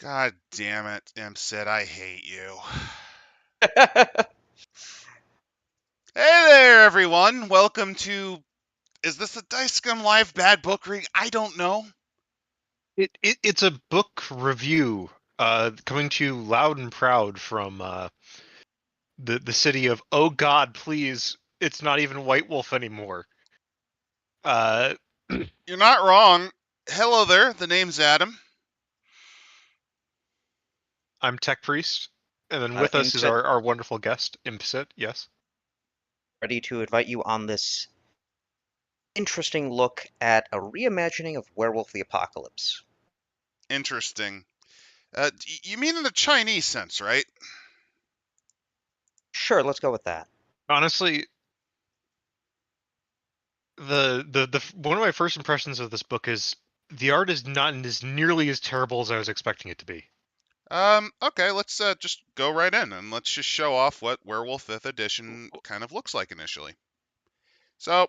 God damn it, ImpCit, I hate you. Hey there, everyone. Welcome to... Is this a Dice Scum Live bad book reading? I don't know. It's a book review coming to you loud and proud from the city of, oh God, please, it's not even White Wolf anymore. You're not wrong. Hello there, the name's Adam. I'm Tech Priest, and then with us is ImpCit, our wonderful guest, ImpCit, yes. ready to invite you on this interesting look at a reimagining of Werewolf the Apocalypse. Interesting. You mean in the Chinese sense, right? Sure, let's go with that. Honestly, the one of my first impressions of this book is the art is not as nearly as terrible as I was expecting it to be. Okay, let's just go right in and let's just show off what Werewolf 5th edition kind of looks like initially. So,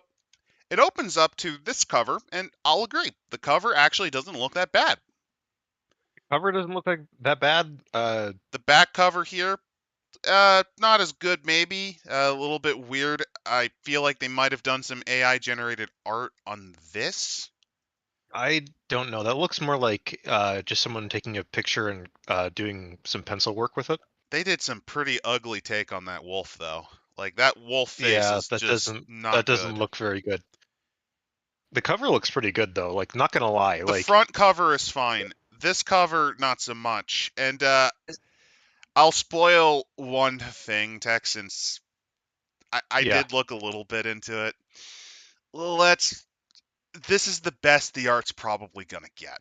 it opens up to this cover, and I'll agree, the cover actually doesn't look that bad. The cover doesn't look like that bad. The back cover here, not as good maybe, a little bit weird. I feel like they might have done some AI generated art on this. I don't know. That looks more like just someone taking a picture and doing some pencil work with it. They did some pretty ugly take on that wolf though. Like that wolf face is that just doesn't not good. look very good. The cover looks pretty good though. Like, not gonna lie. The front cover is fine. This cover, not so much. And I'll spoil one thing, Tex, since I did look a little bit into it. This is the best the art's probably gonna get.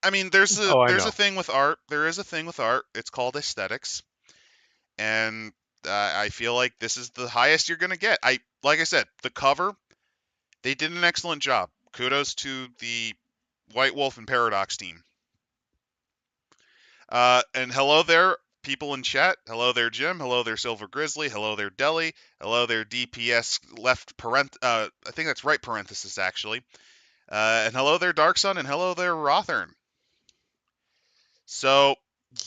I mean, there's a thing with art. There is a thing with art. It's called aesthetics, and I feel like this is the highest you're gonna get. Like I said, the cover, they did an excellent job. Kudos to the White Wolf and Paradox team. And hello there, people in chat. Hello there, Jim. Hello there, Silver Grizzly. Hello there, Deli. Hello there, DPS left I think that's right parenthesis actually. And hello there, Dark Sun. And hello there, Rothern. So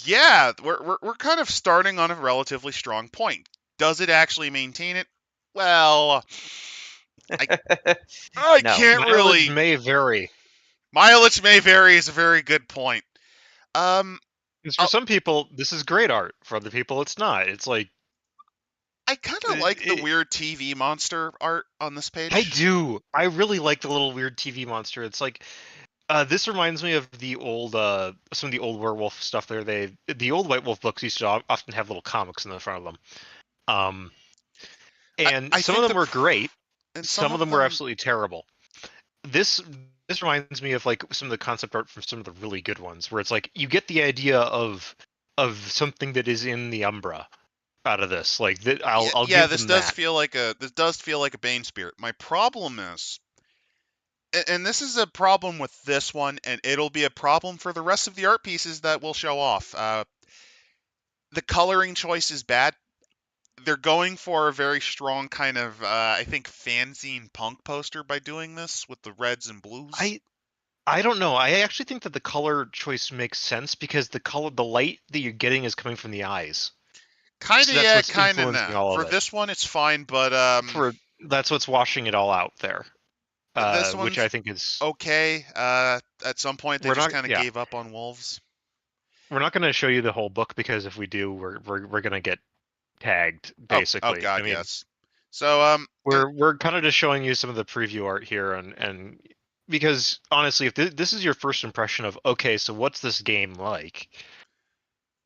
yeah, we're kind of starting on a relatively strong point. Does it actually maintain it? Well, I can't really. Mileage may vary. Mileage may vary is a very good point. For some people, this is great art. For other people, it's not. It's like, I kind of like the weird TV monster art on this page. I do. I really like the little weird TV monster. It's like, this reminds me of the old, some of the old werewolf stuff there. The old White Wolf books used to often have little comics in the front of them. And some of them were great. And some of them were absolutely terrible. This reminds me of like some of the concept art from some of the really good ones, where it's like you get the idea of something that is in the Umbra out of this. Like that, this does feel like a Bane spirit. My problem is, and this is a problem with this one, and it'll be a problem for the rest of the art pieces that we'll show off. The coloring choice is bad. They're going for a very strong kind of, I think, fanzine punk poster by doing this with the reds and blues. I don't know. I actually think that the color choice makes sense because the light that you're getting is coming from the eyes. Kind of, yeah, kind of not. For this one, it's fine, but that's what's washing it all out there. Which I think is okay. At some point, they just kind of gave up on wolves. We're not going to show you the whole book because if we do, we're going to get tagged basically. Oh God, I mean, yes. So we're kind of just showing you some of the preview art here, and because honestly, if this is your first impression of okay, so what's this game like?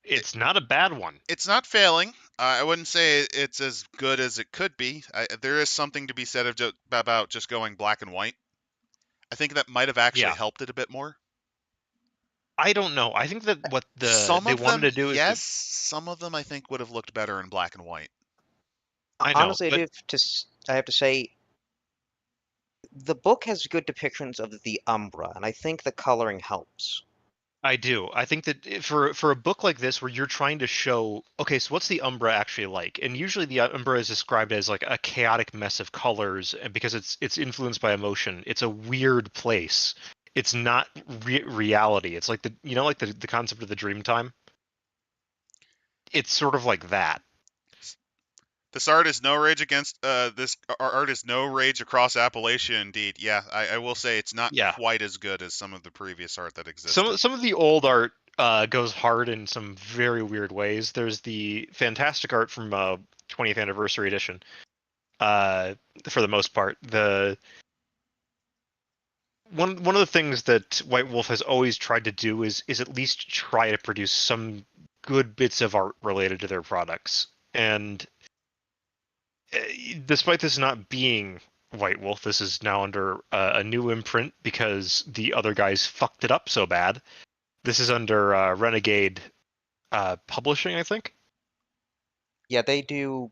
It's not a bad one. It's not failing. I wouldn't say it's as good as it could be. There is something to be said about just going black and white. I think that might have actually helped it a bit more. I don't know. I think that what they wanted to do is... Yes, some of them I think would have looked better in black and white. I know, honestly, I have to say, the book has good depictions of the Umbra, and I think the coloring helps. I do. I think that for a book like this where you're trying to show, okay, so what's the Umbra actually like? And usually the Umbra is described as like a chaotic mess of colors, and because it's influenced by emotion. It's a weird place. it's not reality. It's like the concept of the dream time. It's sort of like that. This art is no rage against this art is no rage across Appalachia. Indeed, yeah, I will say it's not quite as good as some of the previous art that existed. Some of the old art goes hard in some very weird ways. There's the fantastic art from 20th Anniversary Edition. For the most part, one of the things that White Wolf has always tried to do is at least try to produce some good bits of art related to their products. And despite this not being White Wolf, this is now under a new imprint because the other guys fucked it up so bad. This is under Renegade Publishing, I think. Yeah, they do.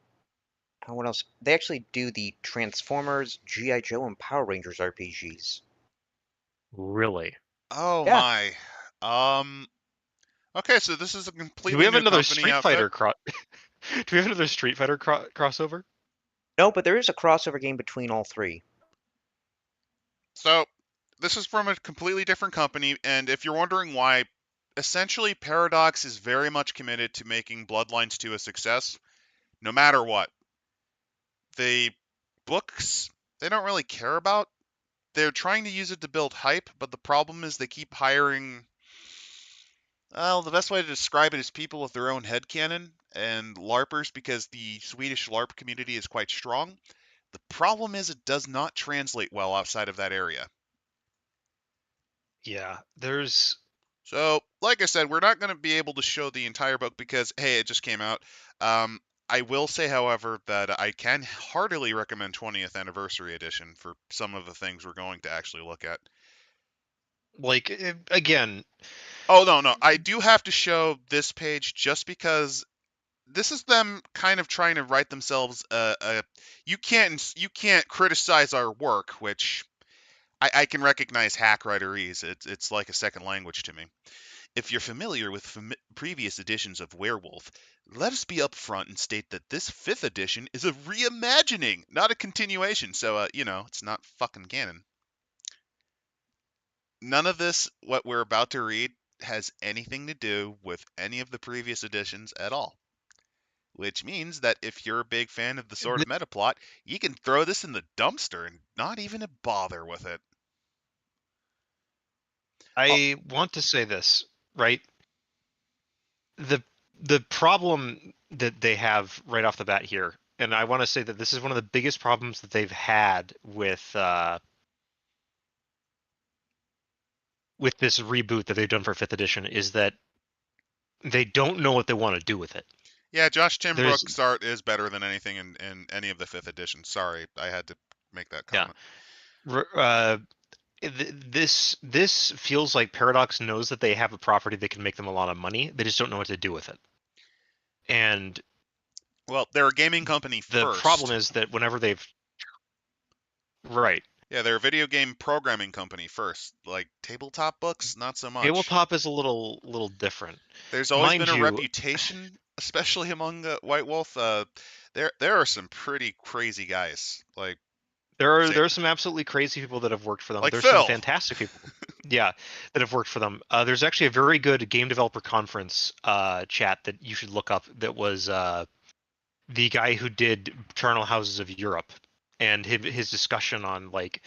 What else? They actually do the Transformers, G.I. Joe, and Power Rangers RPGs. Really? Oh yeah. My. Okay, so this is a completely Do we have new another company Street Fighter outfit? Do we have another Street Fighter crossover? No, but there is a crossover game between all three. So, this is from a completely different company, and if you're wondering why, essentially Paradox is very much committed to making Bloodlines 2 a success, no matter what. The books, they don't really care about. They're trying to use it to build hype, but the problem is they keep hiring. Well, the best way to describe it is people with their own headcanon and LARPers because the Swedish LARP community is quite strong. The problem is it does not translate well outside of that area. Yeah, there's... So, like I said, we're not going to be able to show the entire book because, hey, it just came out. I will say, however, that I can heartily recommend 20th Anniversary Edition for some of the things we're going to actually look at. Like, again... Oh, no. I do have to show this page just because this is them kind of trying to write themselves you can't criticize our work, which I can recognize hack writerese. It's like a second language to me. If you're familiar with previous editions of Werewolf, let us be upfront and state that this 5th edition is a reimagining, not a continuation. So, it's not fucking canon. None of this, what we're about to read, has anything to do with any of the previous editions at all. Which means that if you're a big fan of the sort of meta plot, you can throw this in the dumpster and not even bother with it. I want to say this, right? The problem that they have right off the bat here, and I want to say that this is one of the biggest problems that they've had with this reboot that they've done for 5th edition, is that they don't know what they want to do with it. Yeah, Josh Timbrook's art is better than anything in any of the 5th edition. Sorry, I had to make that comment. Yeah. This feels like Paradox knows that they have a property that can make them a lot of money. They just don't know what to do with it. And well, they're a gaming company first. The problem is that whenever they've yeah, they're a video game programming company first. Like tabletop books, not so much. Tabletop is a little different. There's always been a reputation, especially among the White Wolf. There are some pretty crazy guys. Like there are some absolutely crazy people that have worked for them. Like There's Phil. Some fantastic people, yeah, that have worked for them. There's actually a very good game developer conference chat that you should look up. That was the guy who did Charnel Houses of Europe, and his discussion on like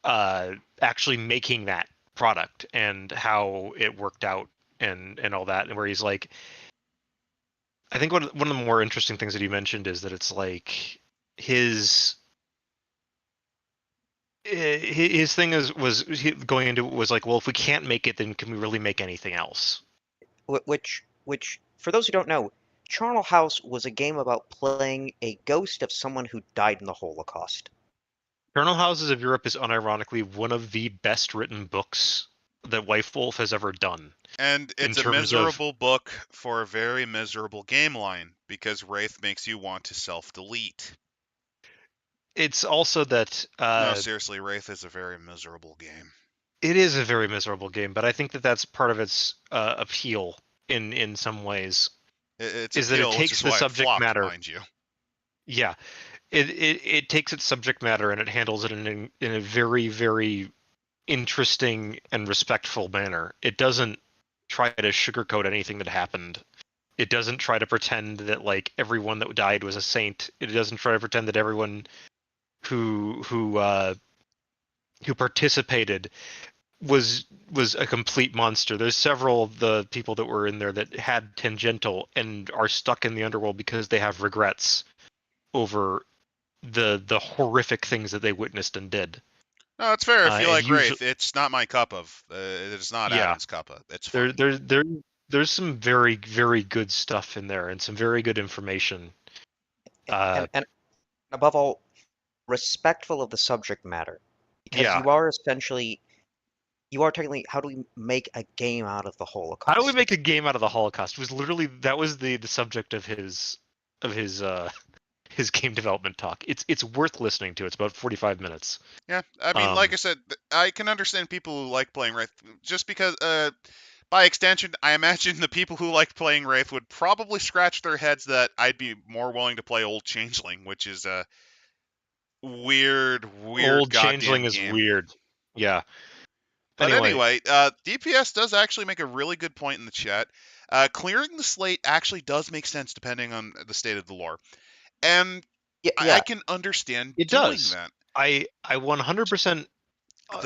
actually making that product and how it worked out and all that, and where he's like, I think one of the more interesting things that he mentioned is that it's like his thing was going into it was like, well, if we can't make it, then can we really make anything else? Which for those who don't know, Charnel House was a game about playing a ghost of someone who died in the Holocaust. Charnel Houses of Europe is unironically one of the best written books that White Wolf has ever done. And it's a miserable book for a very miserable game line, because Wraith makes you want to self-delete. It's also that... no, seriously, Wraith is a very miserable game. It is a very miserable game, but I think that that's part of its appeal in some ways. It's is that it takes the subject matter, mind you. Yeah, it takes its subject matter and it handles it in a very, very interesting and respectful manner. It doesn't try to sugarcoat anything that happened. It doesn't try to pretend that like everyone that died was a saint. It doesn't try to pretend that everyone who participated was a complete monster. There's several of the people that were in there that had tangential and are stuck in the underworld because they have regrets over the horrific things that they witnessed and did. No, it's fair. If you like usually, Wraith, it's not my cup of. It's not Adam's cup of. It's fine. There's some very, very good stuff in there and some very good information. And above all, respectful of the subject matter. Because you are technically, how do we make a game out of the Holocaust? How do we make a game out of the Holocaust? Was literally that was the subject of his game development talk. It's worth listening to. It's about 45 minutes. Yeah, I mean, like I said, I can understand people who like playing Wraith, just because, by extension, I imagine the people who like playing Wraith would probably scratch their heads that I'd be more willing to play Old Changeling, which is a weird Old Changeling is game. Weird. Yeah. But anyway, DPS does actually make a really good point in the chat. Clearing the slate actually does make sense depending on the state of the lore. And I can understand doing that. I 100%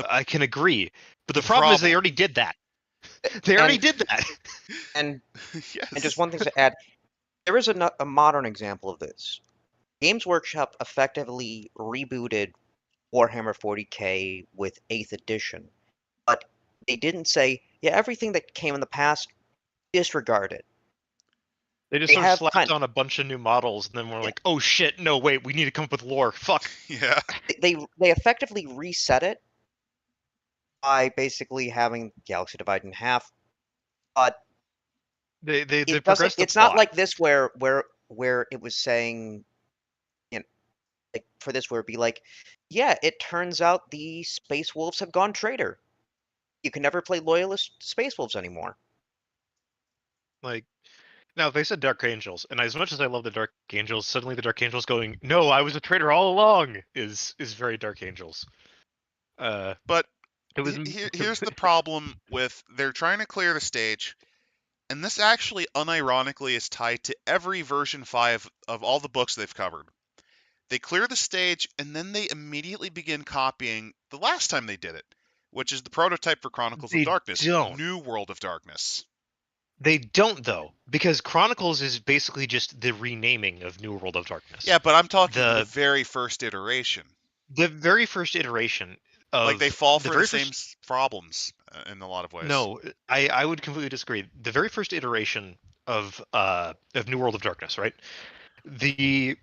I can agree. But the problem is they already did that. They already did that. And yes. And just one thing to add, there is a modern example of this. Games Workshop effectively rebooted Warhammer 40k with 8th edition, but they didn't say, yeah, everything that came in the past, disregard it. They just sort of slapped on a bunch of new models, and then we're like, oh shit, no, wait, we need to come up with lore. Fuck. Yeah. They effectively reset it by basically having Galaxy divided in half, but they progressed the it's plot. not like this where it was saying, you know, like for this where it'd be like, yeah, it turns out the Space Wolves have gone traitor. You can never play Loyalist Space Wolves anymore. Like, now they said Dark Angels, and as much as I love the Dark Angels, suddenly the Dark Angels going, no, I was a traitor all along, is very Dark Angels. But here's the problem with they're trying to clear the stage, and this actually unironically is tied to every version 5 of all the books they've covered. They clear the stage, and then they immediately begin copying the last time they did it, which is the prototype for Chronicles of Darkness, New World of Darkness. They don't, though, because Chronicles is basically just the renaming of New World of Darkness. Yeah, but I'm talking the very first iteration. The very first iteration of... Like, they fall for the same problems in a lot of ways. No, I would completely disagree. The very first iteration of New World of Darkness, right? The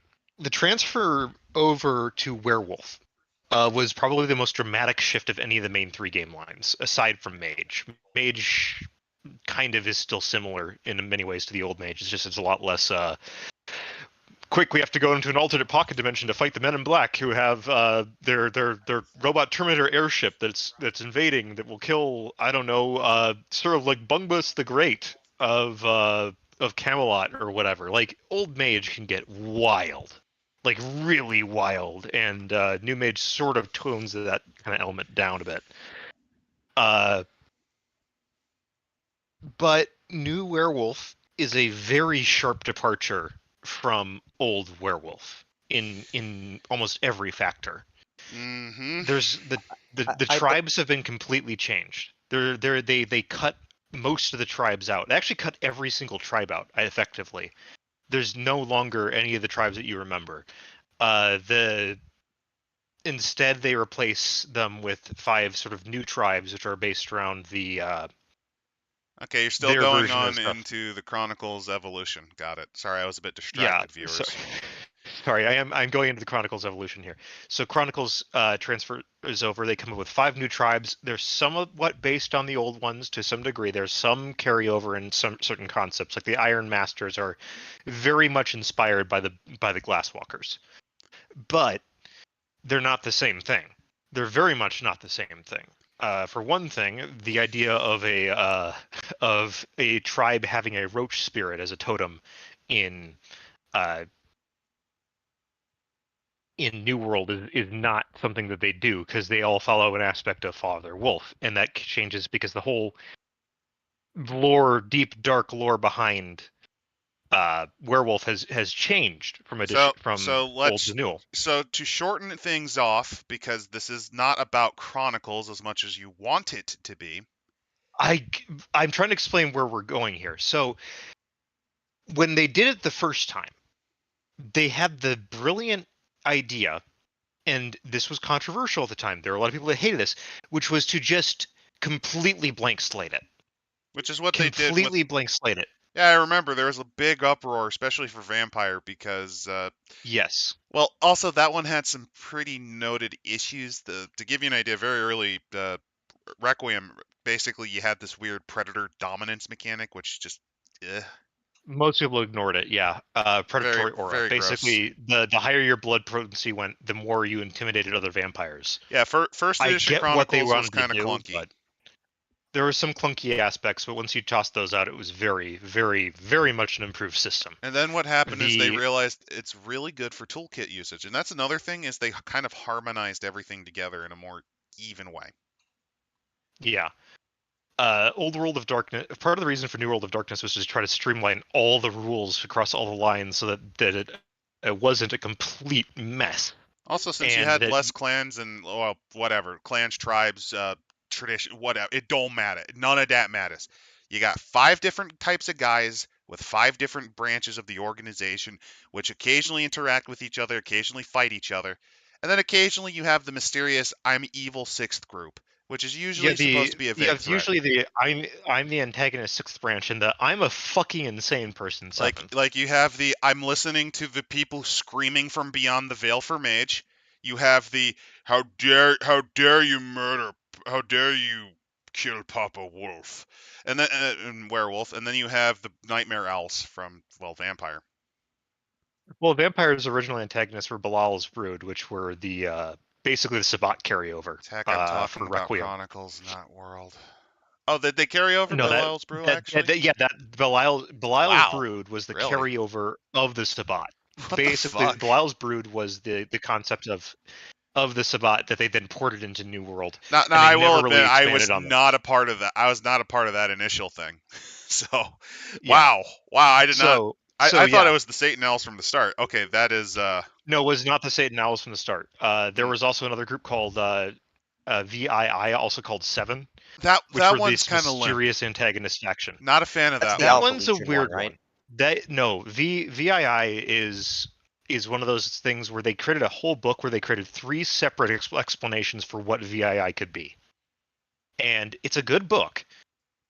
transfer over to Werewolf was probably the most dramatic shift of any of the main 3 game lines, aside from Mage. Mage kind of is still similar in many ways to the old Mage. It's just it's a lot less quick. We have to go into an alternate pocket dimension to fight the Men in Black, who have their robot Terminator airship that's invading that will kill, I don't know, sort of like Bungbus the Great of Camelot or whatever. Like, old Mage can get wild, like really wild, and New Mage sort of tones that kind of element down a bit. But New Werewolf is a very sharp departure from Old Werewolf in almost every factor. Mm-hmm. There's the tribes have been completely changed. They cut most of the tribes out. They actually cut every single tribe out effectively. There's no longer any of the tribes that you remember. Instead they replace them with 5 sort of new tribes, which are based around the okay, you're still going on into the Chronicles Evolution. Got it. Sorry, I was a bit distracted, viewers. Sorry, I'm going into the Chronicles Evolution here. So Chronicles transfers over. They come up with 5 new tribes. They're somewhat based on the old ones to some degree. There's some carryover in some certain concepts, like the Iron Masters are very much inspired by the Glasswalkers, but they're not the same thing. They're very much not the same thing. For one thing, the idea of a tribe having a roach spirit as a totem in in New World is not something that they do, because they all follow an aspect of Father Wolf, and that changes because the whole lore, deep dark lore behind Werewolf has changed from old to new. So to shorten things off, because this is not about Chronicles as much as you want it to be. I'm trying to explain where we're going here. So when they did it the first time, they had the brilliant idea, and this was controversial at the time. There were a lot of people that hated this, which was to just completely blank slate it. Which is what they did. Completely blank slate it. Yeah, I remember there was a big uproar, especially for Vampire, because yes. Well, also that one had some pretty noted issues. To give you an idea, very early, Requiem, basically you had this weird predator dominance mechanic, which just, most people ignored it. Yeah, predatory aura. Very basically, the higher your blood potency went, the more you intimidated other vampires. Yeah, first edition Chronicles was kind of clunky. But there were some clunky aspects, but once you tossed those out, it was very, very, very much an improved system. And then what happened is they realized it's really good for toolkit usage. And that's another thing, is they kind of harmonized everything together in a more even way. Yeah. Old World of Darkness, part of the reason for New World of Darkness was to try to streamline all the rules across all the lines so that it wasn't a complete mess. Also, since you had less clans and, well, whatever, clans, tribes, tradition, whatever, it don't matter. None of that matters. You got 5 different types of guys with 5 different branches of the organization, which occasionally interact with each other, occasionally fight each other, and then occasionally you have the mysterious I'm evil 6th group, which is usually supposed to be a vague threat. Usually I'm the antagonist 6th branch, and the I'm a fucking insane person 7th. Like you have the I'm listening to the people screaming from beyond the veil for mage. You have the how dare you murder, how dare you kill Papa Wolf, and then and Werewolf, and then you have the Nightmare Owls from, well, Vampire. Well, Vampire's original antagonists were Belal's Brood, which were the basically the Sabbat carryover. Heck, I'm talking about Chronicles, not World. Oh, did they carry over Belal's Brood, actually? That Belal's Brood was the carryover of the Sabbat. Basically, Belal's Brood was the concept of the Sabbat that they then ported into New World. Now I will admit, I was not a part of that. I was not a part of that initial thing. So, yeah. Wow, I did not. I thought it was the Satan Owls from the start. Okay, that is. No, it was not the Satan Owls from the start. There was also another group called VII, also called 7. That one's kind of mysterious antagonist action. Not a fan of that. That one's a weird one. VII is one of those things where they created a whole book where they created 3 separate explanations for what VII could be, and it's a good book,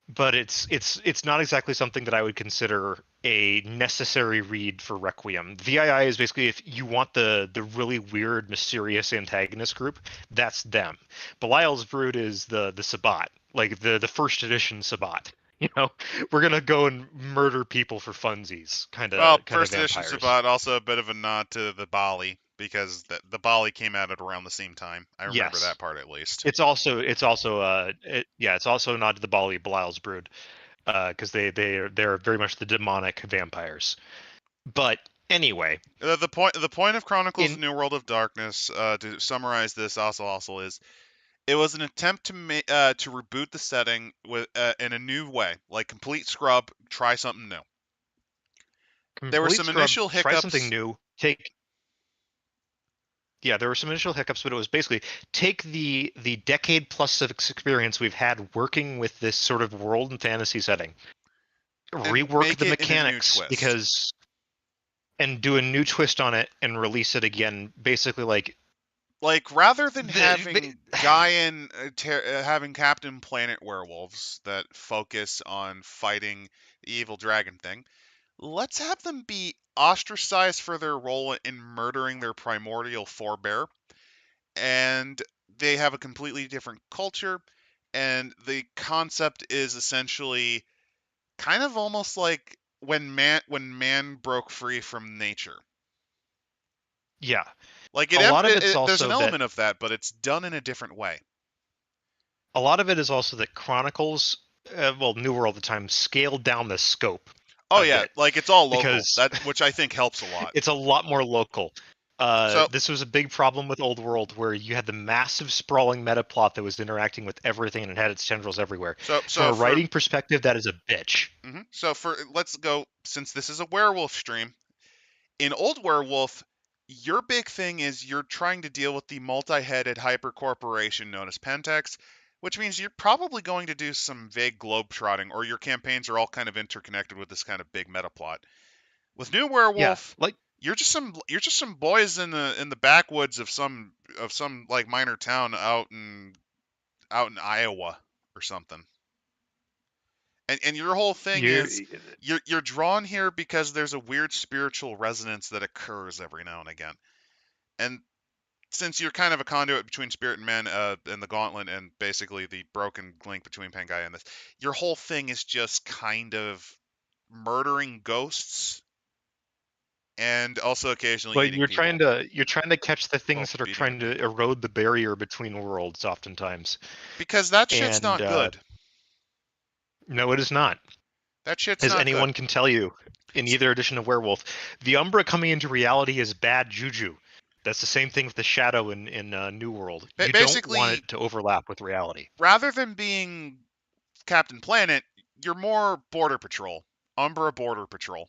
but it's not exactly something that I would consider a necessary read for Requiem. VII is basically, if you want the really weird, mysterious antagonist group, that's them. Belial's Brood is the Sabbat, like the first edition Sabbat. You know, we're gonna go and murder people for funsies, kind of. Well, first edition Sabbat, also a bit of a nod to the Bali, because the Bali came out at around the same time. I remember that part at least. It's also a nod to the Bali, Belial's Brood, because they're very much the demonic vampires. But anyway, the point of Chronicles of New World of Darkness, to summarize this also is, it was an attempt to reboot the setting with in a new way, like complete scrub, try something new. There were some initial hiccups. Try something new. There were some initial hiccups, but it was basically take the decade plus of experience we've had working with this sort of world and fantasy setting, rework the mechanics and do a new twist on it and release it again, basically like rather than having having Captain Planet werewolves that focus on fighting the evil dragon thing, let's have them be ostracized for their role in murdering their primordial forebear, and they have a completely different culture, and the concept is essentially kind of almost like when man broke free from nature. Yeah. Like there's an element of that, but it's done in a different way. A lot of it is also that Chronicles, New World at the time, scaled down the scope. Oh yeah, like it's all local, which I think helps a lot. It's a lot more local. This was a big problem with Old World, where you had the massive sprawling meta plot that was interacting with everything and it had its tendrils everywhere. From a writing perspective, that is a bitch. So let's go, since this is a werewolf stream. In Old Werewolf, your big thing is you're trying to deal with the multi-headed hypercorporation known as Pentex, which means you're probably going to do some vague globetrotting, or your campaigns are all kind of interconnected with this kind of big meta plot. With New Werewolf, you're just some boys in the backwoods of some like minor town out in Iowa or something. And your whole thing is you're drawn here because there's a weird spiritual resonance that occurs every now and again. And since you're kind of a conduit between spirit and man, and the gauntlet, and basically the broken link between Pangaea and this, your whole thing is just kind of murdering ghosts and also occasionally But eating you're people. trying to catch the things that are trying to erode the barrier between worlds, oftentimes. Because that shit's not good. No, it is not. That shit's not good. As anyone can tell you in either edition of Werewolf, the Umbra coming into reality is bad juju. That's the same thing with the Shadow in New World. You don't want it to overlap with reality. Rather than being Captain Planet, you're more Border Patrol. Umbra Border Patrol.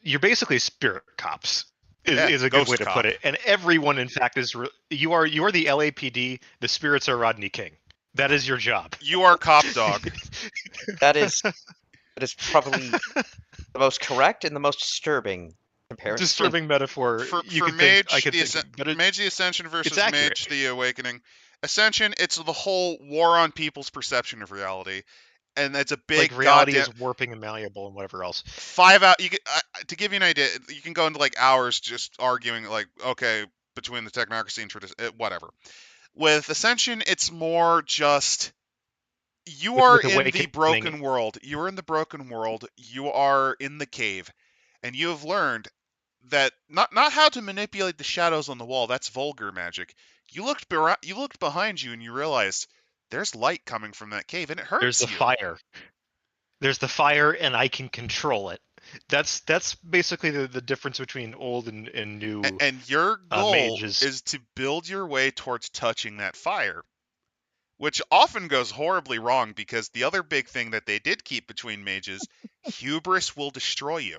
You're basically spirit cops. Is a good way to put it. And everyone, in fact, is you are the LAPD. The spirits are Rodney King. That is your job. You are cop dog. That is probably the most correct and the most disturbing comparison. Disturbing metaphor. For Mage the Ascension versus Mage the Awakening. Ascension, it's the whole war on people's perception of reality. And that's a big reality is warping and malleable and whatever else. 5 hours. To give you an idea, you can go into like hours just arguing between the technocracy and tradition, whatever. With Ascension, it's more just you are in the broken world. You are in the broken world. You are in the cave, and you have learned that not how to manipulate the shadows on the wall. That's vulgar magic. You looked behind you and you realized there's light coming from that cave, and it hurts. There's the fire. There's the fire, and I can control it. That's basically the difference between old and new. And your goal is to build your way towards touching that fire, which often goes horribly wrong because the other big thing that they did keep between mages, hubris will destroy you.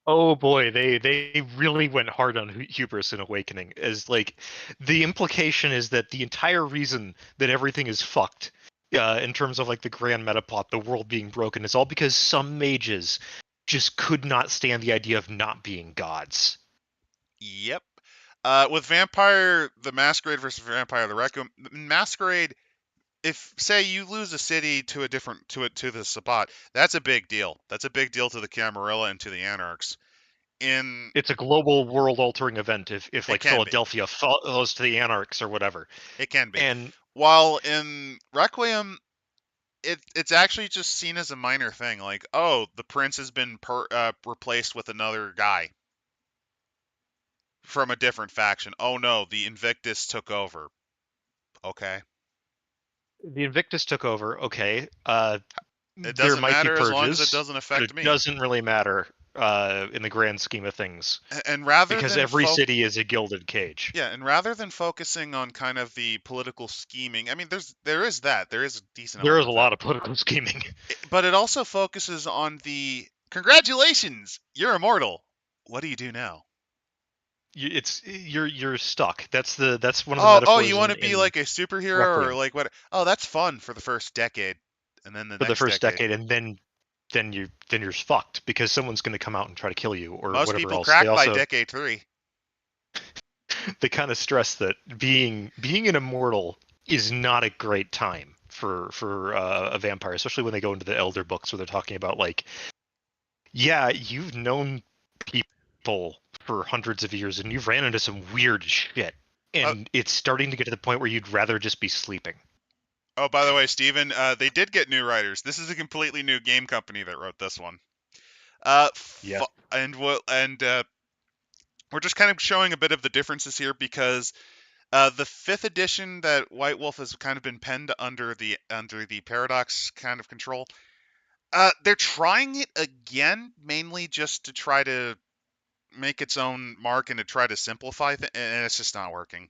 Oh boy, they really went hard on hubris in Awakening. As like the implication is that the entire reason that everything is fucked, in terms of like the grand meta plot, the world being broken, is all because some mages just could not stand the idea of not being gods. Yep. With Vampire the Masquerade versus Vampire the Requiem, Masquerade, if say you lose a city to the Sabbat, that's a big deal. That's a big deal to the Camarilla and to the Anarchs. It's a global world-altering event if like Philadelphia follows to the Anarchs or whatever. It can be. And while in Requiem, it's actually just seen as a minor thing, like, oh, the prince has been replaced with another guy from a different faction. Oh no, the Invictus took over. Okay. The Invictus took over. Okay. It doesn't matter as long as it doesn't affect me. It doesn't really matter in the grand scheme of things. And rather because every city is a gilded cage. Yeah, and rather than focusing on kind of the political scheming, I mean, there is a decent. There is a lot of political scheming, but it also focuses on the congratulations, you're immortal. What do you do now? You're stuck. That's one of the metaphors. Oh, you want to be like a superhero Requiem. Or like what? Oh, that's fun for the first decade, and then the first decade, and then you're fucked because someone's going to come out and try to kill you or most whatever people else. Crack by decade 3. They kind of stress that being an immortal is not a great time for a vampire, especially when they go into the Elder books where they're talking about like, yeah, you've known people for hundreds of years and you've ran into some weird shit, and it's starting to get to the point where you'd rather just be sleeping. Oh, by the way, Steven, they did get new writers. This is a completely new game company that wrote this one. Yeah. We're just kind of showing a bit of the differences here because the 5th edition that White Wolf has kind of been penned under the Paradox kind of control. They're trying it again, mainly just to try to make its own mark and to try to simplify things, and it's just not working.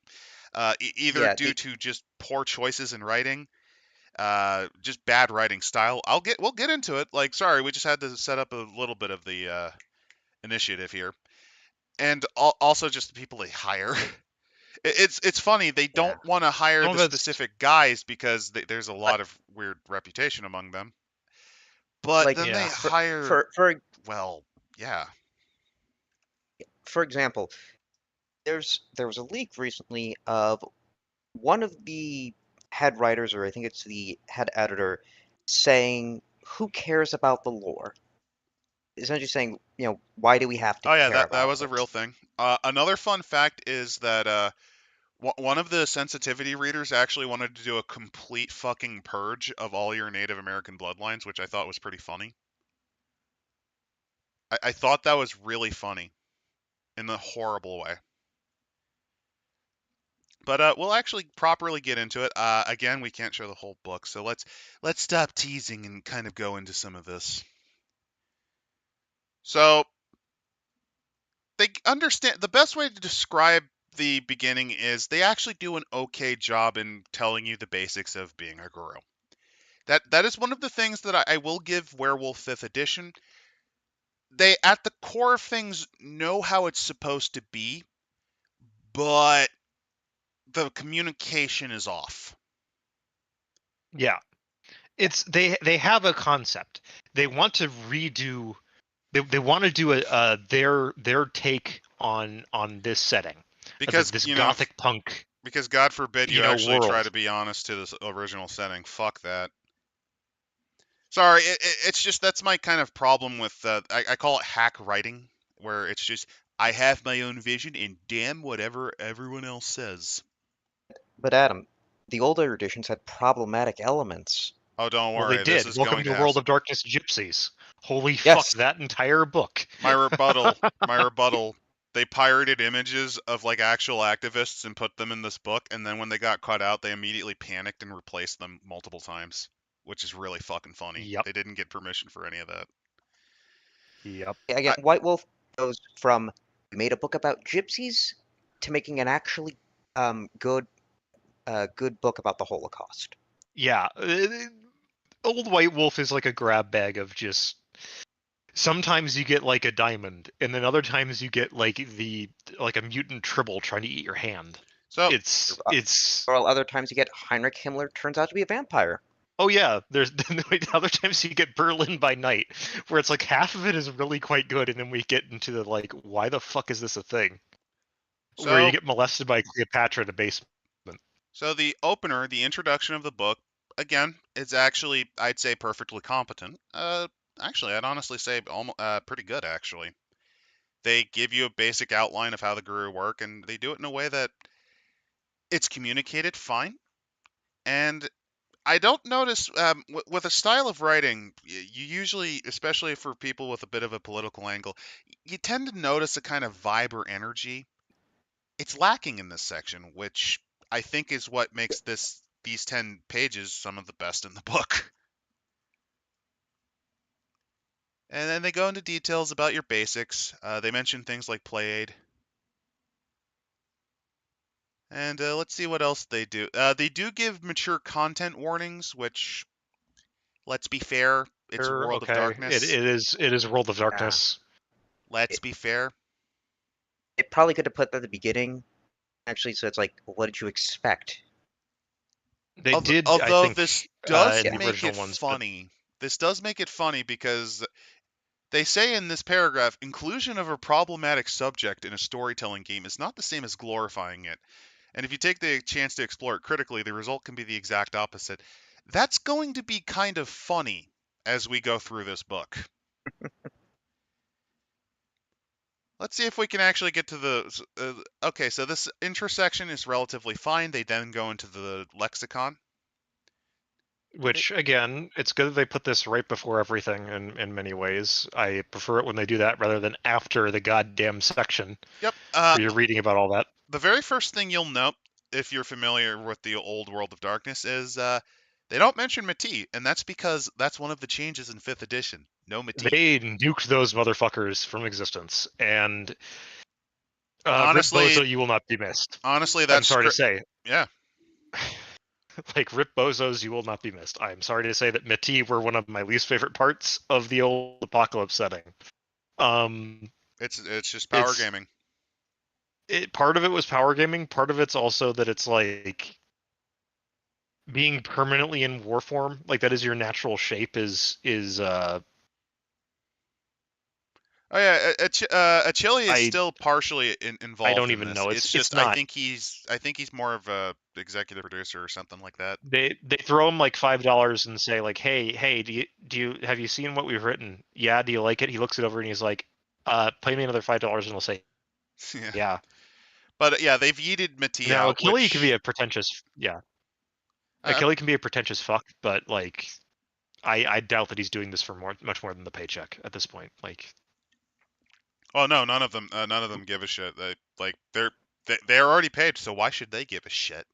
Either Yeah, due to just poor choices in writing, just bad writing style. We'll get into it. Like, sorry, we just had to set up a little bit of the initiative here, and also just the people they hire. It's funny, they don't yeah. want to hire Some the of it's specific guys because there's a But lot of weird reputation among them. But like then they yeah. hire, for well, yeah. for example, there was a leak recently of one of the head writers, or I think it's the head editor, saying, "Who cares about the lore?" Essentially saying, why do we have to Oh yeah, care that about was a real it? thing. Another fun fact is that one of the sensitivity readers actually wanted to do a complete fucking purge of all your Native American bloodlines, which I thought was pretty funny. I thought that was really funny in a horrible way. But we'll actually properly get into it. Again, we can't show the whole book, so let's stop teasing and kind of go into some of this. So they understand the best way to describe the beginning is they actually do an okay job in telling you the basics of being a guru. That is one of the things that I will give Werewolf 5th edition. They, at the core of things, know how it's supposed to be, but the communication is off. Yeah. It's they have a concept. They want to redo. They want to do their take on this setting. Because, This Gothic punk, because God forbid you actually try world. to be honest to this original setting. Fuck that. Sorry, it's just that's my kind of problem with I call it hack writing, where it's just I have my own vision and damn whatever everyone else says. But Adam, the older editions had problematic elements. Oh, don't Well, they worry, this did. is Welcome going to to the have world some. of darkness, gypsies. Holy fuck, Yes, that entire book. My rebuttal, my rebuttal. They pirated images of like actual activists and put them in this book, and then when they got caught out, they immediately panicked and replaced them multiple times, which is really fucking funny. Yep. They didn't get permission for any of that. Yep. again, I, White Wolf goes from we made a book about gypsies to making an actually good good book about the Holocaust. Yeah. Old White Wolf is like a grab bag of just. Sometimes you get like a diamond, and then other times you get like a mutant tribble trying to eat your hand. so It's Or other times you get Heinrich Himmler turns out to be a vampire. oh yeah, there's other times you get Berlin by Night, where it's like half of it is really quite good, and then we get into the like, why the fuck is this a thing? Where you so get molested by Cleopatra in a basement. So the opener, the introduction of the book, again, is actually, I'd say, perfectly competent. Actually, I'd honestly say almost pretty good. Actually, they give you a basic outline of how the guru work, and they do it in a way that it's communicated fine. And I don't notice with a style of writing, you usually, especially for people with a bit of a political angle, you tend to notice a kind of vibe or energy. It's lacking in this section, which I think is what makes these 10 pages some of the best in the book. And then they go into details about your basics. They mention things like play aid. And let's see what else they do. They do give mature content warnings, which, let's be fair, it's Sure, World of okay, Darkness. it is World of Yeah. Darkness. Let's be fair. It probably could have put that at the beginning, actually, so it's like, what did you expect? They did, I Although think, this does in the make original it ones, but funny. This does make it funny because they say in this paragraph, inclusion of a problematic subject in a storytelling game is not the same as glorifying it. And if you take the chance to explore it critically, the result can be the exact opposite. That's going to be kind of funny as we go through this book. Let's see if we can actually get to the... okay, so this intersection is relatively fine. They then go into the lexicon. which again, it's good that they put this right before everything in many ways. I prefer it when they do that rather than after the goddamn section Yep. where you're reading about all that. The very first thing you'll note, if you're familiar with the old World of Darkness, is they don't mention Mati, and that's because that's one of the changes in 5th edition. No Métis. They nuked those motherfuckers from existence, and Rip Honestly, Bozo, you will not be missed. honestly, I'm that's sorry to say. yeah. Like, Rip Bozos, you will not be missed. I'm sorry to say that Métis were one of my least favorite parts of the old Apocalypse setting. It's just power It's- gaming. Part of it was power gaming. Part of it's also that it's like being permanently in war form. Like, that is your natural shape. Oh yeah, Achille is still partially involved. I don't in even this. know. It's just not. I think he's more of a executive producer or something like that. They throw him like $5 and say like, hey, do you have you seen what we've written? Yeah, do you like it? He looks it over and he's like, pay me another $5 and we'll say, Yeah. yeah. But yeah, they've yeeted Métis Now out. Achille can be a pretentious, yeah. Achille can be a pretentious fuck, but like, I doubt that he's doing this for much more than the paycheck at this point. Like, oh no, none of them give a shit. They're already paid, so why should they give a shit?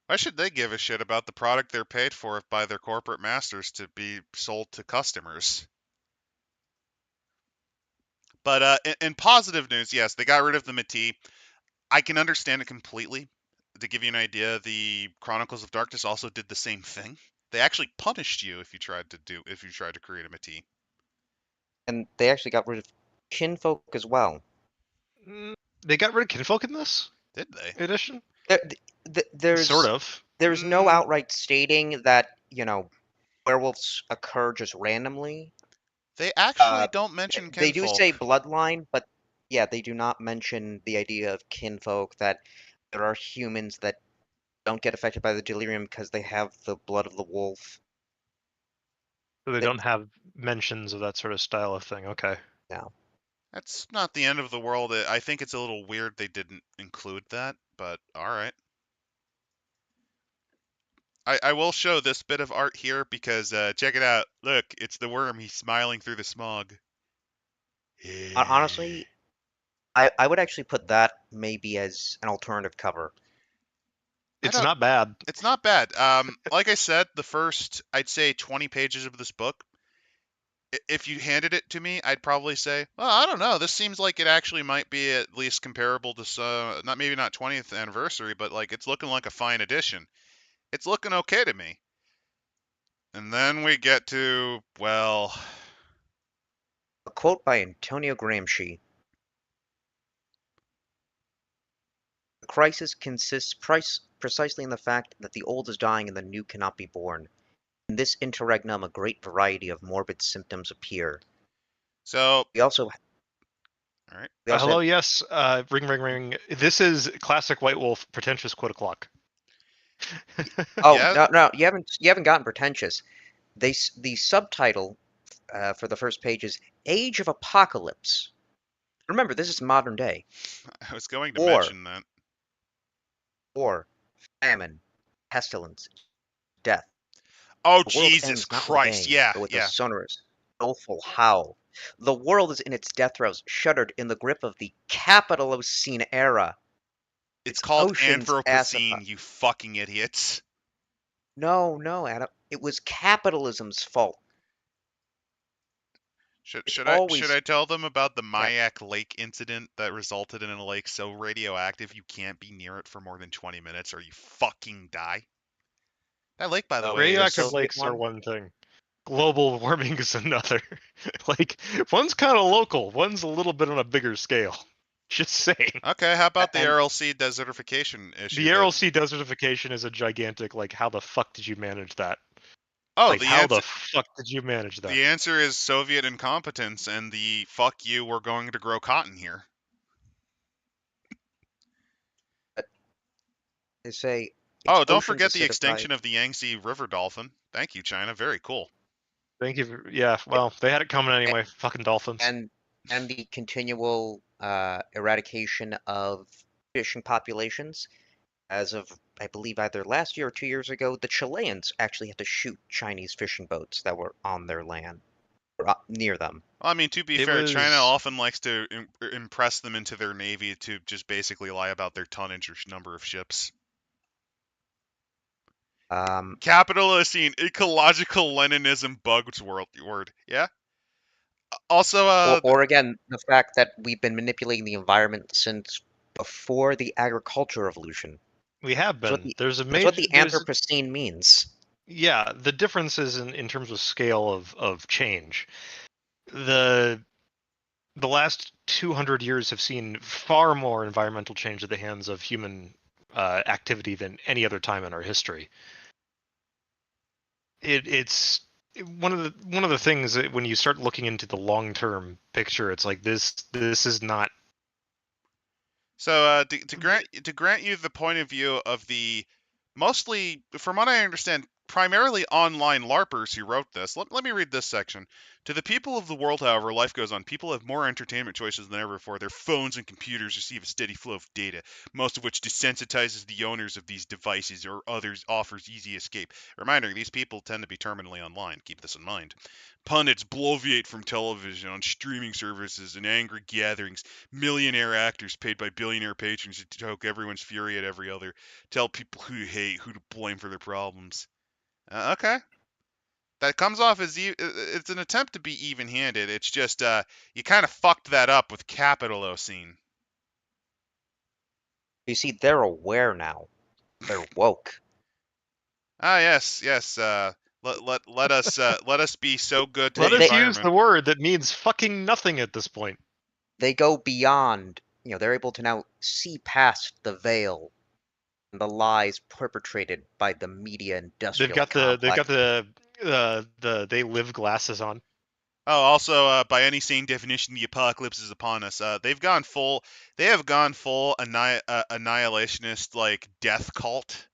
Why should they give a shit about the product they're paid for by their corporate masters to be sold to customers? But in positive news, yes, they got rid of the Métis. I can understand it completely. To give you an idea, the Chronicles of Darkness also did the same thing. They actually punished you if you tried to create a Métis. And they actually got rid of kinfolk as well. they got rid of kinfolk in this Did they? edition. There's Sort of. There's no outright stating that werewolves occur just randomly. They actually don't mention kinfolk. They do say bloodline, but yeah, they do not mention the idea of kinfolk, that there are humans that don't get affected by the delirium because they have the blood of the wolf. So they don't have mentions of that sort of style of thing. Okay. No. That's not the end of the world. I think it's a little weird they didn't include that, but all right. I will show this bit of art here because check it out. Look, it's the worm. He's smiling through the smog. Honestly, I would actually put that maybe as an alternative cover. It's not bad. It's not bad. Like I said, the first, I'd say 20 pages of this book, if you handed it to me, I'd probably say, well, I don't know. This seems like it actually might be at least comparable to some, maybe not 20th anniversary, but like it's looking like a fine edition. It's looking okay to me. And then we get to, well, A quote by Antonio Gramsci. The crisis consists precisely in the fact that the old is dying and the new cannot be born. In this interregnum, a great variety of morbid symptoms appear. so, We also all right. Hello, yes. Ring, ring, ring. This is classic White Wolf pretentious quote o'clock. Oh, Yeah. no, you haven't gotten pretentious. The subtitle for the first page is Age of Apocalypse. Remember, this is modern day. I was going to War. mention that. War, famine, pestilence, death. Oh, The world Jesus ends not with a Christ. bang, Yeah, but with yeah. a sonorous, doleful howl. The world is in its death throes, shuddered in the grip of the Capitalocene era. It's called oceans Anthropocene, you fucking idiots. No, Adam. It was capitalism's fault. Should always- I tell them about the Mayak Lake incident that resulted in a lake so radioactive you can't be near it for more than 20 minutes or you fucking die? That lake, by the way, Radioactive Soviet lakes are one? one thing. Global warming is another. Like, one's kind of local, one's a little bit on a bigger scale. Just saying. Okay, how about the And- RLC desertification issue? The RLC desertification is a gigantic, like, how the fuck did you manage that? Oh, Like, the how answer, the fuck did you manage that? the answer is Soviet incompetence and the fuck you, we're going to grow cotton here. They say. Oh, don't forget the extinction of the Yangtze River dolphin. Thank you, China. Very cool. Thank you. Yeah, well, they had it coming anyway. Fucking dolphins. and the continual eradication of fishing populations. As of, I believe, either last year or 2 years ago, the Chileans actually had to shoot Chinese fishing boats that were on their land, or near them. Well, I mean, to be It fair, was- China often likes to impress them into their navy to just basically lie about their tonnage or number of ships. Capitalist ecological Leninism bugs word. Yeah. Also, or again, the fact that we've been manipulating the environment since before the agriculture revolution. We have That's what been. the, There's a that's what major. the Anthropocene means. Yeah, the differences in terms of scale of change. The last 200 years have seen far more environmental change at the hands of human activity than any other time in our history. It's one of the things that when you start looking into the long term picture, it's like this is not. So to grant you the point of view of the mostly, from what I understand, primarily online LARPers who wrote this, let me read this section. To the people of the world, however, life goes on. People have more entertainment choices than ever before. Their phones and computers receive a steady flow of data, most of which desensitizes the owners of these devices or others offers easy escape. Reminder, these people tend to be terminally online. Keep this in mind. Pundits bloviate from television on streaming services and angry gatherings. Millionaire actors paid by billionaire patrons to stoke everyone's fury at every other. Tell people who hate who to blame for their problems. Okay. That comes off as it's an attempt to be even-handed. It's just you kind of fucked that up with capital scene. You see, they're aware now. They're woke. Ah, yes. Let us be so good to Let the us environment. use the word that means fucking nothing at this point. They go beyond. They're able to now see past the veil and the lies perpetrated by the media industrial complex. They've got the they live glasses on. Oh, also, by any sane definition, the apocalypse is upon us. They have gone full annihilationist, like, death cult,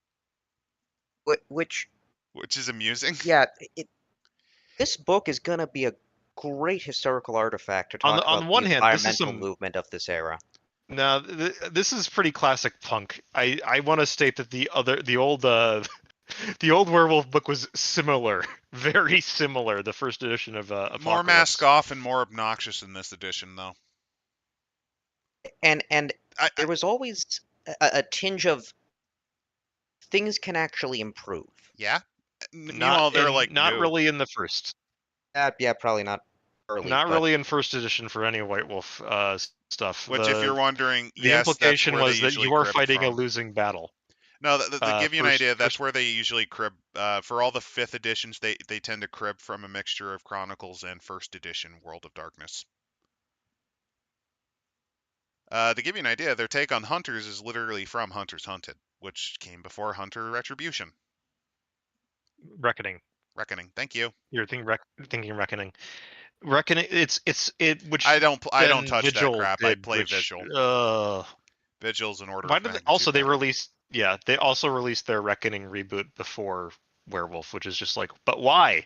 Which, which is amusing. yeah, this book is gonna be a great historical artifact to talk On about the the one hand, this is environmental some. movement of this era. Now, this is pretty classic punk. I want to state that the old the old werewolf book was similar, very similar. The first edition of More Apocalypse. mask off and more obnoxious in this edition, though. And I, there was always a tinge of things can actually improve. yeah. Meanwhile, they're like not no. really in the first. Yeah, probably not early. Not but really in first edition for any White Wolf stuff. Which, if you're wondering, the yes, that's implication where was they that usually you are crib fighting a from. losing battle. No, to give you an idea, that's first- where they usually crib. For all the 5th editions, they tend to crib from a mixture of Chronicles and 1st edition World of Darkness. To give you an idea, their take on Hunters is literally from Hunters Hunted, which came before Hunter Retribution. Reckoning. Thank you. You're thinking Reckoning. Reckoning. Which I don't then touch Vigil that crap. did, I play which, Vigil. Vigil's an order Why of did magnitude they better. released? Yeah, they also released their Reckoning reboot before Werewolf, which is just like, but why?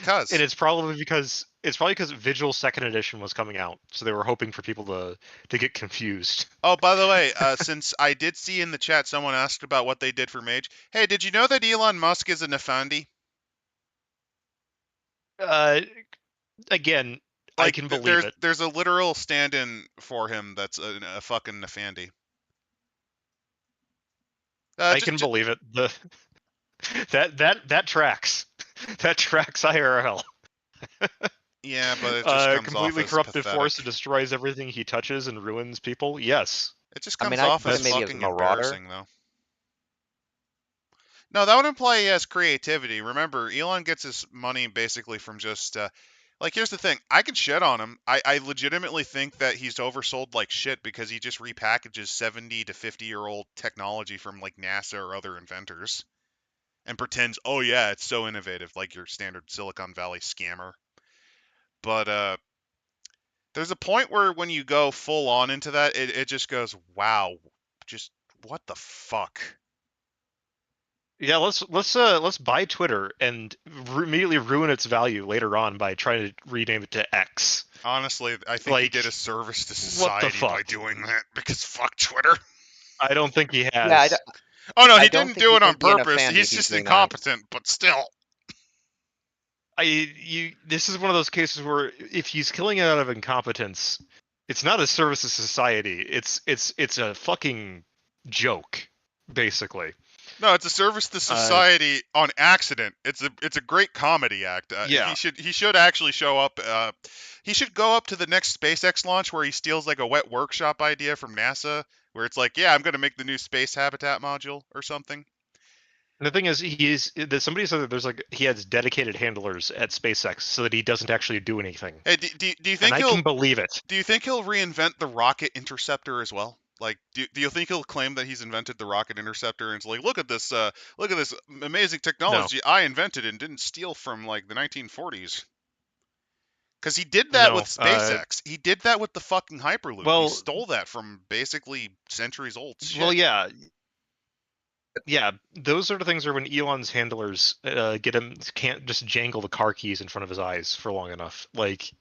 Because And it's probably because Vigil's 2nd edition was coming out, so they were hoping for people to get confused. Oh, by the way, since I did see in the chat someone asked about what they did for Mage. Hey, did you know that Elon Musk is a Nefandi? Again, Like, I can believe it. There's a literal stand-in for him that's a fucking Nefandi. I can believe it. That tracks. That tracks IRL. Yeah, but it just comes completely off as corrupted pathetic. force that destroys everything he touches and ruins people. Yes. It just I comes mean, I'd off put as him maybe as fucking Marauder. embarrassing, though. No, that would imply he has creativity. Remember, Elon gets his money basically from just like, here's the thing. I can shit on him. I legitimately think that he's oversold like shit because he just repackages 70 to 50-year-old technology from like NASA or other inventors and pretends, oh yeah, it's so innovative, like your standard Silicon Valley scammer. But there's a point where when you go full on into that, it just goes, wow, just what the fuck? Yeah, let's buy Twitter and immediately ruin its value later on by trying to rename it to X. Honestly, I think he did a service to society by doing that, because fuck Twitter. I don't think he has. Yeah, oh no, he didn't do it on purpose. He's just incompetent, that. but still. This is one of those cases where if he's killing it out of incompetence, it's not a service to society. It's a fucking joke, basically. No, it's a service to society on accident. It's a great comedy act. Yeah. He should actually show up. He should go up to the next SpaceX launch where he steals like a wet workshop idea from NASA, where it's like, yeah, I'm gonna make the new space habitat module or something. And the thing is, somebody said that he has dedicated handlers at SpaceX so that he doesn't actually do anything. Hey, do you think and I can believe it. Do you think he'll reinvent the rocket interceptor as well? Like, do you think he'll claim that he's invented the rocket interceptor and it's like, look at this amazing technology I invented and didn't steal from like the 1940s? Because he did that with SpaceX. He did that with the fucking Hyperloop. Well, he stole that from basically centuries old shit. Well, yeah. Yeah, those sort of things are when Elon's handlers can't just jangle the car keys in front of his eyes for long enough. Like,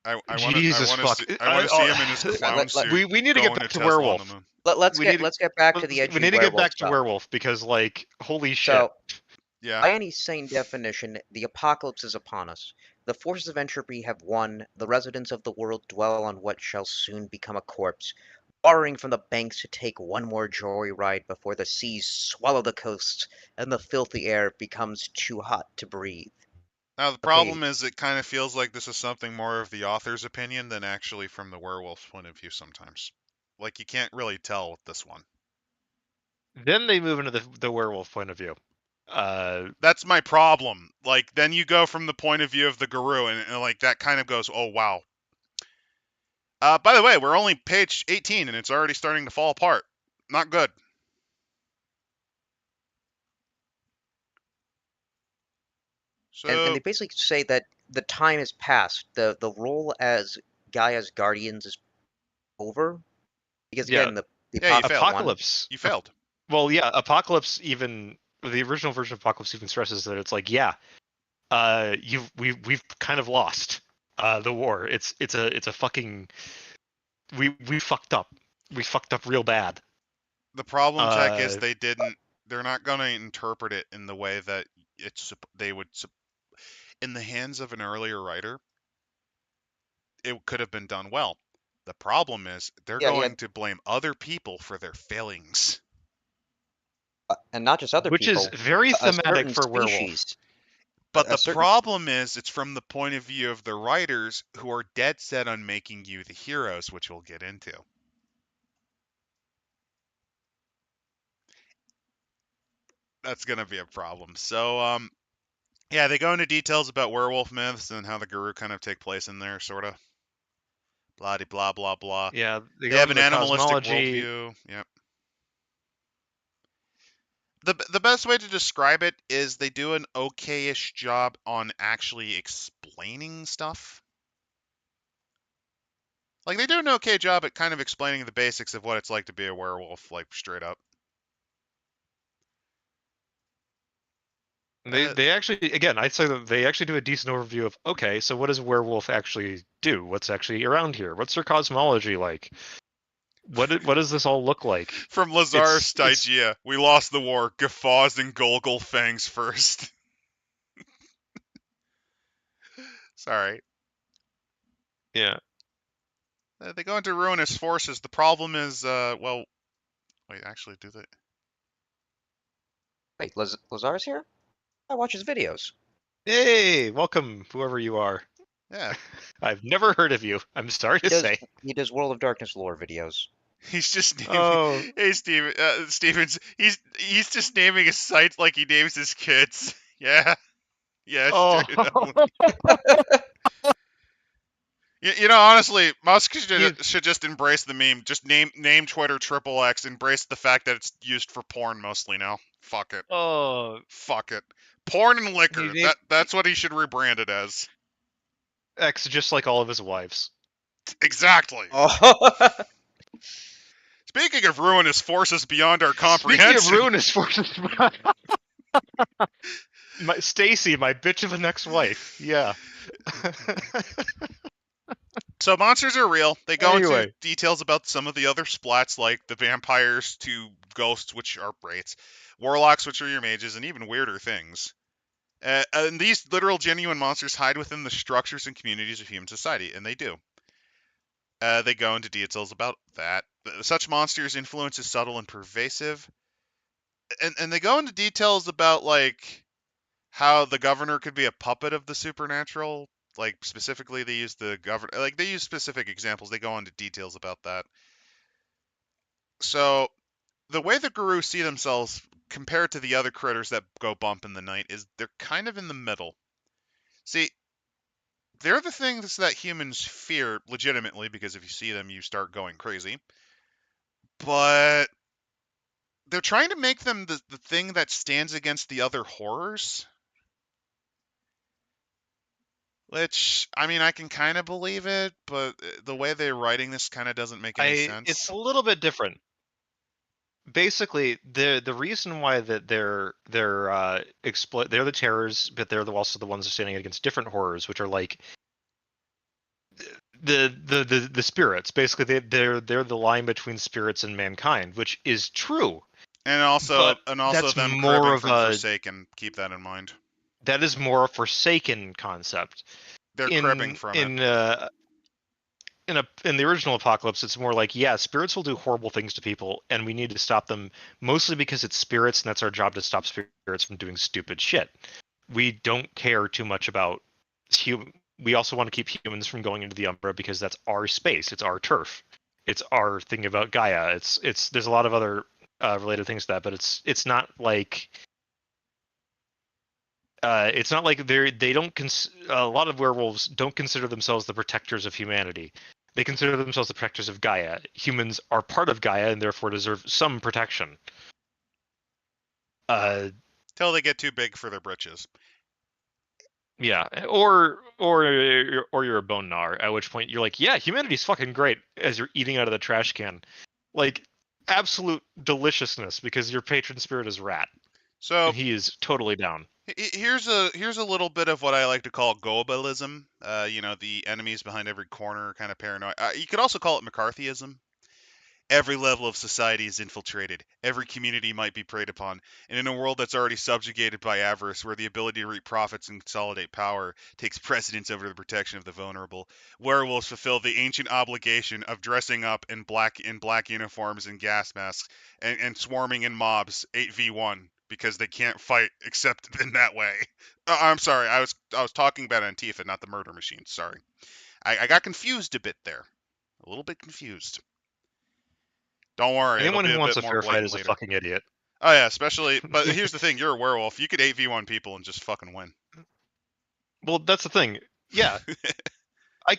I want Jesus fuck! I want to see him in his clown suit. We need to get back to Werewolf. Let's get back to the edgy. We need to get back to Werewolf because, like, holy shit. So, yeah. By any sane definition, the apocalypse is upon us. The forces of entropy have won. The residents of the world dwell on what shall soon become a corpse, borrowing from the banks to take one more joyride before the seas swallow the coasts and the filthy air becomes too hot to breathe. Now, the problem is it kind of feels like this is something more of the author's opinion than actually from the werewolf's point of view sometimes. Like, you can't really tell with this one. Then they move into the werewolf point of view. That's my problem. Like, then you go from the point of view of the guru, and like, that kind of goes, oh, wow. By the way, we're only page 18, and it's already starting to fall apart. Not good. So, and they basically say that the time has passed. The role as Gaia's guardians is over. Because again, the Apocalypse. You failed. Well, yeah, Apocalypse even the original version of Apocalypse even stresses that it's like, yeah, we've kind of lost the war. It's a fucking we fucked up. We fucked up real bad. The problem, Tech, is they're not going to interpret it in the way that they would. In the hands of an earlier writer, it could have been done well. The problem is they're going to blame other people for their failings. And not just other people. Which is very thematic for Werewolf. But the problem is it's from the point of view of the writers who are dead set on making you the heroes, which we'll get into. That's going to be a problem. So, yeah, they go into details about werewolf myths and how the guru kind of take place in there, sort of. Blah, blah, blah. Yeah, they have an animalistic worldview. Yep. The best way to describe it is they do an okay-ish job on actually explaining stuff. Like, they do an okay job at kind of explaining the basics of what it's like to be a werewolf, like, straight up. They actually, again, I'd say that they actually do a decent overview of, okay, so what does a werewolf actually do? What's actually around here? What's their cosmology like? What does this all look like? From Lazar's Stygia, we lost the war. Guffaws and Golgol Fangs first. Sorry. Yeah. They go into ruinous forces. The problem is, well, wait, actually, do they? Wait, Lazar's here? I watch his videos. Hey, welcome, whoever you are. Yeah. I've never heard of you. I'm sorry to say. He does World of Darkness lore videos. He's just naming. Hey, Stevens. He's just naming his sites like he names his kids. Yeah. Yeah. Oh. You know, honestly, Musk should just embrace the meme. Just name Twitter XXX. Embrace the fact that it's used for porn mostly now. Fuck it. Oh. Fuck it. Porn and liquor. That's what he should rebrand it as. X, just like all of his wives. Exactly. Oh. Speaking of ruinous forces beyond our comprehension. Speaking of ruinous forces, Stacy, my bitch of an ex-wife. Yeah. So monsters are real. They go into details about some of the other splats, like the vampires to ghosts, which are wraiths, warlocks, which are your mages, and even weirder things. And these literal, genuine monsters hide within the structures and communities of human society, and they do. They go into details about that. Such monsters' influence is subtle and pervasive. and they go into details about like how the governor could be a puppet of the supernatural. Like specifically, they use the governor. Like they use specific examples. They go into details about that. So the way the Guru see themselves compared to the other critters that go bump in the night is they're kind of in the middle. See, they're the things that humans fear legitimately because if you see them, you start going crazy. But they're trying to make them the thing that stands against the other horrors. Which, I mean, I can kind of believe it, but the way they're writing this kind of doesn't make any sense. It's a little bit different. Basically, the reason why that they're the terrors, but they're also the ones standing against different horrors, which are like the spirits. Basically, they're the line between spirits and mankind, which is true. And also that's them more cribbing of from a Forsaken. Keep that in mind. that is more a Forsaken concept. They're cribbing from it. In the original Apocalypse, it's more like, yeah, spirits will do horrible things to people, and we need to stop them, mostly because it's spirits, and that's our job to stop spirits from doing stupid shit. We don't care too much about we also want to keep humans from going into the Umbra because that's our space, it's our turf, it's our thing about Gaia. It's there's a lot of other related things to that, but it's not like they don't a lot of werewolves don't consider themselves the protectors of humanity. They consider themselves the protectors of Gaia. Humans are part of Gaia and therefore deserve some protection. Till they get too big for their britches. Yeah, or you're a Bonar, at which point you're like, yeah, humanity's fucking great, as you're eating out of the trash can, like absolute deliciousness because your patron spirit is Rat. So and he is totally down. Here's a little bit of what I like to call globalism. The enemies behind every corner kind of paranoia. You could also call it McCarthyism. Every level of society is infiltrated. Every community might be preyed upon. And in a world that's already subjugated by avarice, where the ability to reap profits and consolidate power takes precedence over the protection of the vulnerable, werewolves fulfill the ancient obligation of dressing up in black uniforms and gas masks and swarming in mobs 8v1 because they can't fight except in that way. I'm sorry, I was talking about Antifa, not the murder machine. Sorry, I got confused a bit there, a little bit confused. Don't worry. Anyone who wants a more fair fight is a later. fucking idiot. Oh yeah, especially. But here's the thing: you're a werewolf. You could 8v1 people and just fucking win. Well, that's the thing. Yeah,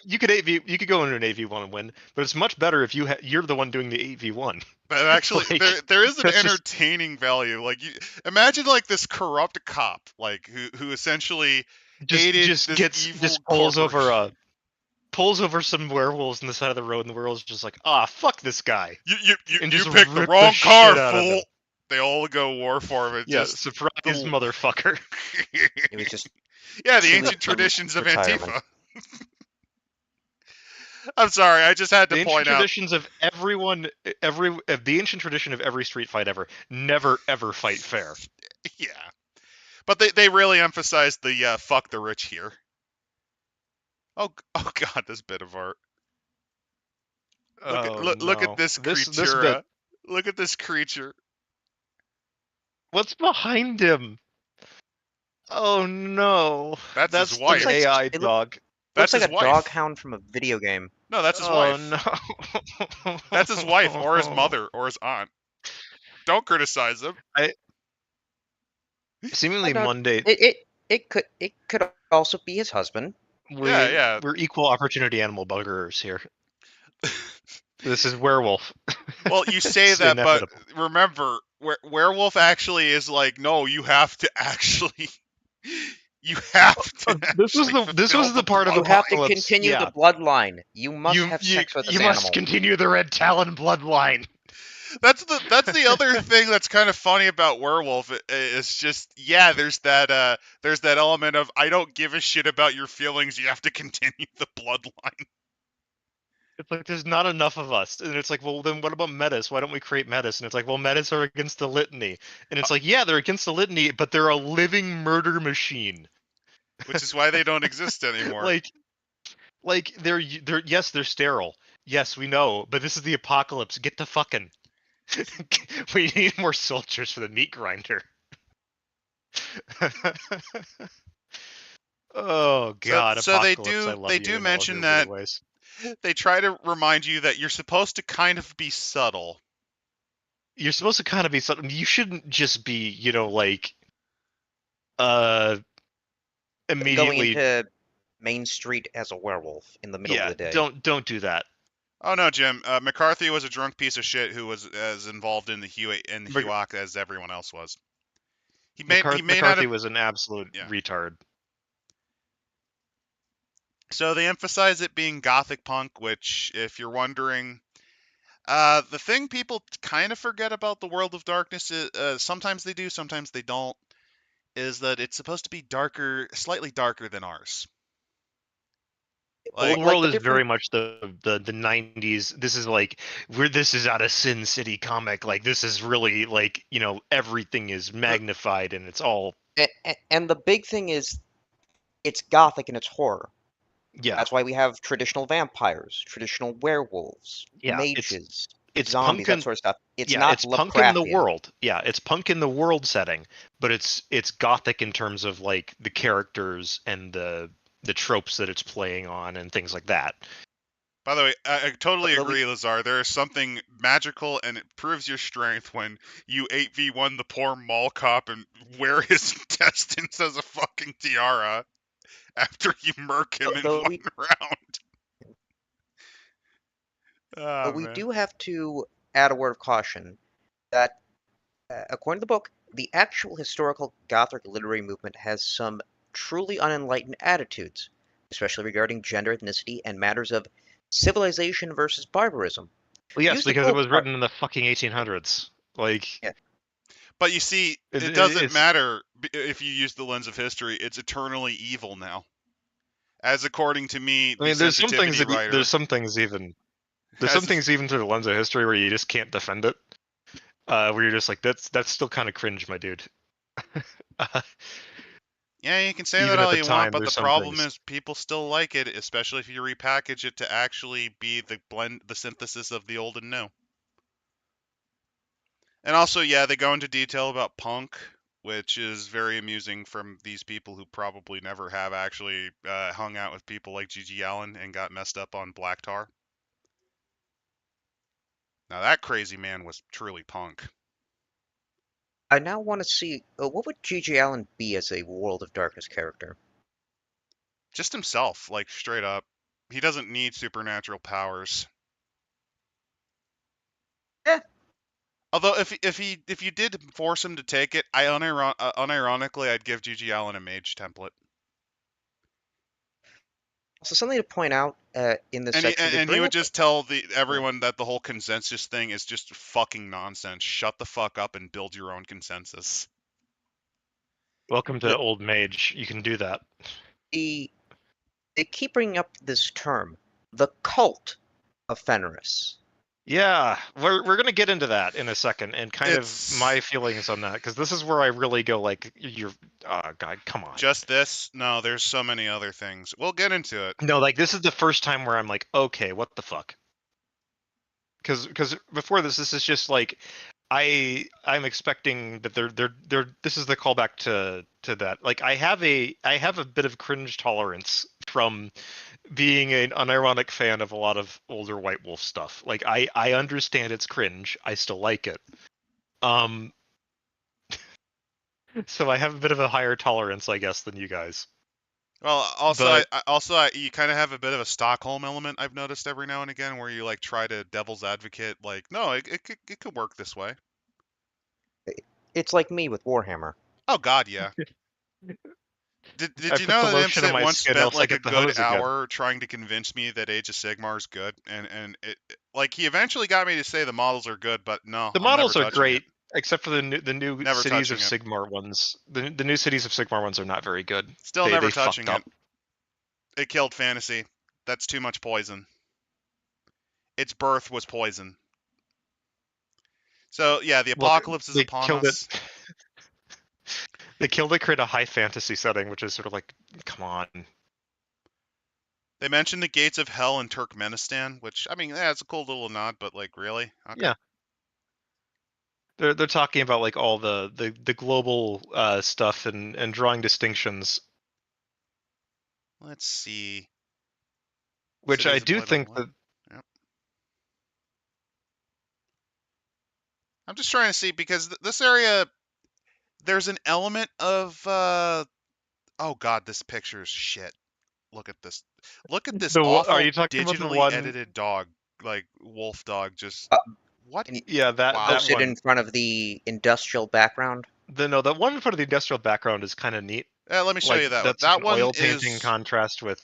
you could go into an 8v1 and win, but it's much better if you're the one doing the 8v1. But actually, Like, there is an entertaining value. Like, imagine like this corrupt cop, like who essentially pulls over some werewolves on the side of the road, and the werewolves just like, fuck this guy. You picked the wrong car, fool. They all go war for it. Yeah, surprise, motherfucker. It was just the ancient traditions of Antifa. I'm sorry, I just had to point out. The ancient tradition of every street fight ever: never ever fight fair. Yeah, but they really emphasize the fuck the rich here. Oh god, this bit of art. Look at this creature. Look at this creature. What's behind him? Oh no. That's his wife. The AI dog. Looks like a doghound from a video game. No, that's his wife. Oh no. That's his wife or his mother or his aunt. Don't criticize him. Seemingly Monday. It could also be his husband. We're equal opportunity animal buggers here. This is Werewolf. Well, you say that, but remember, Werewolf actually is like, no, you have to actually. You have to. This was the part of you Apocalypse. You have to continue the bloodline. You must have sex with this animal. You must continue the Red Talon bloodline. That's the other thing that's kind of funny about Werewolf. It's just there's that element of I don't give a shit about your feelings. You have to continue the bloodline. It's like there's not enough of us, and it's like, well, then what about Metis? Why don't we create Metis? And it's like, well, Metis are against the Litany, and it's like, yeah, they're against the Litany, but they're a living murder machine, which is why they don't exist anymore. They're sterile. Yes, we know, but this is the Apocalypse. Get to fucking. We need more soldiers for the meat grinder. Oh God, So Apocalypse! I love they you do in all of your mention weird that ways. they try to remind you that you're supposed to kind of be subtle. You're supposed to kind of be something. You shouldn't just be, like, uh, Going immediately. into Main Street as a werewolf in the middle of Yeah, the day. don't do that. Oh no, Jim. McCarthy was a drunk piece of shit who was as involved in the HUAC as everyone else was. He may not McCarthy have. was an absolute Yeah. retard. So they emphasize it being Gothic punk, which, if you're wondering, the thing people kind of forget about the World of Darkness is, sometimes they do, sometimes they don't, is that it's supposed to be darker, slightly darker than ours. Old Like, World the is very much the 90s. This is like this is out of Sin City comic. Like, this is really like, everything is magnified and it's all and the big thing is, it's Gothic and it's horror. yeah. That's why we have traditional vampires, traditional werewolves, Yeah, mages, it's zombies, punk that in sort of stuff. It's yeah, not it's punk in the Lovecraftian. world. Yeah, it's punk in the world setting, but it's Gothic in terms of like the characters and the tropes that it's playing on and things like that. by the way, I totally Although agree, Lazar. There is something magical, and it proves your strength when you 8v1 the poor mall cop and wear his intestines as a fucking tiara after you murk him in though one we round. but Oh, we man. do have to add a word of caution that, according to the book, the actual historical Gothic literary movement has some truly unenlightened attitudes, especially regarding gender, ethnicity, and matters of civilization versus barbarism. Well, yes, Use the because it quote was part. written in the fucking 1800s. Like, Yeah, But you see, it doesn't it's matter if you use the lens of history. It's eternally evil now. As according to me, I the mean, there's some things sensitivity that writer, there's some has things even through the lens of history where you just can't defend it. Where you're just like, that's still kind of cringe, my dude. uh, yeah, you can say that Even at all the you want, time, but the there's some problem things. is people still like it, especially if you repackage it to actually be the synthesis of the old and new. And also, yeah, they go into detail about punk, which is very amusing from these people who probably never have actually hung out with people like G.G. Allen and got messed up on black tar. Now that crazy man was truly punk. I now want to see, what would G.G. Allen be as a World of Darkness character? Just himself, like straight up. He doesn't need supernatural powers. Eh. Although if you did force him to take it, unironically I'd give G.G. Allen a mage template. So something to point out in this And section, they he bring would up. just tell Yeah. everyone that the whole consensus thing is just fucking nonsense. Shut the fuck up and build your own consensus. Welcome to The, Old Mage. You can do that. They keep bringing up this term, the cult of Fenris. Yeah, we're gonna get into that in a second, and kind of it's my feelings on that, because this is where I really go like, you're, God, come on. just this. No, there's so many other things. We'll get into it. No, like, this is the first time where I'm like, okay, what the fuck? Because before this is just like, I'm expecting that they're this is the callback to that. Like, I have a bit of cringe tolerance from being an unironic fan of a lot of older White Wolf stuff. Like, I understand it's cringe. I still like it. Um, so I have a bit of a higher tolerance, I guess, than you guys. Well, also, But you kind of have a bit of a Stockholm element. I've noticed every now and again where you like try to devil's advocate, like, no, it could work this way. It's like me with Warhammer. Oh God, yeah. Did I you put know the that lotion on ImpCit my once skin, spent else I like a get the good hose again. hour trying to convince me that Age of Sigmar is good, and like he eventually got me to say the models are good, but no, The I'm never models are touching it. great, except for the new Never Cities of touching it. Sigmar ones. The new Cities of Sigmar ones are not very good. Still They never fucked touching it. up. It killed fantasy. That's too much poison. Its birth was poison. So yeah, the Well, apocalypse is they upon killed it. us. They killed it, create a high fantasy setting, which is sort of like, come on. They mentioned the gates of hell in Turkmenistan, which I mean, yeah, it's a cool little nod, but like, really? Okay. Yeah. They're talking about like all the global stuff and drawing distinctions, Let's see. which I Cities of do Blight on think Light. that Yep. I'm just trying to see because this area, there's an element of. Oh God, this picture is shit. Look at this. Look at this are awful you talking about the digitally one? edited dog, like wolf dog. Just Uh, what? and Yeah, that Wow. that posted one. in front of the industrial background. The one in front of the industrial background is kind of neat. Let me show Like you that one. that's like That an one oil painting is contrast with.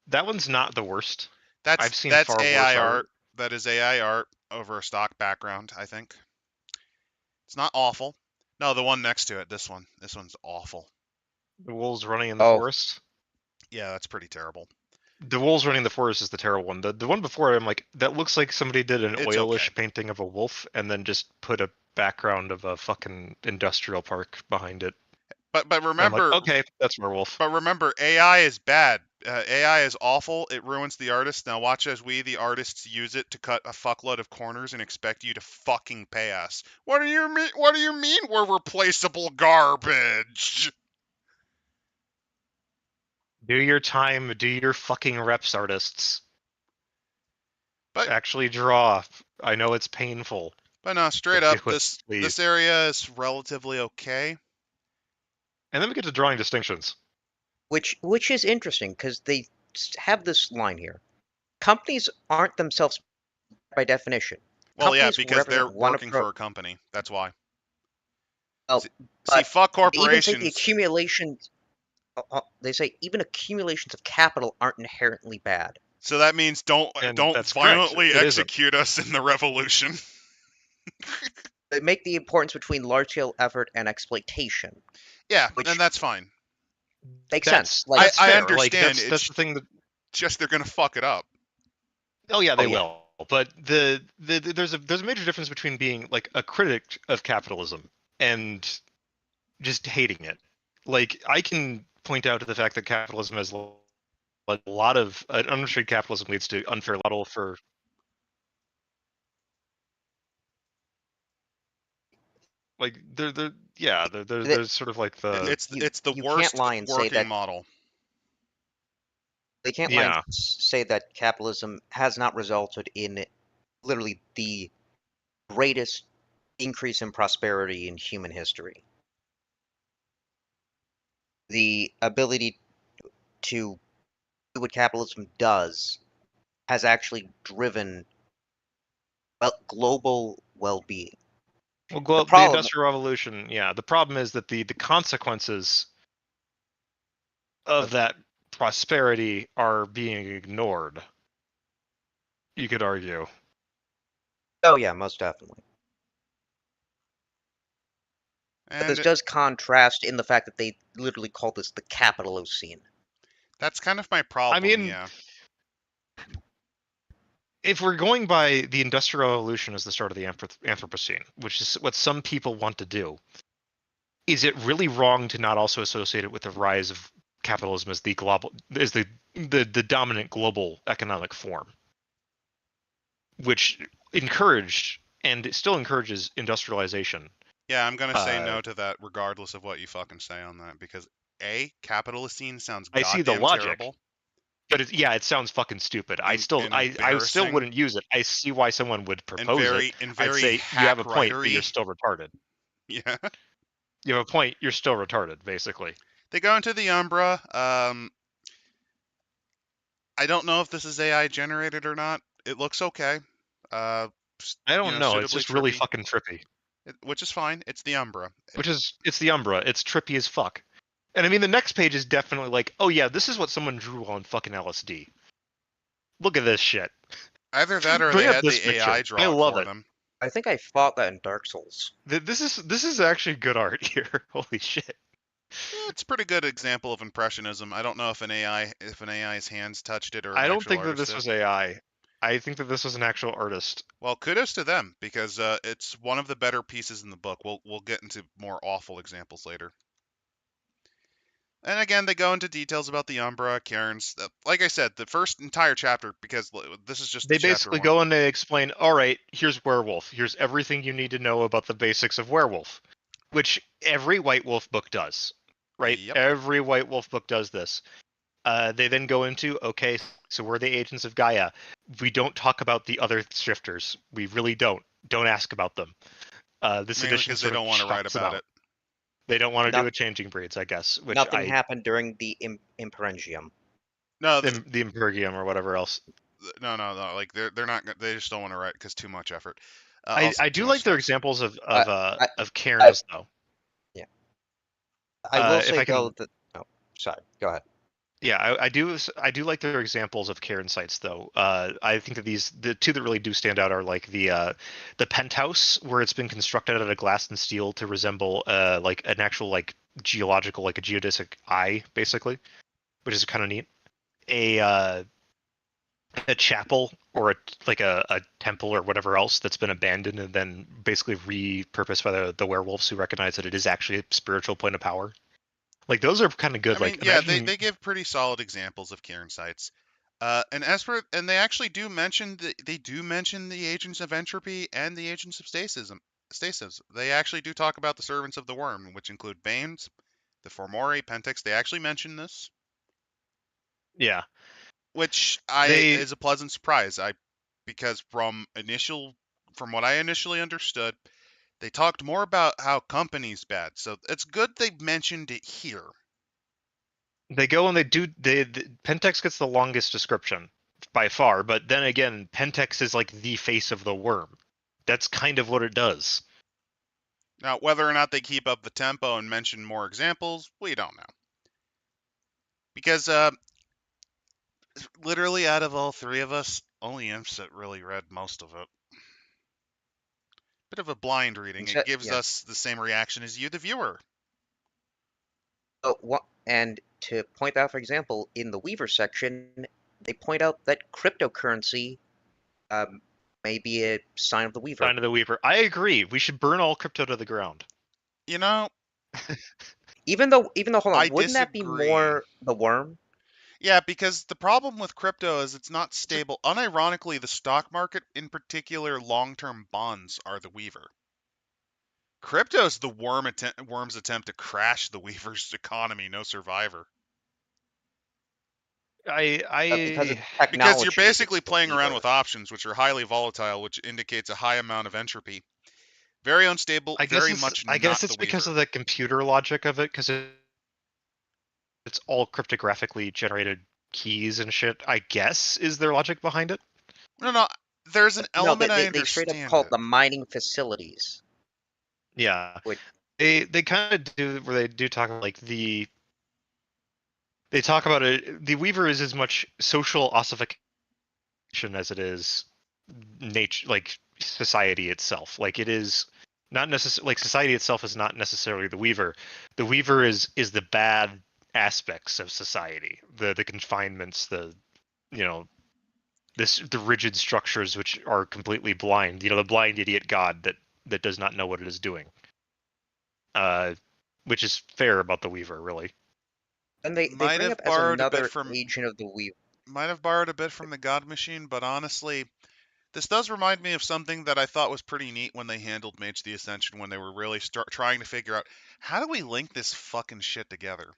That one's not the worst. I've seen that's far worse AI art. art. That is AI art over a stock background. I think it's not awful. No, the one next to it. This one. This one's awful. The wolves running in the Oh, forest. Yeah, that's pretty terrible. The wolves running in the forest is the terrible one. The one before it, I'm like, that looks like somebody did an It's oilish okay. painting of a wolf and then just put a background of a fucking industrial park behind it. But And I'm like, remember, okay, that's werewolf. AI is bad. AI is awful. It ruins the artist. Now watch as we, the artists, use it to cut a fuckload of corners and expect you to fucking pay us. What do you mean? What do you mean we're replaceable garbage? Do your time, do your fucking reps, artists. But Actually draw. I know it's painful. no, straight But do up, it, this please. area is relatively okay. And then we get to drawing distinctions. which is interesting because they have this line here. Companies aren't themselves by definition. Well, yeah, Companies because they're represent one working approach. for a company. That's why. Well, See, but fuck they even say the corporations. accumulations. They say even accumulations of capital aren't inherently bad. So that means don't And that's correct. violently It isn't. execute us in the revolution. They make the importance between large-scale effort and exploitation, Yeah, which and that's fine. makes sense. Like That's I fair. Like understand. that's It's the thing that. just they're gonna fuck it up. Oh yeah, Oh they yeah. will. But there's a major difference between being like a critic of capitalism and just hating it. Like I can point out to the fact that capitalism has like a lot of unrestricted capitalism leads to unfair model for. Like That there's sort of like the It's the you can't worst lie and say working that model. they can't lie and yeah. say that capitalism has not resulted in literally the greatest increase in prosperity in human history. The ability to do what capitalism does has actually driven global well-being. The The problem, industrial revolution, yeah. The problem is that the consequences of that prosperity are being ignored. You could argue. oh yeah, most definitely. But this And does contrast in the fact that they literally call this the Capitalocene. that's kind of my I problem, mean, yeah. if we're going by the industrial revolution as the start of the Anthropocene, which is what some people want to do, is it really wrong to not also associate it with the rise of capitalism as the dominant global economic form, which encouraged and it still encourages industrialization? Yeah, I'm gonna say Uh, no to that regardless of what you fucking say on that, because A, capitalistine sounds I see the goddamn logic, terrible but it sounds fucking stupid. I and still embarrassing wouldn't use it. I see why someone would propose it. and I'd very say you have hack a point, but you're writery. still retarded. Yeah. You have a point, you're still retarded, basically. They go into the Umbra. I don't know if this is AI generated or not. It looks okay. Uh, I don't know. It's suitably just really trippy, fucking trippy. which is fine. It's the Umbra. It's the Umbra. It's trippy as fuck. And I mean, the next page is definitely like, oh yeah, this is what someone drew on fucking LSD. Look at this shit. Either that or they Bring up had this the picture. AI I draw it love for it. them. I think I fought that in Dark Souls. This is actually good art here. Holy shit. Yeah, it's a pretty good example of impressionism. I don't know if an AI's hands touched it or an I don't actual think that artist this did. was AI. I think that this was an actual artist. Well, kudos to them because it's one of the better pieces in the book. We'll get into more awful examples later. And again, they go into details about the Umbra, Cairns. Like I said, the first entire chapter, because this is just They chapter basically 1. go and they explain, all right, here's Werewolf. Here's everything you need to know about the basics of Werewolf, which every White Wolf book does, right? Yep. Every White Wolf book does this. They then go into, okay, so we're the agents of Gaia. We don't talk about the other shifters. We really don't. Don't ask about them. This Mainly edition because they sort of don't want to write chops them about out. it. They don't want to do Not- a changing breeds, I guess. Which Nothing happened during the Imperengium. No, the Impergium or whatever else. no. Like they're not. They just don't want to write because too much effort. I Also, do too like much their stress. examples of I- Cairns though. I will If say I can, though that. Oh, sorry. Go ahead. yeah, I do like their examples of Cairn sites though. I think that the two that really do stand out are like the penthouse where it's been constructed out of glass and steel to resemble like an actual like geological like a geodesic eye basically, which is kind of neat. A chapel or a temple or whatever else that's been abandoned and then basically repurposed by the werewolves who recognize that it is actually a spiritual point of power. Like those are kind of good. I mean, Like yeah, imagine they give pretty solid examples of Cairn sites. And they actually do mention the agents of entropy and the agents of stasis. They actually do talk about the servants of the worm, which include Banes, the Formori, Pentex. They actually mention this, yeah. which They is a pleasant surprise. Because from what I initially understood, they talked more about how company's bad. So it's good they mentioned it here. they go and the Pentex gets the longest description by far, but then again, Pentex is like the face of the worm. That's kind of what it does. Now, whether or not they keep up the tempo and mention more examples, we don't know. Because literally out of all three of us, only ImpCit really read most of it. Bit of a blind reading. It gives Yeah. us the same reaction as you, the viewer. And to point out, for example, in the Weaver section, they point out that cryptocurrency may be a sign of the Weaver. Sign of the Weaver. I agree. We should burn all crypto to the ground. You know, Even though, hold on, I wouldn't that be disagree. more the worm? Yeah, because the problem with crypto is it's not stable. Unironically, the stock market, in particular long-term bonds, are the weaver. Crypto's the worm's attempt to crash the weaver's economy, no survivor. Because of I technology. Because you're basically it's the playing around Weaver. with options, which are highly volatile, which indicates a high amount of entropy. Very unstable, very much I not guess it's the because weaver. of the computer logic of it, because it's all cryptographically generated keys and shit. I guess is their logic behind it. No, there's an No, element I they straight up understand call it it. the mining facilities. Yeah, Which, they kind of do where they do talk about like they talk about it. The Weaver is as much social ossification as it is nature, like society itself. Like it is not necessarily like society itself is not necessarily the Weaver. The Weaver is the bad aspects of society, the confinements, the you know the rigid structures which are completely blind. You know, the blind idiot god that does not know what it is doing. Which is fair about the Weaver, really. and they Might bring have up as borrowed a bit another from agent of the Weaver. the God Machine, but honestly, this does remind me of something that I thought was pretty neat when they handled Mage the Ascension, when they were really trying to figure out how do we link this fucking shit together.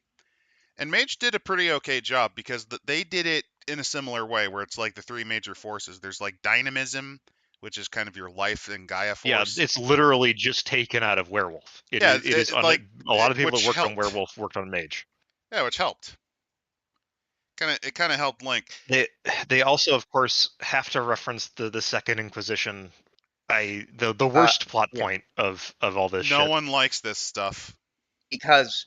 And Mage did a pretty okay job because they did it in a similar way, where it's like the three major forces. There's like dynamism, which is kind of your life and Gaia force. Yeah, it's literally just taken out of Werewolf. It is like a lot of people which that worked on helped. Werewolf worked on Mage. Yeah, which helped. It kind of helped link. They also, of course, have to reference the Second Inquisition. The worst plot point of all this shit. No one likes this stuff. Because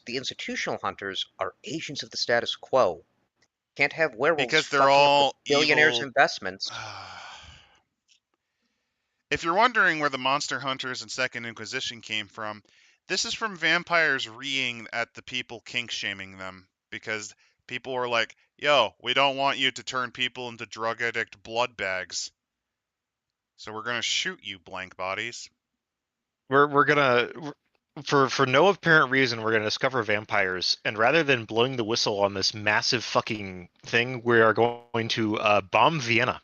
the institutional hunters are agents of the status quo. Can't have werewolves Because they're fucking up all the billionaires' evil investments. If you're wondering where the Monster Hunters and Second Inquisition came from, this is from vampires reeing at the people kink shaming them, because people were like, yo, we don't want you to turn people into drug addict blood bags, so we're gonna shoot you, blank bodies. We're gonna For no apparent reason, we're going to discover vampires, and rather than blowing the whistle on this massive fucking thing, we are going to bomb Vienna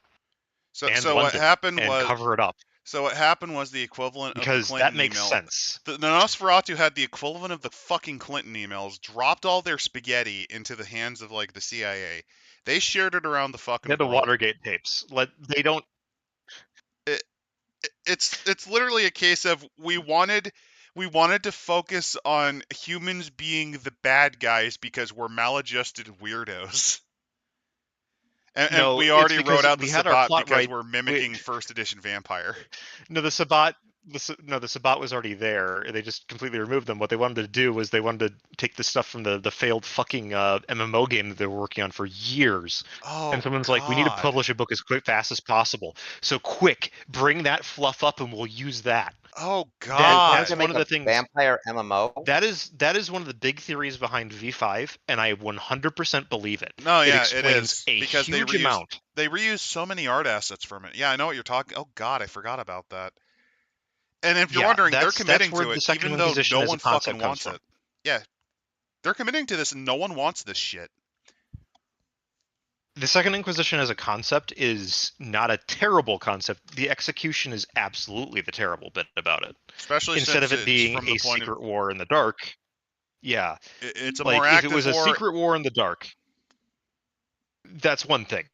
and So what London happened and was cover it up the equivalent of the because that Clinton makes email. sense. The Nosferatu had the equivalent of the fucking Clinton emails, dropped all their spaghetti into the hands of like the CIA. They shared it around the They fucking had the world. Watergate tapes. They don't. It's literally a case of we wanted to focus on humans being the bad guys because we're maladjusted weirdos. And No, we it's already wrote because out the we had our Sabbat plot because right. we're mimicking first edition vampire. No, the Sabbat. The Sabbat was already there. They just completely removed them. What they wanted to do was they wanted to take the stuff from the failed fucking MMO game that they were working on for years. And Oh someone's like, "We need to God. publish a book as fast as possible. So quick, bring that fluff up, and we'll use that." Oh They wanted That's to God. one make of a the things. vampire MMO. That is one of the big theories behind V5, and I 100% believe it. No, It yeah, it explains is a because huge amount. they reuse so many art assets from it. Yeah, I know what you're talking. Oh God, I forgot about that. And if you're Yeah, wondering, they're that's committing where to the it, second even though no Inquisition as a one fucking concept comes wants from. it. Yeah, they're committing to this, and no one wants this shit. The second Inquisition as a concept is not a terrible concept. The execution is absolutely the terrible bit about it. Especially Instead since of it it's being from the a point of secret war in the dark, yeah, it's a more like if it active was a war. secret war in the dark, that's one thing.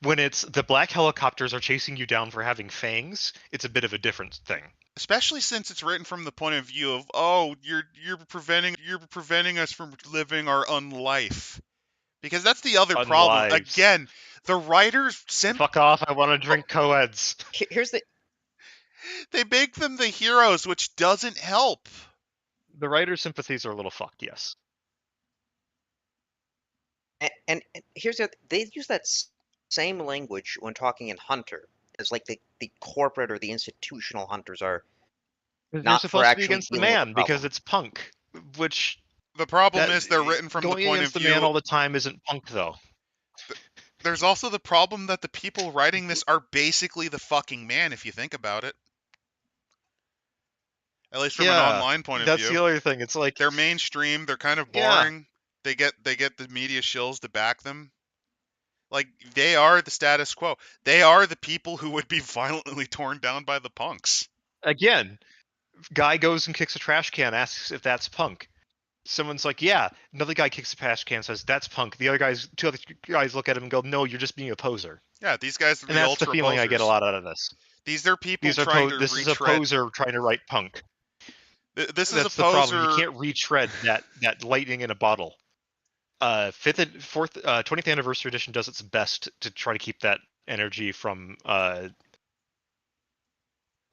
When it's the black helicopters are chasing you down for having fangs, it's a bit of a different thing. Especially since it's written from the point of view of, oh, you're preventing us from living our unlife. Because that's the other problem. Unlives. Again, the writers Fuck off, I want to drink co-eds. Here's the they make them the heroes, which doesn't help. The writer's sympathies are a little fucked, yes. and here's the they use that same language when talking in Hunter. It's like the corporate or the institutional hunters are You're not for supposed to be actually against the dealing with the man because problem. it's punk, which The problem that is they're written from the going point of against the man view. all the time isn't punk though. There's also the problem that the people writing this are basically the fucking man, if you think about it. At least from an Yeah, online point of that's view. the other thing. It's like, They're mainstream. They're kind of yeah, boring. They get the media shills to back them. Like, they are the status quo. They are the people who would be violently torn down by the punks. again, guy goes and kicks a trash can, asks if that's punk. Someone's like, yeah. Another guy kicks a trash can, says that's punk. The two other guys look at him and go, no, you're just being a poser. Yeah, these guys are And the that's the ultra feeling I get a posers. lot out of this. These are people These are trying to this is a retread. poser trying to write punk. This is a That's the problem. You poser. can't retread that lightning in a bottle. 20th anniversary edition does its best to try to keep that energy from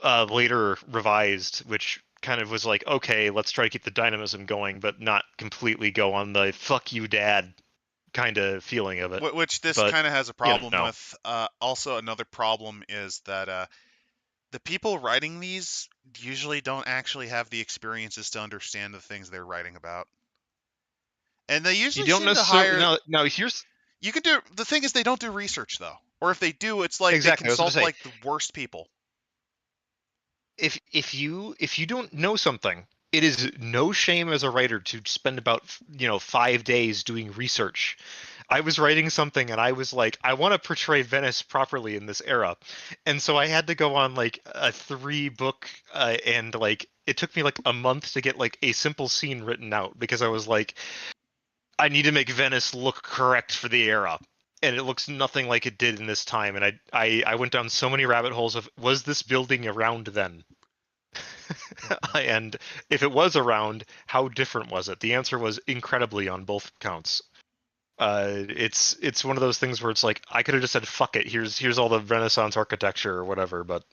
later revised, which kind of was like, okay, let's try to keep the dynamism going, but not completely go on the "fuck you, dad" kind of feeling of it. Which this But, kind of has a you problem know. with. Also, another problem is that the people writing these usually don't actually have the experiences to understand the things they're writing about. And they You usually don't seem to necessarily hire. no. Here's You could do. The thing is, they don't do research though, or if they do, it's like they exactly. I was going consult to say, like the worst people. if you don't know something, it is no shame as a writer to spend about 5 days doing research. I was writing something and I was like, I want to portray Venice properly in this era, and so I had to go on like a 3-book and like it took me like a month to get like a simple scene written out because I was like, I need to make Venice look correct for the era. And it looks nothing like it did in this time. And I went down so many rabbit holes of, was this building around then? And if it was around, how different was it? The answer was incredibly on both counts. It's one of those things where it's like, I could have just said, fuck it, here's all the Renaissance architecture or whatever, but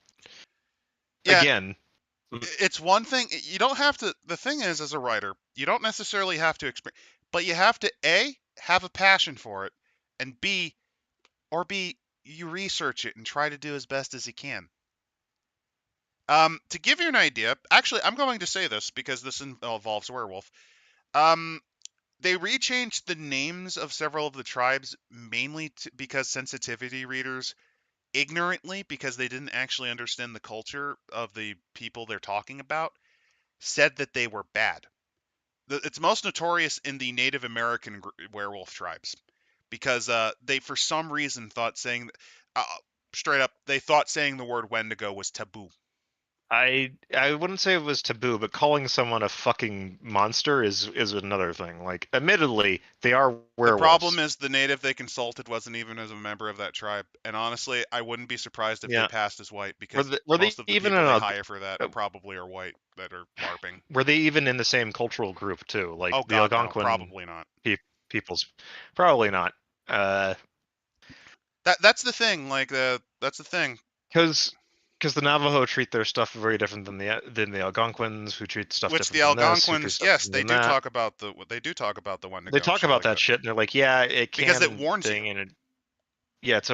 Yeah, again, it's one thing. You don't have to. The thing is, as a writer, you don't necessarily have to experience, but you have to A, have a passion for it, and B, you research it and try to do as best as you can. To give you an idea, actually, I'm going to say this because this involves Werewolf. They rechanged the names of several of the tribes mainly because sensitivity readers ignorantly, because they didn't actually understand the culture of the people they're talking about, said that they were bad. It's most notorious in the Native American werewolf tribes because they, for some reason, thought saying straight up, they thought saying the word Wendigo was taboo. I wouldn't say it was taboo, but calling someone a fucking monster is another thing. Like, admittedly, they are werewolves. The problem is the native they consulted wasn't even as a member of that tribe, and honestly, I wouldn't be surprised if they passed as white because were they most of the even people in they a- hire for that probably are white that are LARPing. Were they even in the same cultural group too? Like Oh the god, no, Algonquin probably not. peoples, probably not. That's the thing. Like that's the thing. Because the Navajo treat their stuff very different than the Algonquins, who treat stuff Which the different than this, who treat Algonquins, stuff yes, different they than do that. talk about the Wendigo. They talk about that shit, and they're like, yeah, it can because it warns thing, you. and it, yeah, it's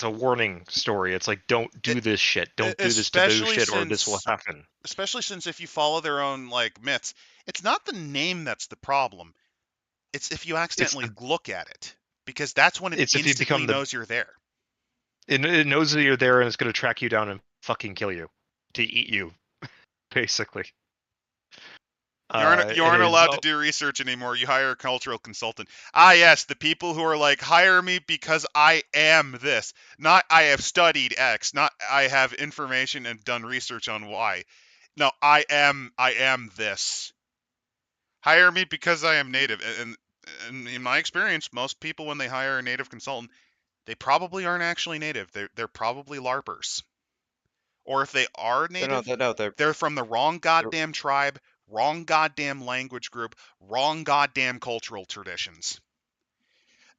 a warning story. It's like, don't do this shit, don't do this taboo shit, or this will happen. Especially since if you follow their own like myths, it's not the name that's the problem. It's if you accidentally look at it, because that's when it instantly knows you're there. It knows that you're there, and it's going to track you down and fucking kill you, to eat you, basically. You aren't allowed to do research anymore. You hire a cultural consultant. Ah, yes, the people who are like, hire me because I am this. Not I have studied X. Not I have information and done research on Y. No, I am this. Hire me because I am native. And in my experience, most people when they hire a native consultant, they probably aren't actually native. They're probably LARPers. Or if they are native, they're from the wrong goddamn tribe, wrong goddamn language group, wrong goddamn cultural traditions.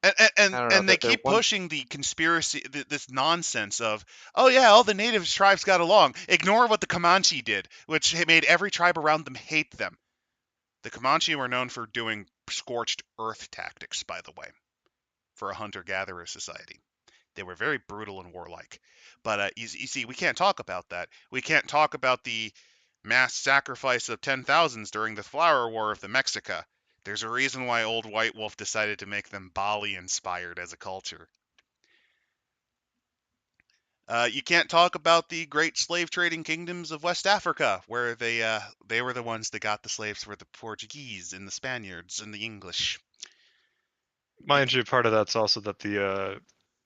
And they keep pushing the conspiracy, this nonsense of, oh yeah, all the native tribes got along. Ignore what the Comanche did, which made every tribe around them hate them. The Comanche were known for doing scorched earth tactics, by the way, for a hunter-gatherer society. They were very brutal and warlike. But you see, we can't talk about that. We can't talk about the mass sacrifice of 10,000s during the Flower War of the Mexica. There's a reason why Old White Wolf decided to make them Bali-inspired as a culture. You can't talk about the great slave trading kingdoms of West Africa, where they were the ones that got the slaves for the Portuguese and the Spaniards and the English. Mind you, part of that's also that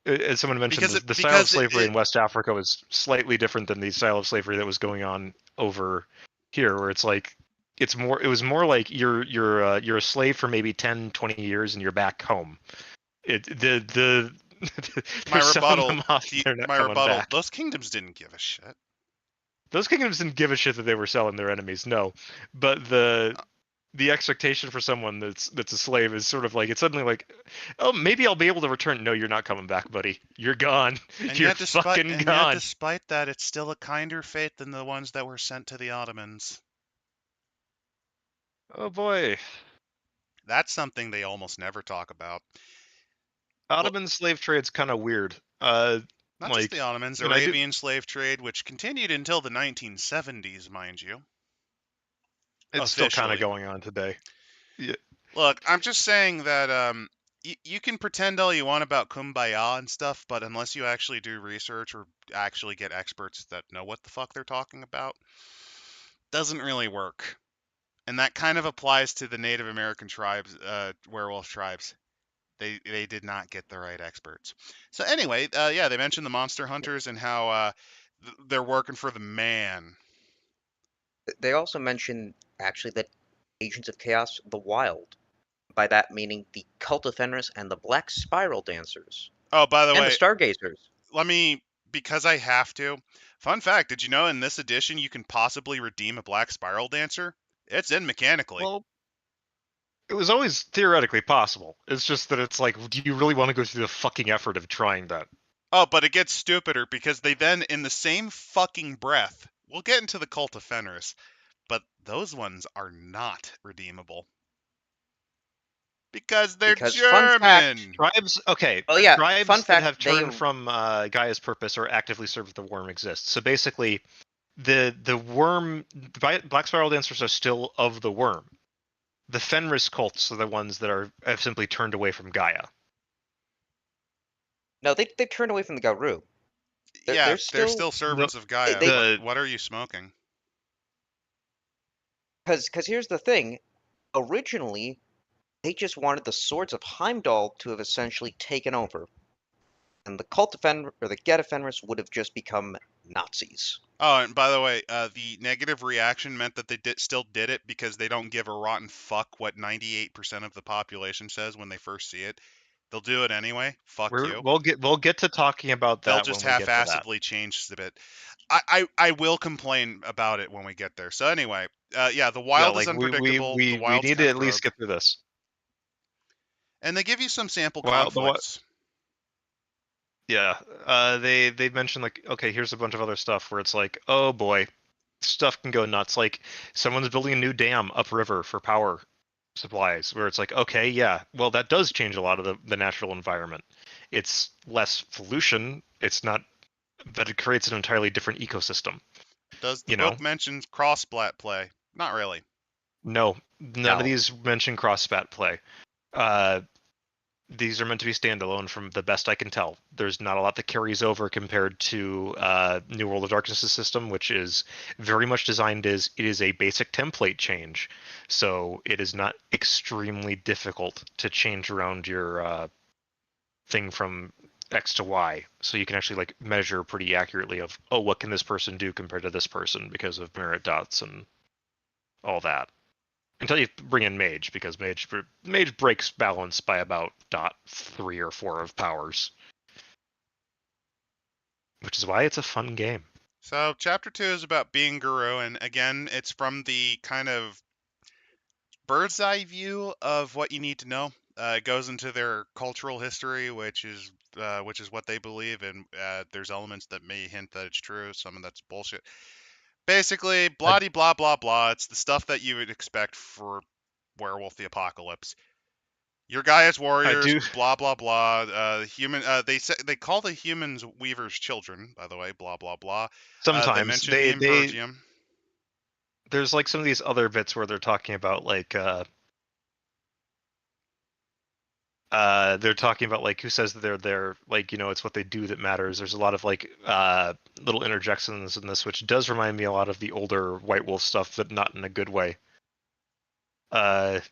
as someone mentioned, the style of slavery in West Africa was slightly different than the style of slavery that was going on over here, where it's like it was more like you're a slave for maybe 10, 20 years and you're back home. My rebuttal, those kingdoms didn't give a shit. Those kingdoms didn't give a shit that they were selling their enemies, no. But the expectation for someone that's a slave is sort of like, it's suddenly like, oh, maybe I'll be able to return. No, you're not coming back, buddy. You're gone. You're fucking gone. Yet despite that, it's still a kinder fate than the ones that were sent to the Ottomans. Oh boy. That's something they almost never talk about. Ottoman slave trade's kind of weird. Not just the Ottomans, Arabian slave trade, which continued until the 1970s, mind you. It's still kind of going on today. Yeah. Look, I'm just saying that you can pretend all you want about Kumbaya and stuff, but unless you actually do research or actually get experts that know what the fuck they're talking about, doesn't really work. And that kind of applies to the Native American tribes, werewolf tribes. They did not get the right experts. So anyway, yeah, they mentioned the monster hunters and how they're working for the man. They also mentioned, actually, that Agents of Chaos, the Wild. By that meaning the Cult of Fenris and the Black Spiral Dancers. Oh, by the way, and the Stargazers. Because I have to. Fun fact, did you know in this edition you can possibly redeem a Black Spiral Dancer? It's in mechanically. Well, it was always theoretically possible. It's just that it's like, do you really want to go through the fucking effort of trying that? Oh, but it gets stupider because they then, in the same fucking breath, we'll get into the Cult of Fenris, but those ones are not redeemable. Because they're German. Tribes, okay. Oh yeah. Tribes fun fact, that have turned from Gaia's purpose or actively serve that the worm exists. So basically, the worm, Black Spiral Dancers are still of the worm. The Fenris cults are the ones that have simply turned away from Gaia. No, they turned away from the Garou. They're still servants of Gaia. What are you smoking? Because here's the thing. Originally, they just wanted the Swords of Heimdall to have essentially taken over. And the Cult Defender or the Get Defenders would have just become Nazis. Oh, and by the way, the negative reaction meant that they still did it because they don't give a rotten fuck what 98% of the population says when they first see it. They'll do it anyway. Fuck you. We'll get to talking about They'll that just when we get to that. half-assedly change the bit. I will complain about it when we get there. So anyway, yeah, the wild is unpredictable. We need to at least get through this. And they give you some sample Well, conflicts. Yeah, they mentioned like, okay, here's a bunch of other stuff where it's like, oh boy, stuff can go nuts. Like someone's building a new dam upriver for power supplies, where it's like, okay, yeah, well that does change a lot of the natural environment. It's less pollution. It's not, but it creates an entirely different ecosystem. Does the book mention cross-splat play? Not really. No, none of these mention cross-spat play. These are meant to be standalone from the best I can tell. There's not a lot that carries over compared to New World of Darkness' system, which is very much designed as it is a basic template change. So it is not extremely difficult to change around your thing from X to Y. So you can actually like measure pretty accurately of, oh, what can this person do compared to this person because of merit dots and all that. Until you bring in Mage, because Mage breaks balance by about 0.3 or 4 of powers. Which is why it's a fun game. So, Chapter 2 is about being Guru, and again, it's from the kind of bird's eye view of what you need to know. It goes into their cultural history, which is what they believe, and there's elements that may hint that it's true, some of that's bullshit. Basically, blah blah blah blah. It's the stuff that you would expect for Werewolf the Apocalypse. Your guy is warriors, blah blah blah. Human. They call the humans Weaver's children, by the way. Blah blah blah. Sometimes they mention there's like some of these other bits where they're talking about like they're talking about like who says that they're there, like, you know, it's what they do that matters. There's a lot of like little interjections in this, which does remind me a lot of the older White Wolf stuff, but not in a good way. One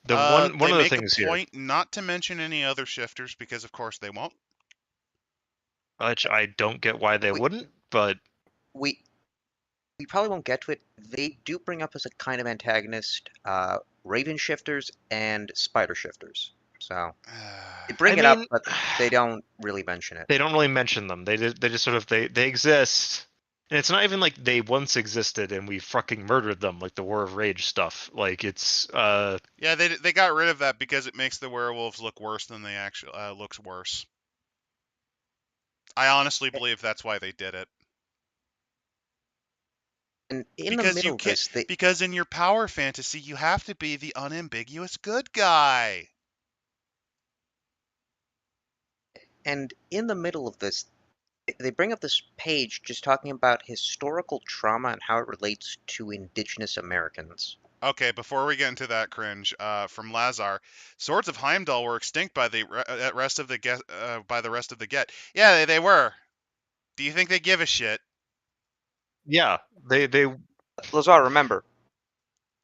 of the things here, they make a point not to mention any other shifters because, of course, they won't. Which I don't get why they wouldn't, but we probably won't get to it. They do bring up as a kind of antagonist Raven shifters and spider shifters. So they bring it up, but they don't really mention it. They don't really mention them. They just sort of they exist. And it's not even like they once existed and we fucking murdered them, like the War of Rage stuff. Like it's yeah, they got rid of that because it makes the werewolves look worse than they actually looks worse. I honestly believe that's why they did it. And in the middle of this, because in your power fantasy, you have to be the unambiguous good guy. And in the middle of this, they bring up this page just talking about historical trauma and how it relates to Indigenous Americans. Okay, before we get into that cringe, from Lazar, Swords of Heimdall were extinct by the rest of the Get. Yeah, they were. Do you think they give a shit? Yeah, they. Lazar, remember,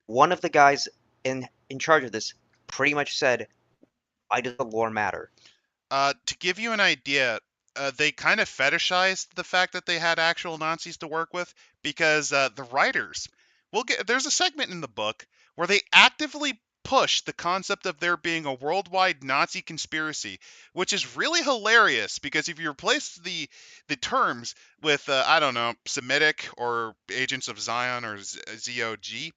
one of the guys in charge of this pretty much said, "Why does the lore matter?" To give you an idea, they kind of fetishized the fact that they had actual Nazis to work with because the writers, there's a segment in the book where they actively push the concept of there being a worldwide Nazi conspiracy, which is really hilarious because if you replace the terms with I don't know, Semitic or Agents of Zion or ZOG,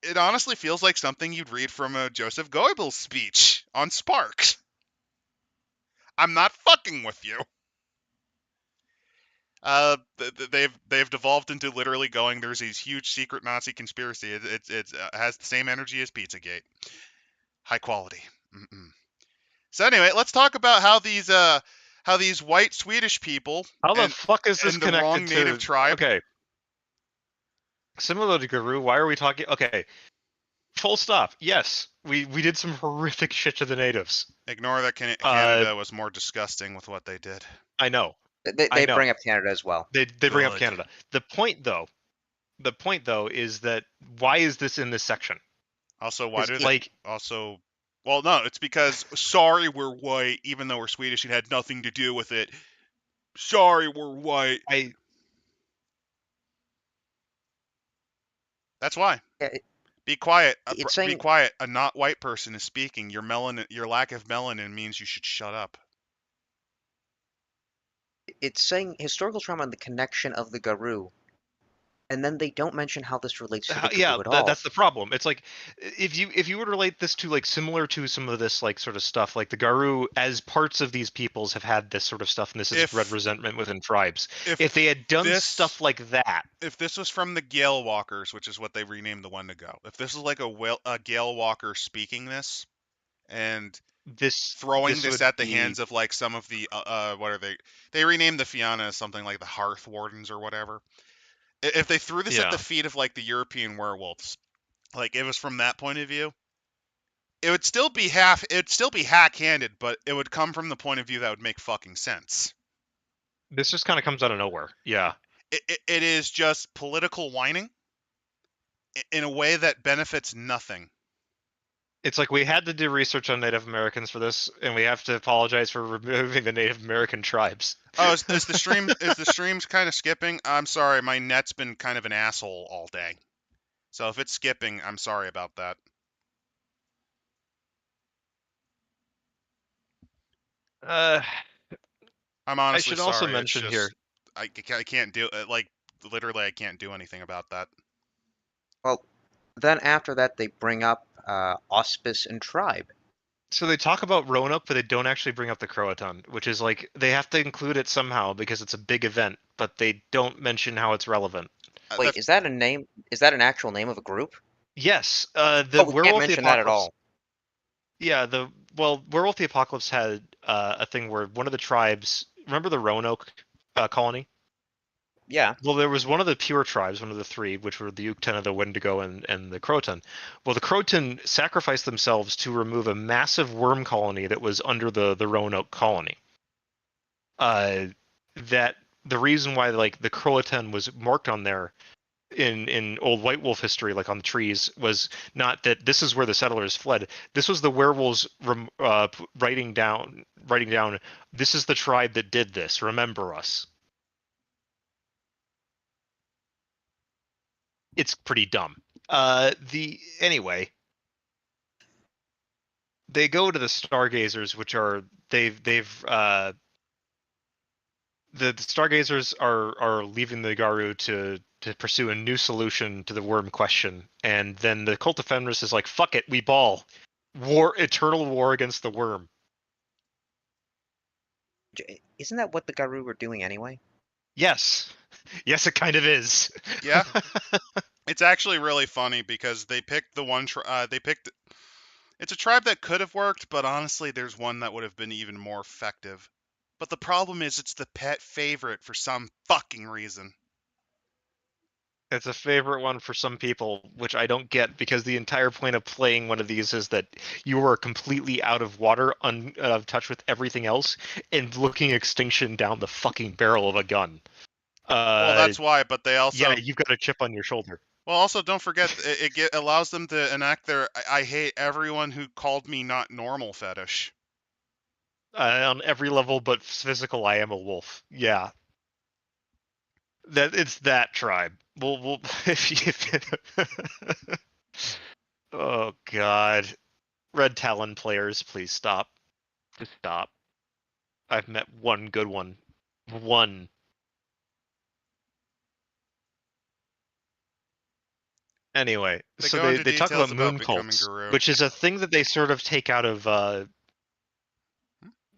it honestly feels like something you'd read from a Joseph Goebbels speech on Sparks. I'm not fucking with you. They've devolved into literally going, there's these huge secret Nazi conspiracy. It has the same energy as Pizzagate. High quality. So anyway, let's talk about how these white Swedish people. How the fuck is this connected the wrong to native tribe? Okay. Similar to Guru, why are we talking? Okay. Full stop. Yes, we did some horrific shit to the natives. Ignore that Canada was more disgusting with what they did. I know. They bring up Canada as well. They bring up Canada. The point, though, the point though is that why is this in this section? Also, why did like also? Well, no, it's because sorry we're white, even though we're Swedish. It had nothing to do with it. Sorry we're white. That's why. Yeah, Be quiet. it's Be saying quiet. A not white person is speaking. Your lack of melanin means you should shut up. it's saying historical trauma and the connection of the Garou, and then they don't mention how this relates to the yeah, Garou at all. that's the problem. It's like if you would relate this to like similar to some of this like sort of stuff, like the Garou as parts of these peoples have had this sort of stuff, and this is bred resentment within tribes. If they had done stuff like that, if this was from the Gale Walkers, which is what they renamed the one to go, if this is like a Gale Walker speaking this and throwing this at the hands of like some of the what are they renamed the Fianna as something like the Hearth Wardens or whatever. If they threw this at the feet of like the European werewolves, like it was from that point of view, it'd still be hack-handed, but it would come from the point of view that would make fucking sense. This just kind of comes out of nowhere. Yeah. It is just political whining in a way that benefits nothing. It's like we had to do research on Native Americans for this, and we have to apologize for removing the Native American tribes. Oh, is the stream's kind of skipping? I'm sorry, my net's been kind of an asshole all day. So if it's skipping, I'm sorry about that. I'm honestly I should sorry. also mention here. I can't do it. Like literally, I can't do anything about that. Well, then after that they bring up Auspice and Tribe. So they talk about Roanoke, but they don't actually bring up the Croatan, which is like they have to include it somehow because it's a big event, but they don't mention how it's relevant. Wait, is that a name? Is that an actual name of a group? Yes, we can't mention that at all. Yeah, Werewolf the Apocalypse had a thing where one of the tribes, remember the Roanoke colony? Yeah. Well, there was one of the pure tribes, one of the three, which were the Uktena, the Wendigo, and the Croatan. Well, the Croatan sacrificed themselves to remove a massive worm colony that was under the Roanoke colony. That the reason why like the Croatan was marked on there in old White Wolf history, like on the trees, was not that this is where the settlers fled. This was the werewolves writing down, this is the tribe that did this. Remember us. It's pretty dumb. Anyway, they go to the Stargazers, which are the Stargazers are leaving the Garou to pursue a new solution to the worm question, and then the Cult of Fenris is like, "Fuck it, we ball, eternal war against the worm." Isn't that what the Garou were doing anyway? Yes, it kind of is. Yeah, it's actually really funny because they picked the one. It's a tribe that could have worked, but honestly, there's one that would have been even more effective. But the problem is, it's the pet favorite for some fucking reason. It's a favorite one for some people, which I don't get, because the entire point of playing one of these is that you are completely out of water, out of touch with everything else, and looking extinction down the fucking barrel of a gun. Well, that's why, but they also... Yeah, you've got a chip on your shoulder. Well, also, don't forget, it allows them to enact their I hate everyone who called me not normal fetish. On every level but physical, I am a wolf. Yeah. It's that tribe. We'll Oh god. Red Talon players, please stop. Just stop. I've met one good one. One. Anyway, so they talk about moon cults, which is a thing that they sort of take out of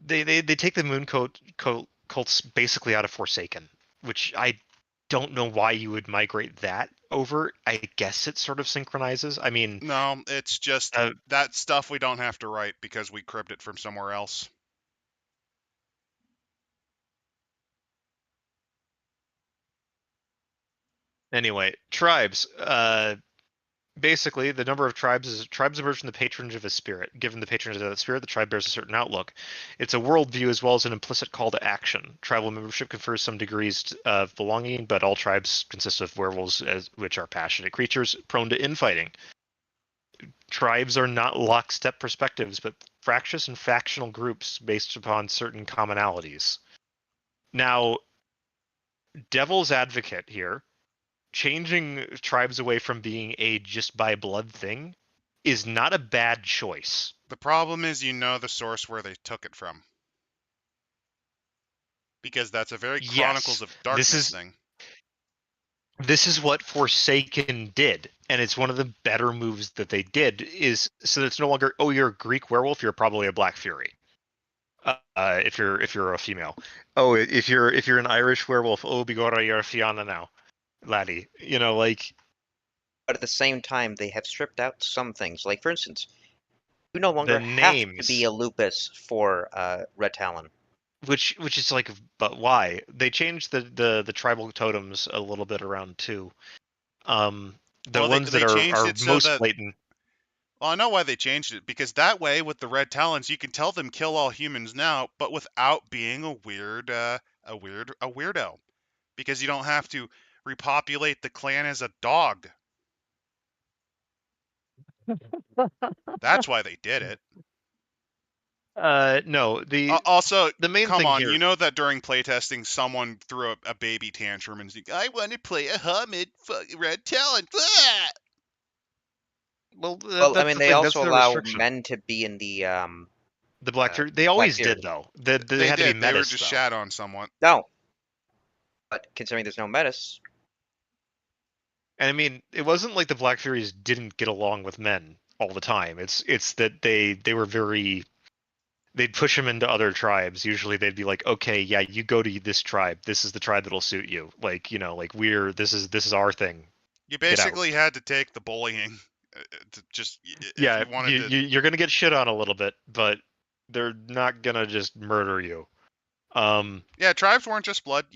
they take the moon cults basically out of Forsaken, which I don't know why you would migrate that over. I guess it sort of synchronizes. I mean, no, it's just that stuff we don't have to write because we cribbed it from somewhere else. Anyway, tribes. basically, the number of tribes emerge from the patronage of a spirit. Given the patronage of that spirit, the tribe bears a certain outlook. It's a worldview as well as an implicit call to action. Tribal membership confers some degrees of belonging, but all tribes consist of werewolves, which are passionate creatures prone to infighting. Tribes are not lockstep perspectives, but fractious and factional groups based upon certain commonalities. Now, devil's advocate here, changing tribes away from being a just by blood thing is not a bad choice. The problem is you know the source where they took it from. Because that's a very Chronicles of Darkness thing. This is what Forsaken did, and it's one of the better moves that they did, is so that it's no longer, oh, you're a Greek werewolf, you're probably a Black Fury. If you're a female. Oh, if you're an Irish werewolf, oh, bigora, you're a Fianna now, laddie. You know, like. But at the same time, they have stripped out some things. Like, for instance, you no longer have to be a lupus for Red Talon. Which is like, but why? They changed the tribal totems a little bit around too. The ones that are most blatant. Well, I know why they changed it, because that way with the Red Talons, you can tell them kill all humans now, but without being a weirdo, because you don't have to repopulate the clan as a dog. That's why they did it. No, also the main come thing on, here, you know that during playtesting, someone threw a baby tantrum and said, "I want to play a Hamid Red Talon." Well, I mean, they also allow men to be in the Black Fury. They always did, though. They had to be metis. They were just shat on somewhat. No, but considering there's no metis. And I mean, it wasn't like the Black Furies didn't get along with men all the time. It's that they were very. They'd push them into other tribes. Usually, they'd be like, "Okay, yeah, you go to this tribe. This is the tribe that'll suit you. Like, you know, like this is our thing." You basically had to take the bullying. To just you're gonna get shit on a little bit, but they're not gonna just murder you. Yeah, tribes weren't just blood.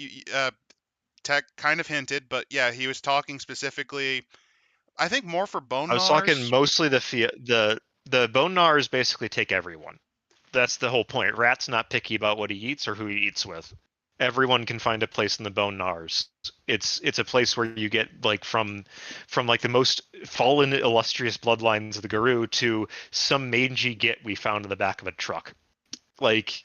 Tech kind of hinted, but yeah, he was talking specifically. I think more for Bonars. I was talking mostly the Bonars basically take everyone. That's the whole point. Rat's not picky about what he eats or who he eats with. Everyone can find a place in the Bonars. It's a place where you get like from like the most fallen illustrious bloodlines of the Garou to some mangy git we found in the back of a truck. Like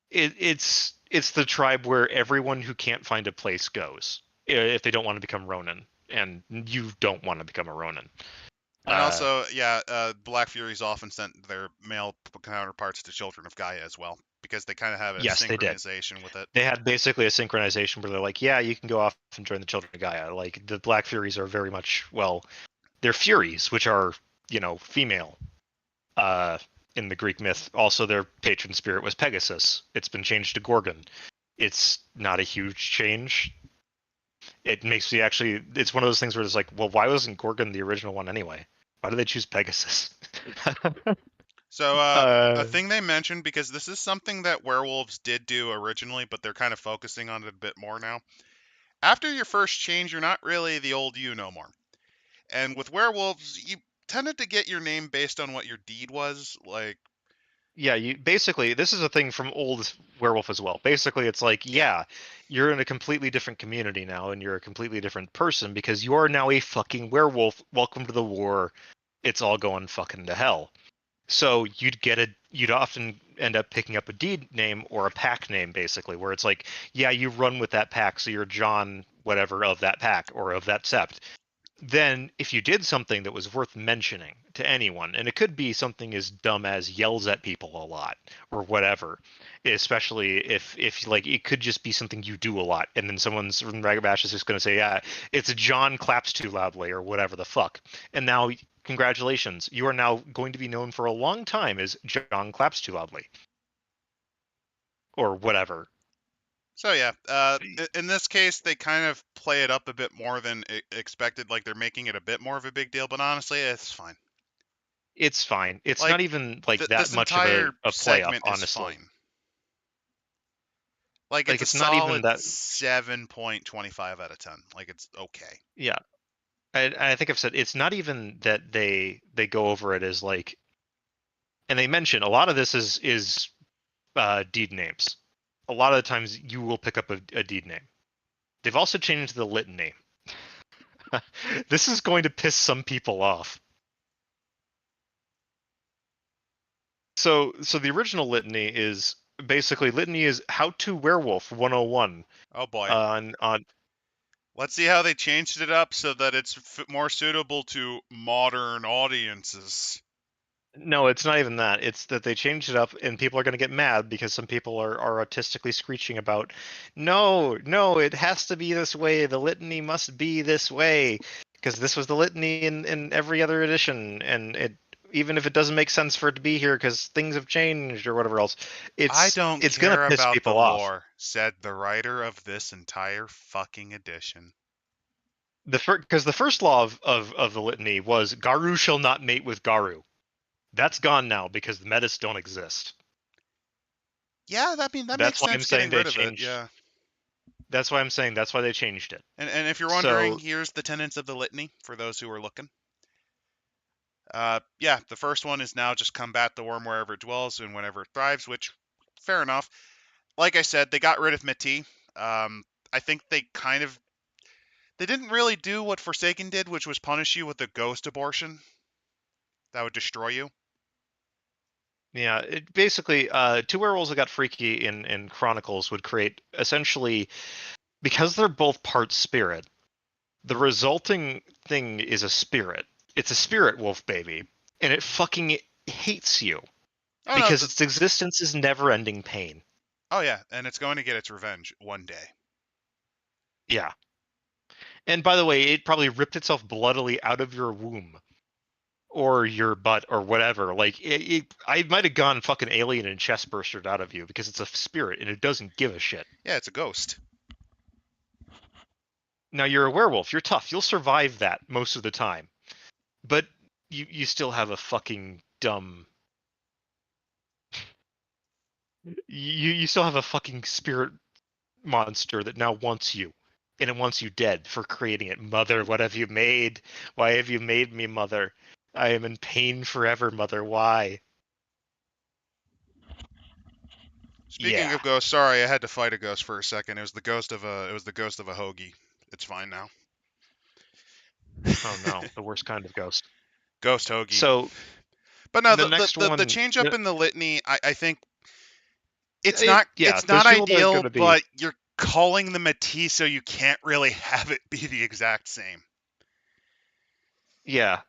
it's the tribe where everyone who can't find a place goes if they don't want to become Ronin, and you don't want to become a Ronin. And also, Black Furies often sent their male counterparts to Children of Gaia as well, because they kind of have a synchronization with it. They had basically a synchronization where they're like, yeah, you can go off and join the Children of Gaia. Like, the Black Furies are very much, well, they're Furies, which are, you know, female in the Greek myth. Also, their patron spirit was Pegasus. It's been changed to Gorgon. It's not a huge change. It makes me actually, it's one of those things where it's like, well, why wasn't Gorgon the original one anyway? Why did they choose Pegasus? So, a thing they mentioned, because this is something that werewolves did do originally, but they're kind of focusing on it a bit more now. After your first change, you're not really the old you no more. And with werewolves, you tended to get your name based on what your deed was, like... Yeah, basically, this is a thing from old Werewolf as well. Basically, it's like, yeah, you're in a completely different community now, and you're a completely different person, because you are now a fucking werewolf. Welcome to the war. It's all going fucking to hell. So you'd often end up picking up a deed name or a pack name, basically, where it's like, yeah, you run with that pack, so you're John whatever of that pack or of that sept. Then if you did something that was worth mentioning to anyone, and it could be something as dumb as yells at people a lot or whatever, especially if like it could just be something you do a lot, and then someone's from Ragabash is just going to say, yeah, it's John claps too loudly or whatever the fuck. And now, congratulations, you are now going to be known for a long time as John claps too loudly or whatever. So yeah, in this case, they kind of play it up a bit more than expected. Like, they're making it a bit more of a big deal, but honestly, it's fine. It's fine. It's like, not even like that much of a play up, honestly. Fine. Like, it's not even that 7.25 out of 10. Like, it's okay. Yeah. I think I've said it's not even that they go over it as like, and they mention a lot of this is deed names. A lot of the times you will pick up a deed name. They've also changed the litany. This is going to piss some people off. So the original litany is how to werewolf 101 Oh boy. on Let's see how they changed it up so that it's more suitable to modern audiences. No, it's not even that. It's that they changed it up, and people are going to get mad because some people are autistically screeching about, no, it has to be this way. The litany must be this way because this was the litany in every other edition, and it even if it doesn't make sense for it to be here because things have changed or whatever else, I don't it's going to care piss about the people off. lore, said the writer of this entire fucking edition. Because the first law of the litany was Garu shall not mate with Garu. That's gone now because the metas don't exist. Yeah, that makes sense getting rid of it. Yeah. That's why I'm saying that's why they changed it. And if you're wondering, here's the tenets of the litany for those who are looking. Yeah, the first one is now just combat the worm wherever it dwells and whenever it thrives, which, fair enough. Like I said, they got rid of Métis. I think they didn't really do what Forsaken did, which was punish you with a ghost abortion. That would destroy you. Yeah, it basically, two werewolves that got freaky in Chronicles would create, essentially, because they're both part spirit, the resulting thing is a spirit. It's a spirit wolf baby, and it fucking hates you. Oh, because its existence is never-ending pain. Oh yeah, and it's going to get its revenge one day. Yeah. And by the way, it probably ripped itself bloodily out of your womb. Or your butt, or whatever. Like, I might have gone fucking alien and chest bursted out of you because it's a spirit and it doesn't give a shit. Yeah, it's a ghost. Now, you're a werewolf. You're tough. You'll survive that most of the time. But you still have a fucking dumb... You still have a fucking spirit monster that now wants you. And it wants you dead for creating it. Mother, what have you made? Why have you made me, Mother? I am in pain forever, Mother. Why? Speaking of ghosts, sorry, I had to fight a ghost for a second. It was the ghost of a hoagie. It's fine now. Oh no, the worst kind of ghost. Ghost hoagie. So, but no, the change up in the litany, I think it's not ideal, but you're calling them a T, so you can't really have it be the exact same. Yeah.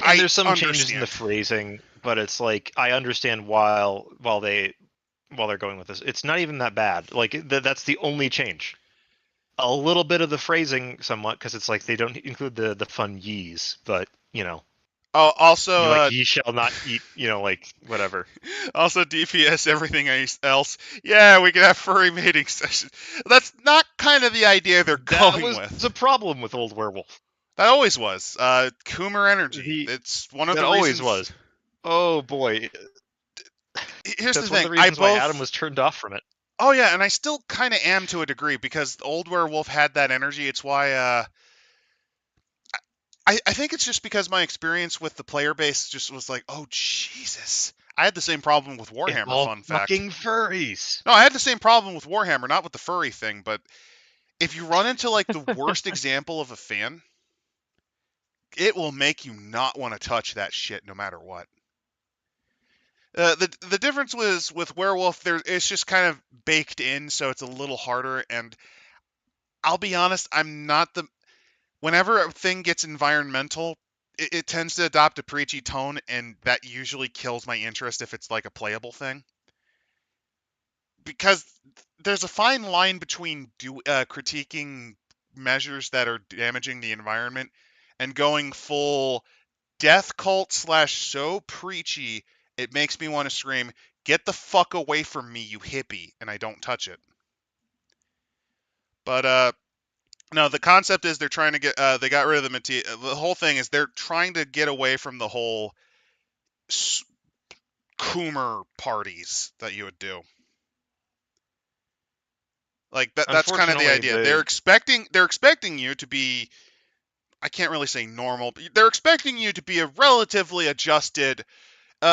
And there's some changes in the phrasing, but it's like I understand while they're going with this. It's not even that bad. Like that's the only change. A little bit of the phrasing, somewhat, because it's like they don't include the fun yees, but you know. Oh, also, like ye shall not eat, like whatever. Also, DPS everything else. Yeah, we can have furry mating sessions. That's not kind of the idea they're going with. That was the problem with Old Werewolf. That always was. Coomer energy. It's one of the reasons. That always was. Oh boy. Here's That's the one thing. of the reasons why Adam was turned off from it. Oh yeah, and I still kind of am to a degree because Old Werewolf had that energy. It's why I think it's just because my experience with the player base just was like, oh Jesus. I had the same problem with Warhammer. Fun fact. Fucking furries. No, I had the same problem with Warhammer, not with the furry thing, but if you run into like the worst example of a fan, it will make you not want to touch that shit no matter what. The difference was with Werewolf, it's just kind of baked in, so it's a little harder. And I'll be honest, I'm not the. Whenever a thing gets environmental, it tends to adopt a preachy tone, and that usually kills my interest if it's like a playable thing. Because there's a fine line between critiquing measures that are damaging the environment and going full death cult / so preachy it makes me want to scream, get the fuck away from me, you hippie, and I don't touch it. But no, the concept is they're trying to get they got rid of the material. The whole thing is they're trying to get away from the whole Coomer parties that you would do. Like that's kind of the idea. They're expecting you to be I can't really say normal, but they're expecting you to be a relatively adjusted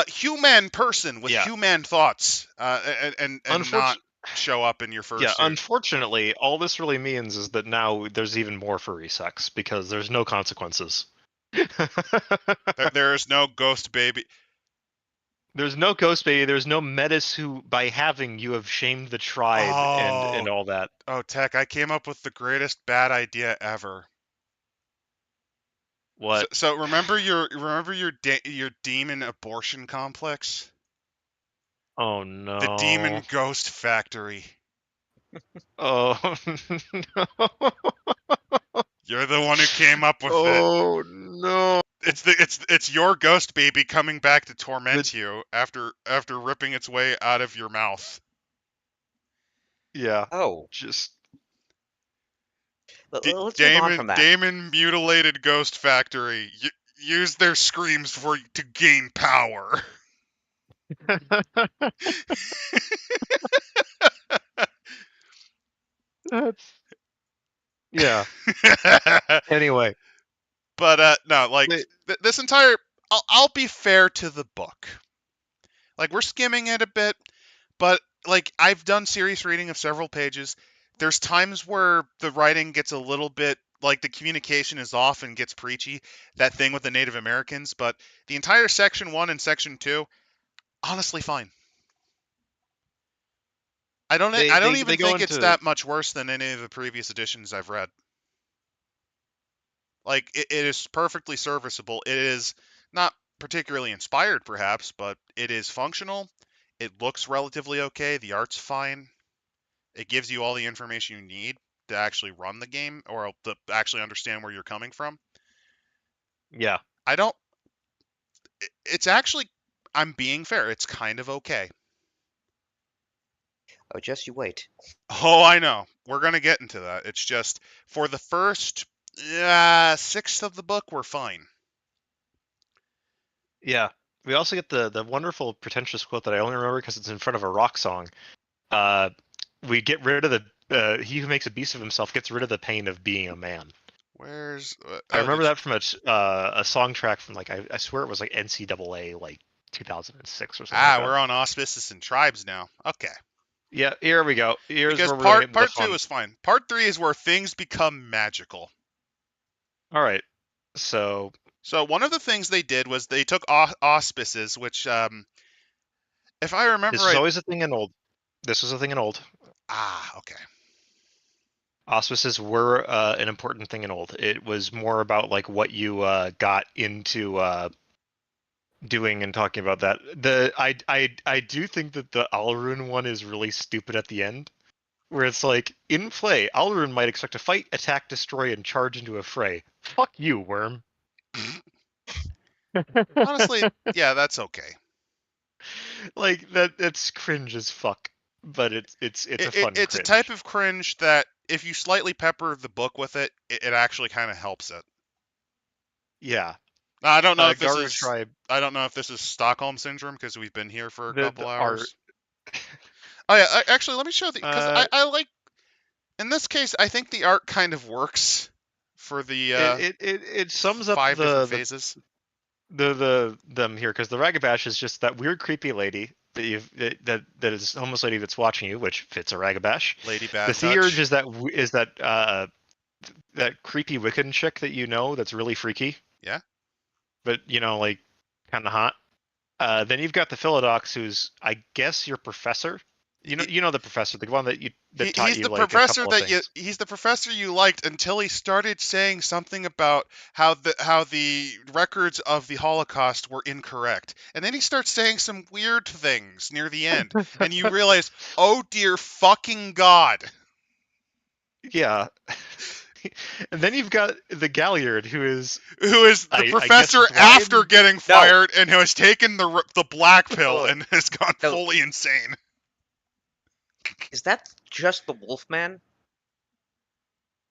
human person with Yeah. human thoughts, and not show up in your Yeah, fursuit. unfortunately, all this really means is that now there's even more furry sex because there's no consequences. There is no ghost baby. There's no ghost baby. There's no metis who, by having, you have shamed the tribe and all that. Oh, Tech, I came up with the greatest bad idea ever. What? So remember your demon abortion complex? Oh no. The demon ghost factory. Oh no. You're the one who came up with it. Oh no. It's your ghost baby coming back to torment you after ripping its way out of your mouth. Yeah. Oh, Just let's move on from that. Damon mutilated ghost factory. Use their screams to gain power. That's yeah. Anyway, but no, like this entire. I'll be fair to the book. Like, we're skimming it a bit, but like, I've done serious reading of several pages. There's times where the writing gets a little bit, like, the communication is off and gets preachy. That thing with the Native Americans, but the entire section 1 and section 2, honestly fine. I don't even think it's that much worse than any of the previous editions I've read. Like, it is perfectly serviceable. It is not particularly inspired, perhaps, but it is functional. It looks relatively okay. The art's fine. It gives you all the information you need to actually run the game or to actually understand where you're coming from. Yeah. It's actually, I'm being fair, it's kind of okay. Oh, just you wait. Oh, I know. We're going to get into that. It's just, for the first sixth of the book, we're fine. Yeah. We also get the wonderful pretentious quote that I only remember because it's in front of a rock song. We get rid of the he who makes a beast of himself gets rid of the pain of being a man. Where's I remember that from a song track from, like, I swear it was like NCAA, like 2006 or something. We're on Auspices and Tribes now. Okay. Yeah, here we go. Here's because where part 2 is fine. Part 3 is where things become magical. All right. So one of the things they did was they took auspices, which, if I remember this right, was always a thing in old. This was a thing in old. Okay. Auspices were an important thing in old. It was more about, like, what you got into doing and talking about that. I do think that the Alrune one is really stupid at the end, where it's like, in play, Alrune might expect to fight, attack, destroy, and charge into a fray. Fuck you, worm. Honestly, yeah, that's okay. Like, that's cringe as fuck, but it's a fun. It's cringe. a type of cringe that if you slightly pepper the book with it, it actually kind of helps it. Yeah. I don't know if this Garu is. Tribe. I don't know if this is Stockholm syndrome because we've been here for a couple hours. Oh yeah, actually, let me show the because I like. In this case, I think the art kind of works for the. It sums up 5 different phases. Them here, because the Ragabash is just that weird creepy lady that is a homeless lady that's watching you, which fits a Ragabash. Lady Bad The Touch. Theurge is that creepy Wiccan chick that you know that's really freaky. Yeah. But, you know, like, kind of hot. Then you've got the Philodox, who's, I guess, your professor. You know the professor, the one that taught he's you, the like, professor a couple of things. he's the professor you liked until he started saying something about how the records of the Holocaust were incorrect, and then he starts saying some weird things near the end, and you realize, oh dear fucking god. Yeah. And then you've got the Galliard, who is the professor after getting fired and who has taken the black pill and has gone fully insane. Is that just the Wolfman?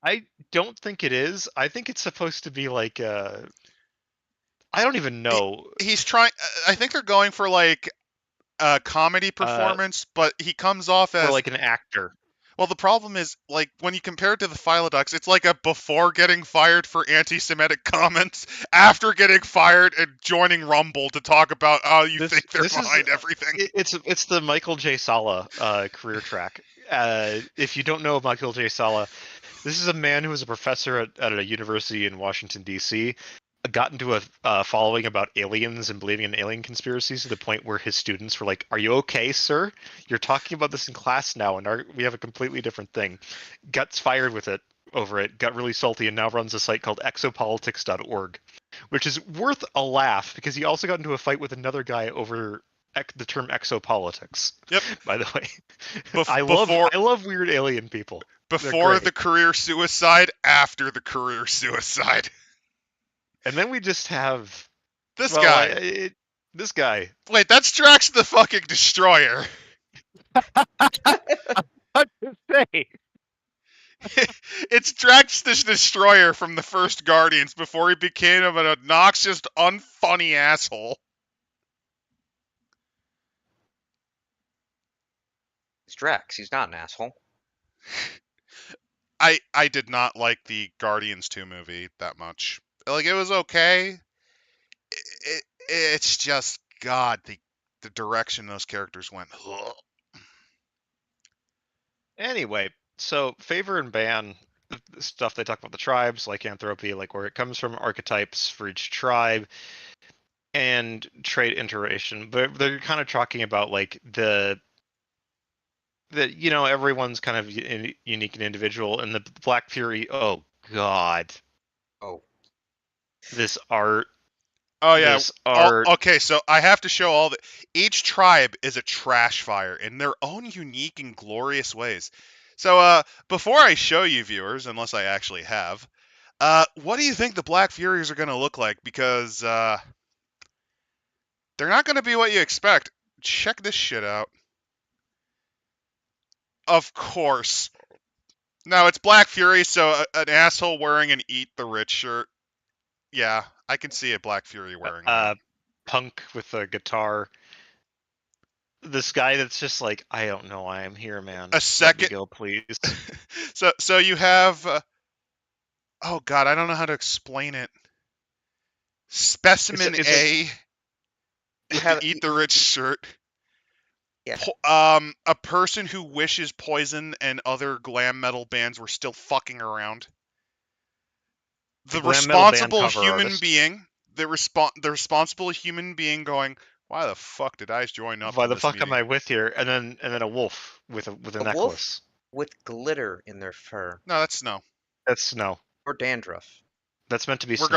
I don't think it is. I think it's supposed to be like I don't even know. He's trying. I think they're going for like a comedy performance, but he comes off as like an actor. Well, the problem is, like, when you compare it to the Philodux, it's like a before getting fired for anti-Semitic comments, after getting fired and joining Rumble to talk about how you think they're behind everything. It's the Michael J. Sala career track. If you don't know Michael J. Sala, this is a man who was a professor at a university in Washington, D.C., got into a following about aliens and believing in alien conspiracies to the point where his students were like, "Are you okay, sir? You're talking about this in class now, and we have a completely different thing." Gets fired over it, got really salty, and now runs a site called exopolitics.org, which is worth a laugh because he also got into a fight with another guy over the term exopolitics. Yep. By the way, I love weird alien people. Before the career suicide, after the career suicide. And then we just have this guy. This guy. Wait, that's Drax the fucking Destroyer. What to say? It's Drax the Destroyer from the first Guardians before he became an obnoxious, unfunny asshole. It's Drax. He's not an asshole. I did not like the Guardians 2 movie that much. Like, it was okay. It's just, God, the direction those characters went. Ugh. Anyway, so favor and ban stuff. They talk about the tribes, lycanthropy, like where it comes from, archetypes for each tribe, and trait iteration. But they're kind of talking about like the everyone's kind of unique and individual. And the Black Fury, oh God, this art. Oh yeah. Okay, so I have to show each tribe is a trash fire in their own unique and glorious ways. So before I show you, viewers, unless I actually have, what do you think the Black Furies are going to look like? Because they're not going to be what you expect. Check this shit out. Of course. No, it's Black Fury, so an asshole wearing an Eat the Rich shirt. Yeah, I can see a Black Fury wearing that. Punk with a guitar. This guy that's just like, I don't know why I'm here, man. A second. Let me go, please. So you have... oh, God, I don't know how to explain it. Specimen A. You have Eat the Rich shirt. Yeah. A person who wishes Poison and other glam metal bands were still fucking around. The responsible human being, the responsible human being going, why the fuck did I join up? Why the fuck am I with here? And then a wolf with a necklace wolf with glitter in their fur. No, that's snow. That's snow Or dandruff. That's meant to be. I'm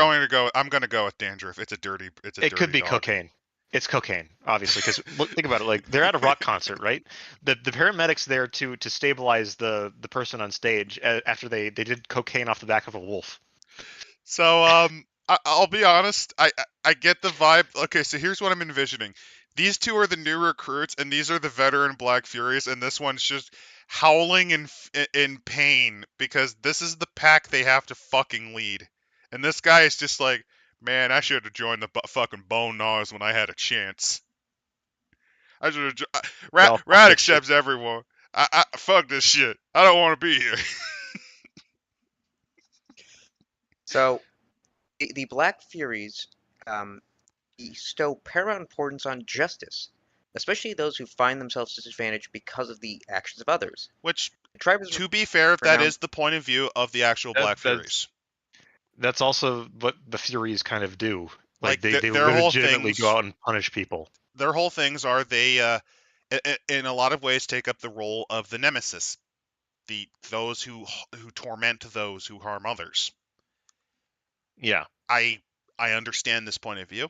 going to go with dandruff. It could be cocaine. It's cocaine, obviously, because think about it. Like, they're at a rock concert, right? The paramedics there to stabilize the person on stage after they did cocaine off the back of a wolf. So I'll be honest. I get the vibe. Okay, so here's what I'm envisioning. These two are the new recruits, and these are the veteran Black Furies, and this one's just howling in pain because this is the pack they have to fucking lead. And this guy is just like, man, I should have joined the fucking Bonars when I had a chance. I should have. Rat accepts everyone. I fuck this shit. I don't want to be here. So, the Black Furies bestow paramount importance on justice, especially those who find themselves disadvantaged because of the actions of others. Which, to be fair, that is the point of view of the actual Black Furies. That's also what the Furies kind of do. Like they their legitimately go out and punish people. Their whole things are they, in a lot of ways, take up the role of the Nemesis, those who torment those who harm others. Yeah, I understand this point of view.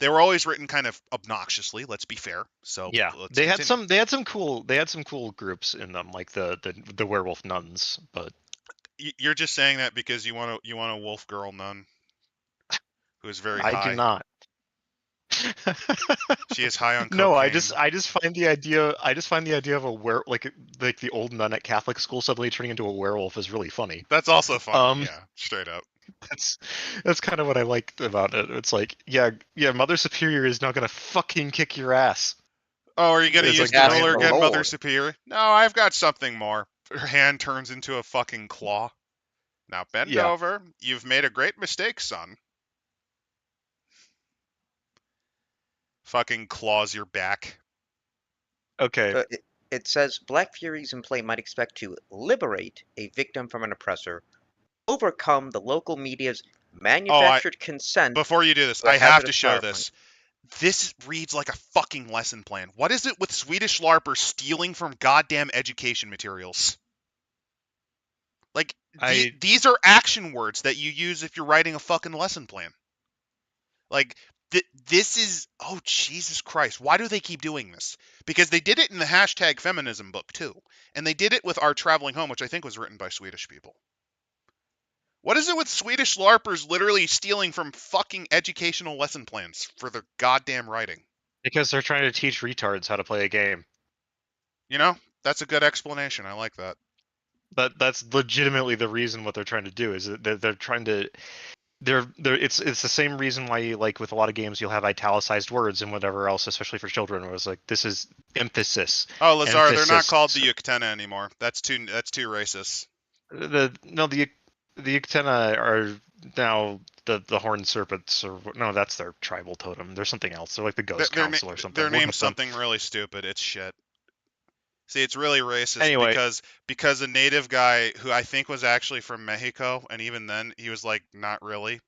They were always written kind of obnoxiously. Let's be fair. So yeah, they had some cool groups in them, like the werewolf nuns. But you're just saying that because you want a wolf girl nun who is very high. I do not. She is high on cocaine. No, I just find the idea of a like the old nun at Catholic school suddenly turning into a werewolf is really funny. That's also funny. Yeah, straight up. That's kind of what I liked about it. It's like, yeah, Mother Superior is not gonna fucking kick your ass. Oh, are you gonna use Miller again, Mother Superior? No, I've got something more. Her hand turns into a fucking claw. Now bend Yeah. over. You've made a great mistake, son. Fucking claws your back. Okay. It says Black Furies in play might expect to liberate a victim from an oppressor, overcome the local media's manufactured consent Before you do this, to a I have to hazardous show power this. plant. This reads like a fucking lesson plan. What is it with Swedish LARPers stealing from goddamn education materials? Like, these are action words that you use if you're writing a fucking lesson plan. Like, this is... Oh, Jesus Christ. Why do they keep doing this? Because they did it in the hashtag feminism book, too. And they did it with Our Traveling Home, which I think was written by Swedish people. What is it with Swedish LARPers literally stealing from fucking educational lesson plans for their goddamn writing? Because they're trying to teach retards how to play a game. You know, that's a good explanation. I like that. That's legitimately the reason what they're trying to do is that they're trying to it's the same reason why you, like with a lot of games you'll have italicized words and whatever else, especially for children, where it's like this is emphasis. Oh, Lazar, they're not Emphasis. called the Yuktena anymore. That's too racist. The Yuktena are now the horned serpents, or no, that's their tribal totem. There's something else. They're like the ghost council or something. Their Look name's at them. something really stupid. It's shit. See, it's really racist Anyway. because a native guy who I think was actually from Mexico, and even then he was like, not really.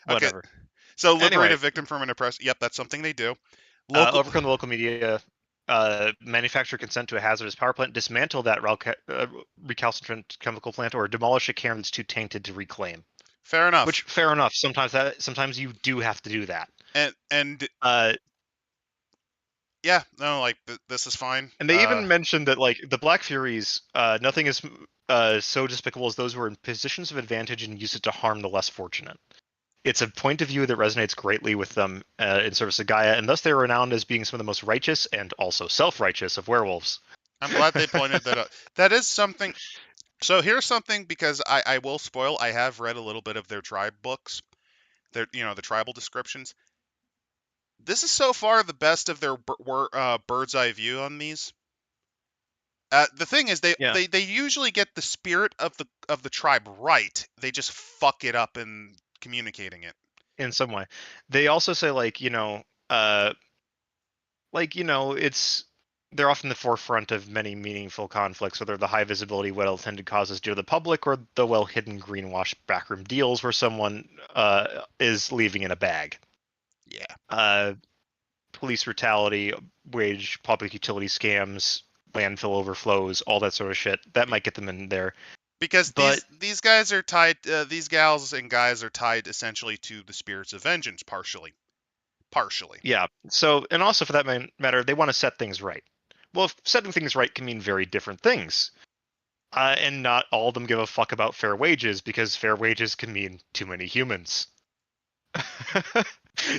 Whatever. Okay, so liberate Anyway. a victim from an oppressor. Yep, that's something they do. Overcome the local media, manufacture consent to a hazardous power plant, dismantle that recalcitrant chemical plant, or demolish a cairn that's too tainted to reclaim. Fair enough. Which, fair enough. Sometimes you do have to do that. And yeah, no, like this is fine. And they even mentioned that like the Black Furies, nothing is so despicable as those who are in positions of advantage and use it to harm the less fortunate. It's a point of view that resonates greatly with them in service of Gaia, and thus they are renowned as being some of the most righteous and also self-righteous of werewolves. I'm glad they pointed that out. That is something. So here's something, because I will spoil. I have read a little bit of their tribe books. Their the tribal descriptions. This is so far the best of their bird's eye view on these. The thing is, they usually get the spirit of the tribe right. They just fuck it up in communicating it in some way. They also say it's they're often the forefront of many meaningful conflicts, whether the high visibility, well-intended causes due to the public, or the well-hidden greenwash backroom deals where someone is leaving in a bag. Yeah. Police brutality, wage public utility scams, landfill overflows, all that sort of shit. That might get them in there. Because these guys are tied, these gals and guys are tied essentially to the spirits of vengeance, partially. Yeah. So, and also for that matter, they want to set things right. Well, if setting things right can mean very different things. And not all of them give a fuck about fair wages, because fair wages can mean too many humans.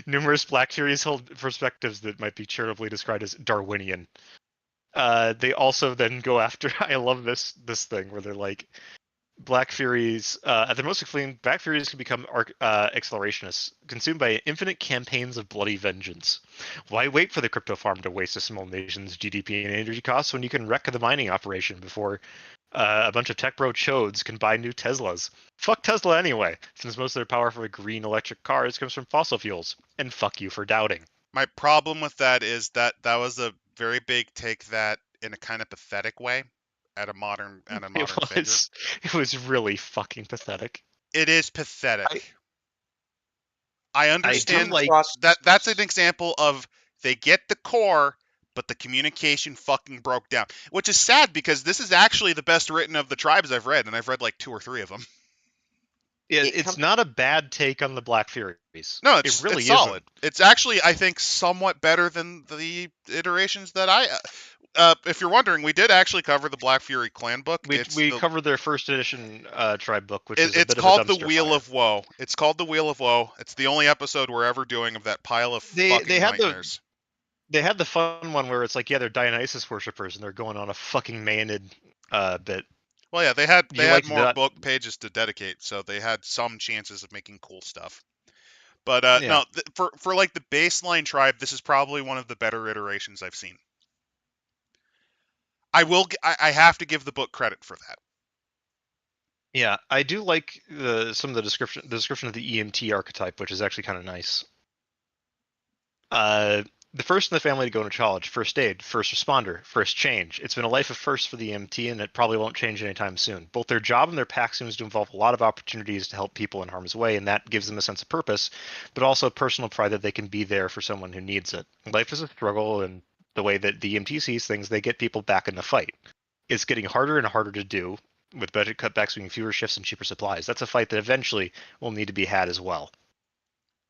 Numerous Black Furies hold perspectives that might be charitably described as Darwinian. They also then go after, I love this thing where they're like, Black Furies, at their most extreme, Black Furies can become accelerationists, consumed by infinite campaigns of bloody vengeance. Why wait for the crypto farm to waste a small nation's GDP and energy costs when you can wreck the mining operation before a bunch of tech bro chodes can buy new Teslas? Fuck Tesla anyway, since most of their power for green electric cars comes from fossil fuels. And fuck you for doubting. My problem with that is that was a very big take that in a kind of pathetic way. At a modern figure. It was really fucking pathetic. It is pathetic. I understand that's an example of they get the core, but the communication fucking broke down. Which is sad, because this is actually the best written of the tribes I've read, and I've read like 2 or 3 of them. It's not a bad take on the Black Furies. No, it really it's solid. It's actually, I think, somewhat better than the iterations that I... if you're wondering, we did actually cover the Black Fury clan book. We covered their first edition tribe book, which is it's called the Wheel of Woe. It's called the Wheel of Woe. It's the only episode we're ever doing of that pile of fucking nightmares. They had the fun one where it's like, yeah, they're Dionysus worshippers and they're going on a fucking Maenad bit. Well, yeah, they had more book pages to dedicate, so they had some chances of making cool stuff. But no, for like the baseline tribe, this is probably one of the better iterations I've seen. I have to give the book credit for that. Yeah, I do like some of the description of the EMT archetype, which is actually kind of nice. The first in the family to go into college, first aid, first responder, first change. It's been a life of firsts for the EMT, and it probably won't change anytime soon. Both their job and their pack seems to involve a lot of opportunities to help people in harm's way, and that gives them a sense of purpose, but also personal pride that they can be there for someone who needs it. Life is a struggle, and the way that the EMT sees things, they get people back in the fight. It's getting harder and harder to do, with budget cutbacks meaning fewer shifts and cheaper supplies. That's a fight that eventually will need to be had as well.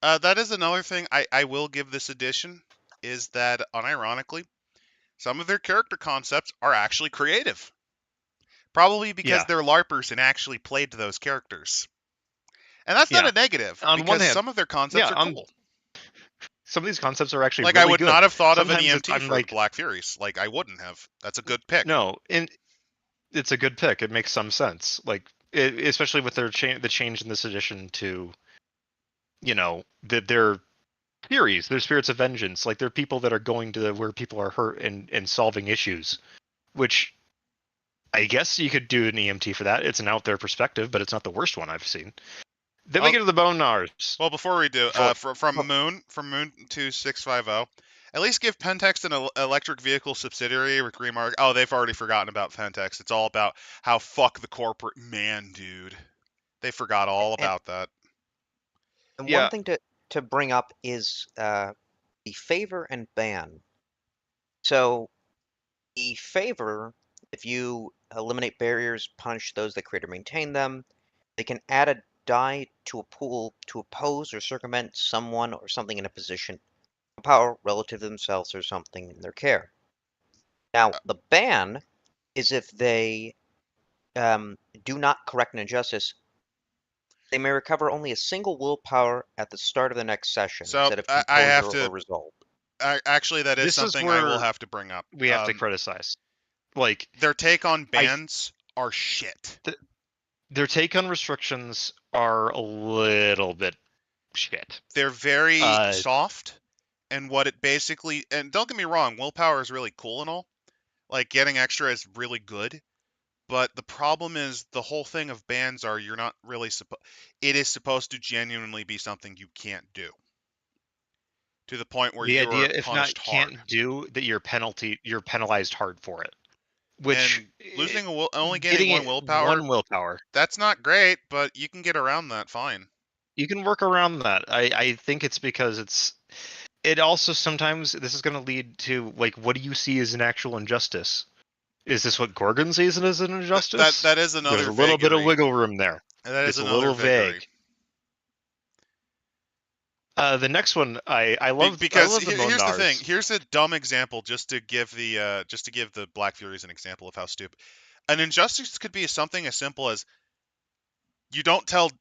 That is another thing I will give this edition, is that, unironically, some of their character concepts are actually creative. Probably because they're LARPers and actually played those characters. And that's not a negative, On because one hand, some of their concepts are cool. Some of these concepts are actually like, really I would good. not have thought Sometimes of an EMT for like, the Black Furies. Like, I wouldn't have. That's a good pick. No, and it's a good pick. It makes some sense. Like, especially with the change in this edition to, their theories, their spirits of vengeance. Like, they're people that are going to where people are hurt and solving issues, which I guess you could do an EMT for that. It's an out there perspective, but it's not the worst one I've seen. Then we get to the Bonars. Well, before we do, from Moon 2650, at least give Pentex an electric vehicle subsidiary with Remark. Oh, they've already forgotten about Pentex. It's all about how fuck the corporate man, dude. They forgot all about that. And one thing to bring up is the favor and ban. So the favor, if you eliminate barriers, punish those that create or maintain them, they can add a die to a pool to oppose or circumvent someone or something in a position of power relative to themselves or something in their care. Now, the ban is if they do not correct an injustice, they may recover only a single willpower at the start of the next session instead of composure or resolve. Actually, that is something I will have to bring up. We have to criticize. Like, their take on bans are shit. Their take on restrictions are a little bit shit. They're very soft, and what it basically, and don't get me wrong, willpower is really cool and all. Like, getting extra is really good, but the problem is the whole thing of bans are you're not really it is supposed to genuinely be something you can't do. To the point where you're punished hard. Can't do that, you're penalized hard for it. Which, and losing only getting one willpower, that's not great, but you can get around that fine. You can work around that. I think it's because it also sometimes this is going to lead to, like, what do you see as an actual injustice? Is this what Gorgon sees as an injustice? That is another. There's a little bit of wiggle room there. That is a little vague. The next one I love, because I love the here's Bonars. the thing. Here's a dumb example just to give the Black Furies an example of how stupid an injustice could be. Something as simple as you don't tell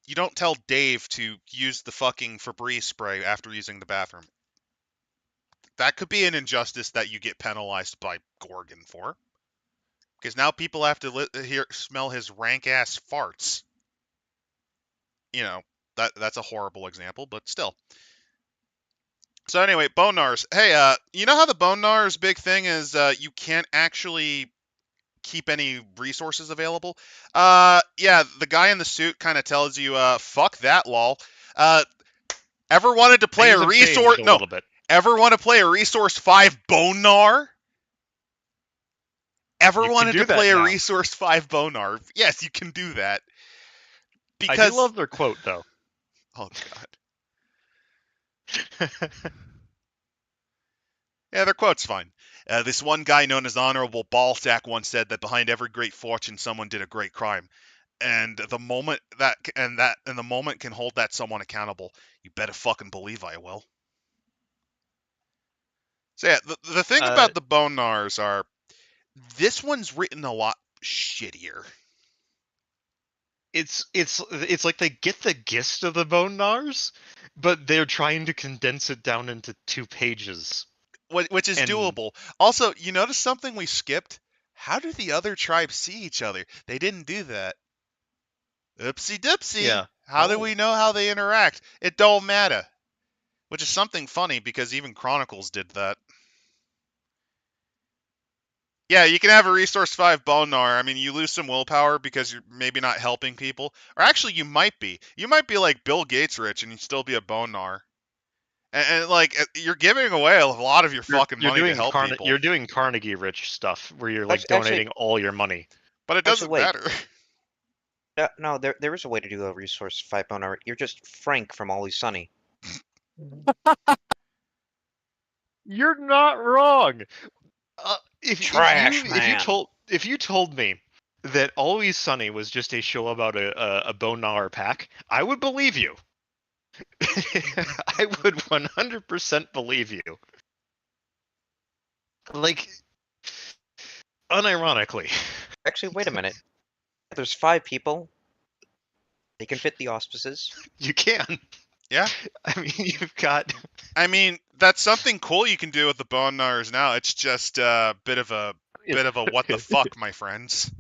Dave to use the fucking Febreze spray after using the bathroom. That could be an injustice that you get penalized by Gorgon for, because now people have to smell his rank ass farts. That's a horrible example, but still. So anyway, Bonars. Hey, you know how the Bonars big thing is you can't actually keep any resources available? Yeah, the guy in the suit kind of tells you, fuck that, lol. Ever wanted to play a resource? No. Ever want to play a Resource 5 Bonar? Ever wanted to play a Resource 5 Bonar? Yes, you can do that. Because I do love their quote, though. Oh, God. Yeah, their quote's fine. This one guy known as Honorable Ballsack once said that behind every great fortune, someone did a great crime. And the moment the moment can hold that someone accountable, you better fucking believe I will. So yeah, the thing about the Bonars are, this one's written a lot shittier. It's like they get the gist of the Bonars, but they're trying to condense it down into 2 pages. Which is doable. Also, you notice something we skipped? How do the other tribes see each other? They didn't do that. Oopsie doopsie. Yeah. How do we know how they interact? It don't matter. Which is something funny, because even Chronicles did that. Yeah, you can have a resource 5 Bonar. I mean, you lose some willpower because you're maybe not helping people. Or actually, you might be. You might be like Bill Gates rich and you still be a Bonar. And like, you're giving away a lot of your fucking money to help people. You're doing Carnegie rich stuff where you're like Actually, donating all your money. But it doesn't wait. matter. No, there is a way to do a resource 5 boner. You're just Frank from Always Sunny. You're not wrong. If you told me that Always Sunny was just a show about a Bonar pack, I would believe you. I would 100% believe you. Like, unironically. Actually, wait a minute. There's 5 people. They can fit the auspices. You can. Yeah. I mean, you've got. I mean, that's something cool you can do with the Bonars now. It's just a bit of a what the fuck, my friends.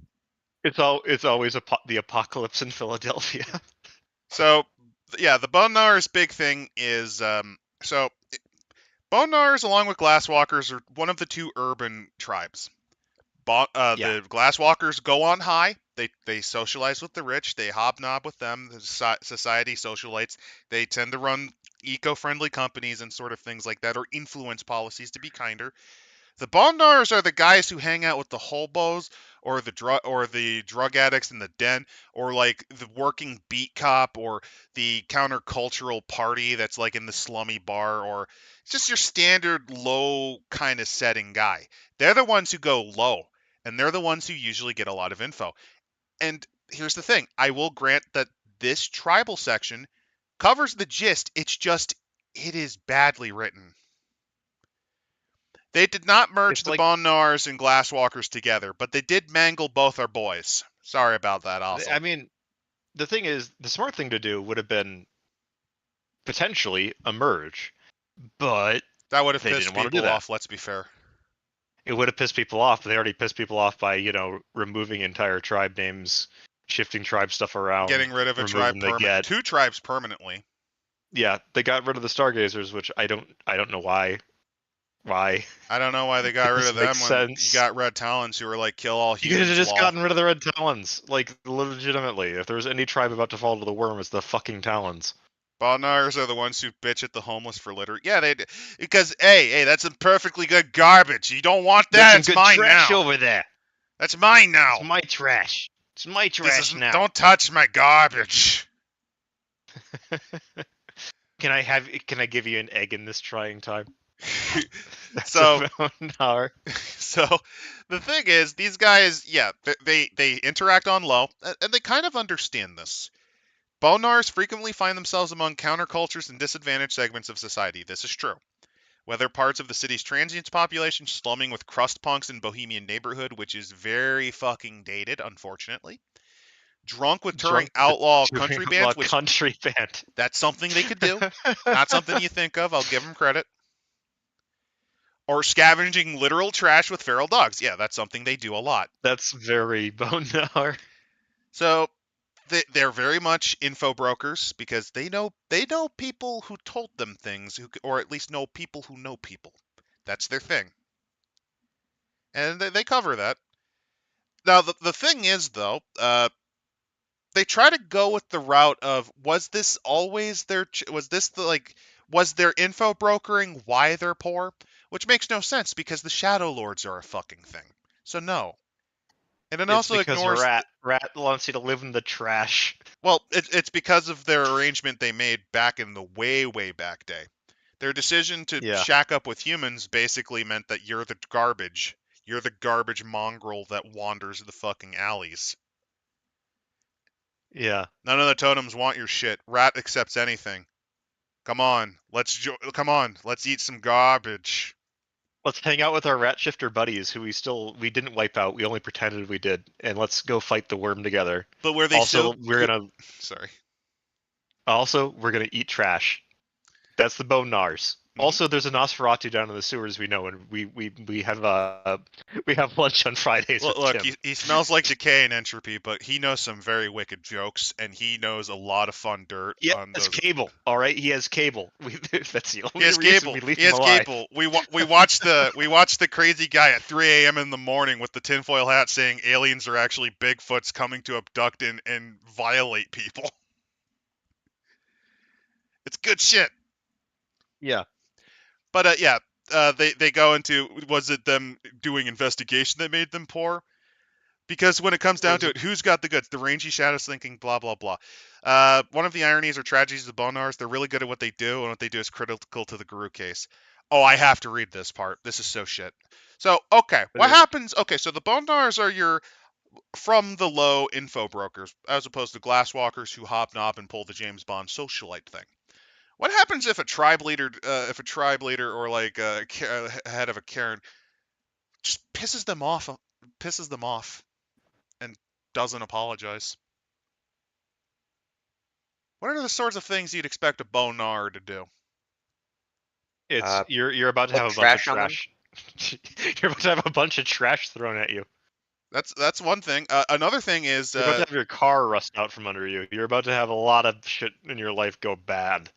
It's always the apocalypse in Philadelphia. So, yeah, the Bonars' big thing is Bonars, along with Glasswalkers, are one of the 2 urban tribes. The Glasswalkers go on high. They socialize with the rich. They hobnob with them. The society socialites. They tend to run eco-friendly companies and sort of things like that, or influence policies to be kinder. The Bondars are the guys who hang out with the hobos or the drug addicts in the den, or like the working beat cop or the countercultural party that's like in the slummy bar, or just your standard low kind of setting guy. They're the ones who go low, and they're the ones who usually get a lot of info. And here's the thing, I will grant that this tribal section covers the gist. It is badly written. They did not merge the Bonars and Glasswalkers together, but they did mangle both our boys. Sorry about that, also. I mean, the thing is, the smart thing to do would have been potentially a merge, but that would have pissed people off, let's be fair. It would have pissed people off, but they already pissed people off by, removing entire tribe names, shifting tribe stuff around. Getting rid of a tribe permanently. 2 tribes permanently. Yeah, they got rid of the Stargazers, which I don't know why. Why? I don't know why they got rid of them when you got Red Talons who were like, kill all humans. You could have just gotten rid of the Red Talons. Like, legitimately. If there was any tribe about to fall to the worm, it's the fucking Talons. Bonars are the ones who bitch at the homeless for litter. Yeah, they because hey, that's some perfectly good garbage. You don't want that. It's mine now. Trash over there. That's mine now. It's my trash. It's my trash now. Don't touch my garbage. Can I give you an egg in this trying time? So the thing is, these guys, yeah, they interact on low, and they kind of understand this. Bonars frequently find themselves among countercultures and disadvantaged segments of society. This is true. Whether parts of the city's transients population slumming with crust punks in bohemian neighborhood, which is very fucking dated, unfortunately. Drunk with touring outlaw country bands. That's something they could do. Not something you think of. I'll give them credit. Or scavenging literal trash with feral dogs. Yeah, that's something they do a lot. That's very Bonar. So they're very much info brokers because they know people who told them things, or at least know people who know people. That's their thing. And they cover that. Now, the thing is, though, they try to go with the route of, was this always their... Was their info brokering why they're poor? Which makes no sense because the Shadow Lords are a fucking thing. So no. And it also ignores... Rat wants you to live in the trash. Well, it's because of their arrangement they made back in the way, way back day. Their decision to shack up with humans basically meant that you're the garbage. You're the garbage mongrel that wanders the fucking alleys. Yeah. None of the totems want your shit. Rat accepts anything. Come on, let's eat some garbage. Let's hang out with our rat shifter buddies who we didn't wipe out. We only pretended we did, and let's go fight the worm together. But were they we're gonna eat trash. That's the Bonars. Also, there's a Nosferatu down in the sewers, we know, and we have lunch on Fridays with Look, Tim. he smells like decay and entropy, but he knows some very wicked jokes, and he knows a lot of fun dirt He on has those. Cable, all right. He has Cable. That's the He only has reason cable. we leave He him has alive. cable. We watched the crazy guy at 3 a.m. in the morning with the tinfoil hat saying aliens are actually Bigfoots coming to abduct and violate people. It's good shit. Yeah. But yeah, they go into, was it them doing investigation that made them poor? Because when it comes down to it, who's got the goods? The rangy shadows thinking blah blah blah. One of the ironies or tragedies of Bonars, they're really good at what they do, and what they do is critical to the Guru case. Oh, I have to read this part. This is so shit. So okay, what happens? Okay, so the Bonars are your from the low info brokers, as opposed to glasswalkers who hobnob and pull the James Bond socialite thing. What happens if a tribe leader, or like a head of a cairn, just pisses them off, and doesn't apologize? What are the sorts of things you'd expect a Bonar to do? It's you're about to put have a bunch of trash on them? trash. You're about to have a bunch of trash thrown at you. That's one thing. Another thing is, You're about to have your car rust out from under you. You're about to have a lot of shit in your life go bad.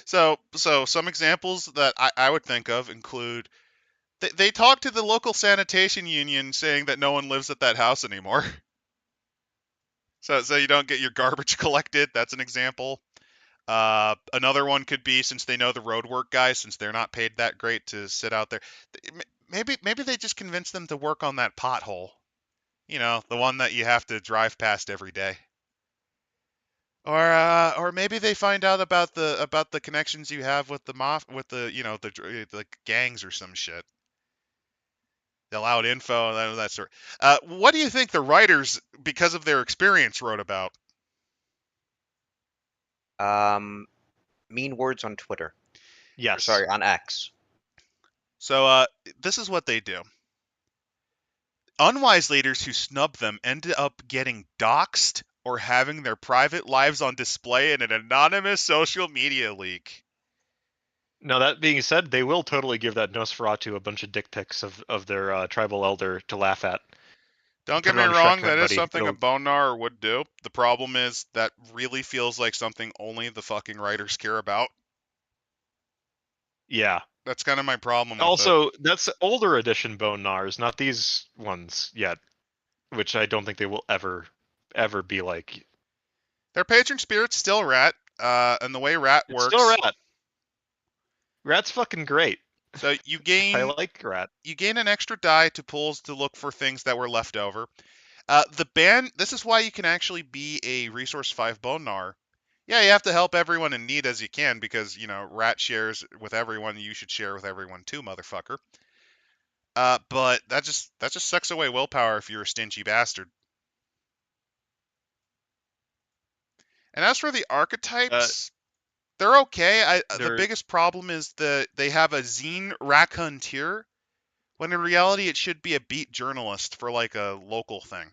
so some examples that I would think of include they talk to the local sanitation union saying that no one lives at that house anymore. So you don't get your garbage collected. That's an example. Another one could be, since they know the roadwork guys, since they're not paid that great to sit out there, maybe they just convince them to work on that pothole. You know, the one that you have to drive past every day. Or maybe they find out about the connections you have with the gangs or some shit. They'll out info and that sort. What do you think the writers, because of their experience, wrote about? Mean words on Twitter. Or, Yes. sorry, on X. So this is what they do. Unwise leaders who snub them end up getting doxxed or having their private lives on display in an anonymous social media leak. Now, that being said, they will totally give that Nosferatu a bunch of dick pics of their tribal elder to laugh at. Don't Put get it me on wrong, Shrek, that is buddy. something a Bonar would do. The problem is that really feels like something only the fucking writers care about. Yeah. That's kind of my problem with it. Also, that's older edition Bonars, not these ones yet, which I don't think they will ever be like. Their patron spirit's still Rat, and the way Rat It's works. still Rat. Rat's fucking great. So you gain I like Rat. You gain an extra die to pools to look for things that were left over. The ban. This is why you can actually be a Resource 5 Bonar. Yeah, you have to help everyone in need as you can, because Rat shares with everyone. You should share with everyone too, motherfucker. But that just sucks away willpower if you're a stingy bastard. And as for the archetypes, they're okay. The biggest problem is they have a zine raconteur, when in reality it should be a beat journalist for like a local thing.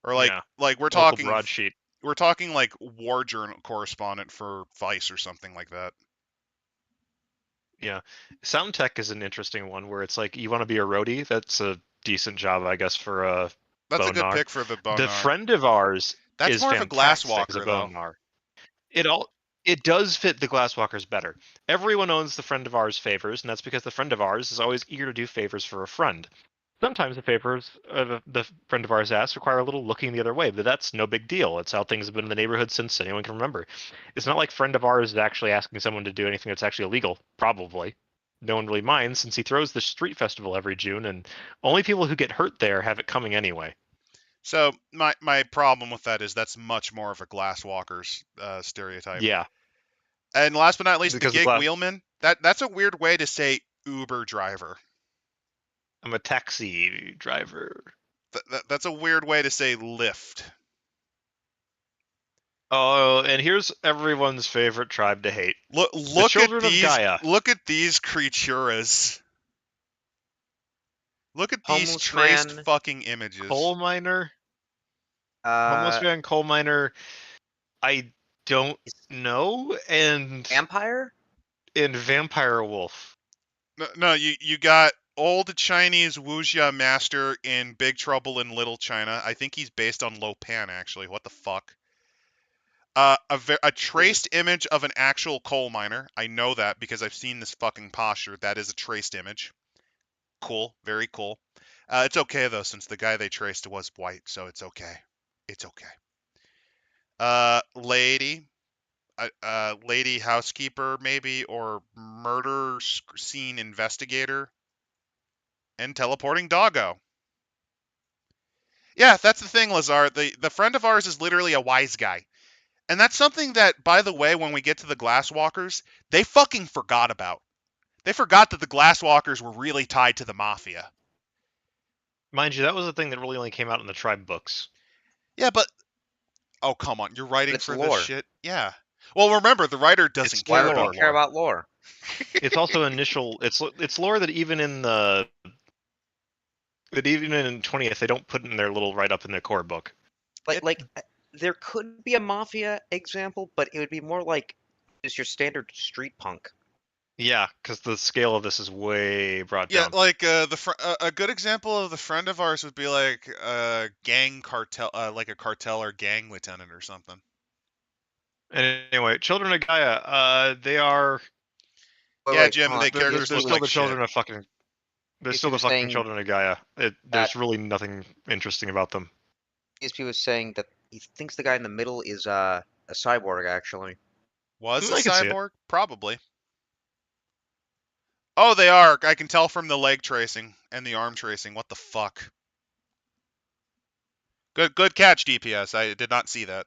Or like we're talking broadsheet. We're talking like war journal correspondent for Vice or something like that. Yeah. Sound tech is an interesting one where it's like you want to be a roadie. That's a decent job, I guess, for a That's Bonar. a good pick for the Bonar. The friend of ours That's is more of a fantastic glasswalker, as a though. Bonar. It does fit the glasswalkers better. Everyone owns the friend of ours favors, and that's because the friend of ours is always eager to do favors for a friend. Sometimes the favors the friend of ours asks require a little looking the other way, but that's no big deal. It's how things have been in the neighborhood since anyone can remember. It's not like friend of ours is actually asking someone to do anything that's actually illegal, probably. No one really minds, since he throws the street festival every June, and only people who get hurt there have it coming anyway. So my problem with that is that's much more of a glasswalker's stereotype. Yeah. And last but not least, Because the gig wheelman. That's a weird way to say Uber driver. I'm a taxi driver. That's a weird way to say Lyft. Oh, and here's everyone's favorite tribe to hate. Look children at these. Of Gaia. Look at these creaturas. Look at these Homeless traced man, fucking images. Coal miner. Homeless man, coal miner. I don't know. And vampire. in Vampire Wolf. No, you got old Chinese wuxia master in Big Trouble in Little China. I think he's based on Lo Pan, actually. What the fuck? A traced image of an actual coal miner. I know that because I've seen this fucking posture. That is a traced image. Cool, very cool. It's okay though, since the guy they traced was white, so it's okay. It's okay. Lady housekeeper maybe, or murder scene investigator, and teleporting doggo. Yeah, that's the thing, Lazar. The friend of ours is literally a wise guy. And that's something that, by the way, when we get to the Glasswalkers, they fucking forgot about. They forgot that the Glasswalkers were really tied to the Mafia. Mind you, that was a thing that really only came out in the Tribe books. Yeah, but... Oh, come on. You're writing It's for lore. this shit? Yeah. Well, remember, the writer doesn't It's Why care would about we care lore. about lore? It's also initial. It's lore that even in the... But even in 20th, they don't put in their little write-up in their core book. There could be a Mafia example, but it would be more like just your standard street punk. Yeah, because the scale of this is way brought Yeah, down. like a good example of the friend of ours would be like a gang cartel, like a cartel or gang lieutenant or something. And anyway, Children of Gaia, they are... Yeah, Jim, they They're characters still look the like children shit. of fucking... They're If still you the were fucking saying Children of Gaia. There's really nothing interesting about them. ESP was saying that he thinks the guy in the middle is a cyborg, actually. Was a I can see it. cyborg? Probably. Oh, they are. I can tell from the leg tracing and the arm tracing. What the fuck? Good catch, DPS. I did not see that.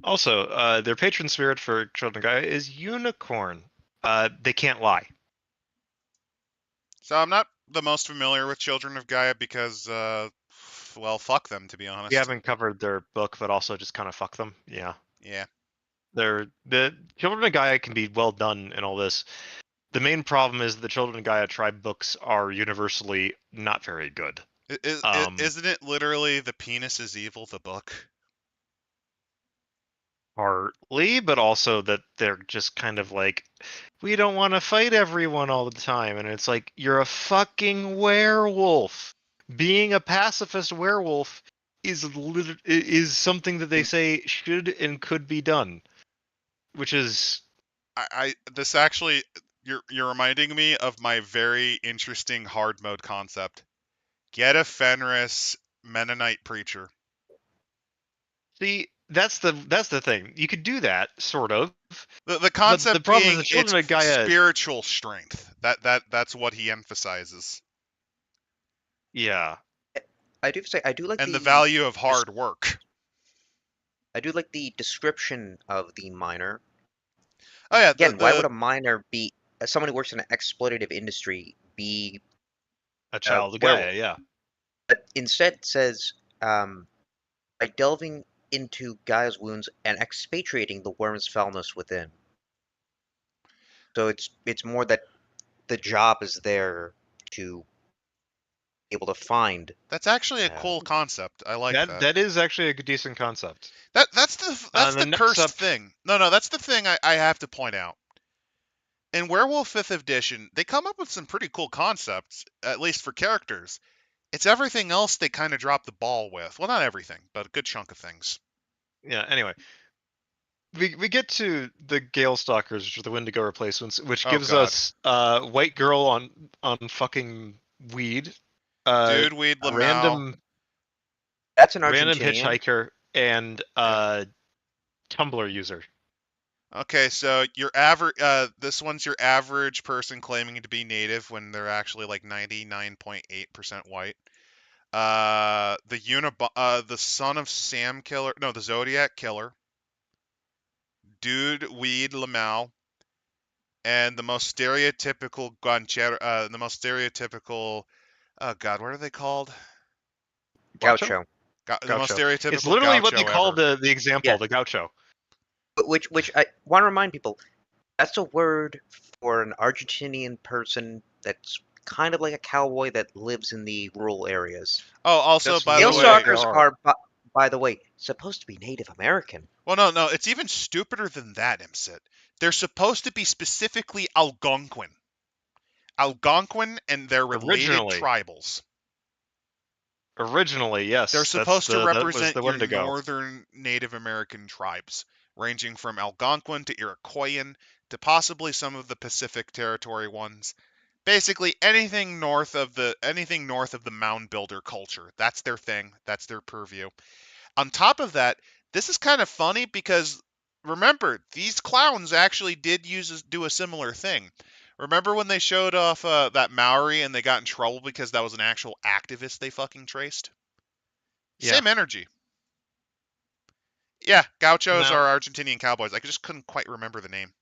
Also, their patron spirit for Children of Gaia is Unicorn. They can't lie. So I'm not the most familiar with Children of Gaia because, well, fuck them, to be honest. We haven't covered their book, but also just kind of fuck them. Yeah. Yeah. The Children of Gaia can be well done in all this. The main problem is the Children of Gaia tribe books are universally not very good. Isn't it literally The Penis is Evil, the book? Partly, but also that they're just kind of like, we don't want to fight everyone all the time. And it's like, you're a fucking werewolf. Being a pacifist werewolf is something that they say should and could be done. Which is... This actually, you're reminding me of my very interesting hard mode concept. Get a Fenris Mennonite preacher. See, that's the thing. You could do that, sort of. The concept the problem being is the Children of Gaia... spiritual strength. That's what he emphasizes. Yeah. I do say I do like and the value of hard work. I do like the description of the miner. Oh yeah. Again, why would a miner be someone who works in an exploitative industry be a child of Gaia? Yeah. But instead it says by delving into Gaia's wounds and expatriating the worm's foulness within. So it's more that the job is there to be able to find. That's actually a cool concept. I like that. That is actually a decent concept. That's the cursed thing. No, that's the thing I have to point out. In Werewolf 5th Edition, they come up with some pretty cool concepts, at least for characters. It's everything else they kind of drop the ball with. Well, not everything, but a good chunk of things. Yeah, anyway. We get to the Gale Stalkers, which are the Wendigo replacements, which gives us White Girl on fucking weed. Dude, weed Lamau. Random... That's an Argentinian. Random hitchhiker and Tumblr user. Okay, so your average, this one's your average person claiming to be native when they're actually like 99.8% white. The son of Sam Killer, no, the Zodiac Killer. Dude, weed Lamau. And the most stereotypical Gonchero, the most stereotypical, oh god, what are they called? Gaucho. The most stereotypical. It's literally what they call ever. the example, the gaucho. Which I want to remind people, that's a word for an Argentinian person that's kind of like a cowboy that lives in the rural areas. Oh, also, by the way, Gale Stalkers are, by the way, supposed to be Native American. Well, no, it's even stupider than that, ImpCit. They're supposed to be specifically Algonquin. Algonquin and their related tribals. Originally, yes. They're supposed to that was represent the your Wendigo. northern Native American tribes, ranging from Algonquin to Iroquoian to possibly some of the Pacific Territory ones. Basically, anything north of the mound builder culture. That's their thing. That's their purview. On top of that, this is kind of funny because remember, these clowns actually did do a similar thing. Remember when they showed off that Maori and they got in trouble because that was an actual activist they fucking traced? Yeah. Same energy. Yeah, gauchos Now- are Argentinian cowboys. I just couldn't quite remember the name.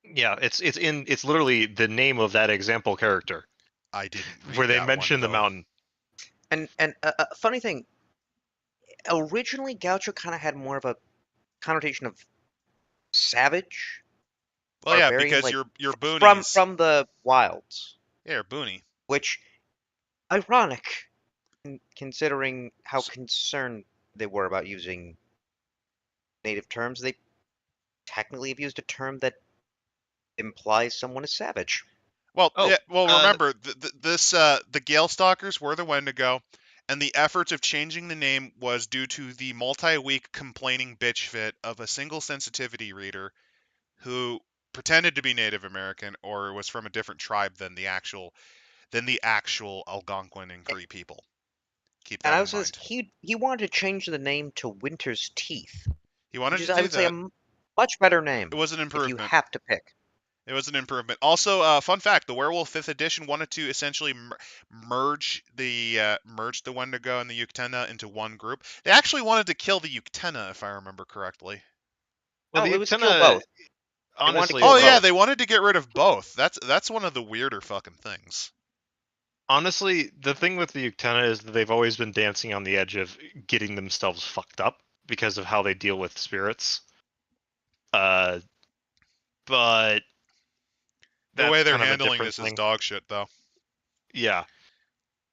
Yeah, it's literally the name of that example character I didn't read where they that mention one, the though. mountain. And funny thing, originally Gaucho kind of had more of a connotation of savage. Well, yeah, barbarian, because like, you're boonies. from the wilds, Yeah, you're boonie. which ironic considering how concerned they were about using native terms. They technically have used a term that implies someone is savage. Well, Oh, yeah, remember, the Gale Stalkers were the Wendigo, and the efforts of changing the name was due to the multi-week complaining bitch fit of a single sensitivity reader who pretended to be Native American or was from a different tribe than the actual Algonquin and Cree people. Keep And that I in was mind. he wanted to change the name to Winter's Teeth, He wanted which is, to I do would say, a that. much better name It was an if you improvement. have to pick. It was an improvement. Also, fun fact: the Werewolf 5th edition wanted to essentially merge the Wendigo and the Uktena into one group. They actually wanted to kill the Uktena, if I remember correctly. Well, No, the it was to kill Uktena, both. honestly, kill Oh yeah, both. they wanted to get rid of both. That's one of the weirder fucking things. honestly, the thing with the Uktena is that they've always been dancing on the edge of getting themselves fucked up because of how they deal with spirits. But The way that's they're kind of a handling different this is thing. dog shit, though. Yeah,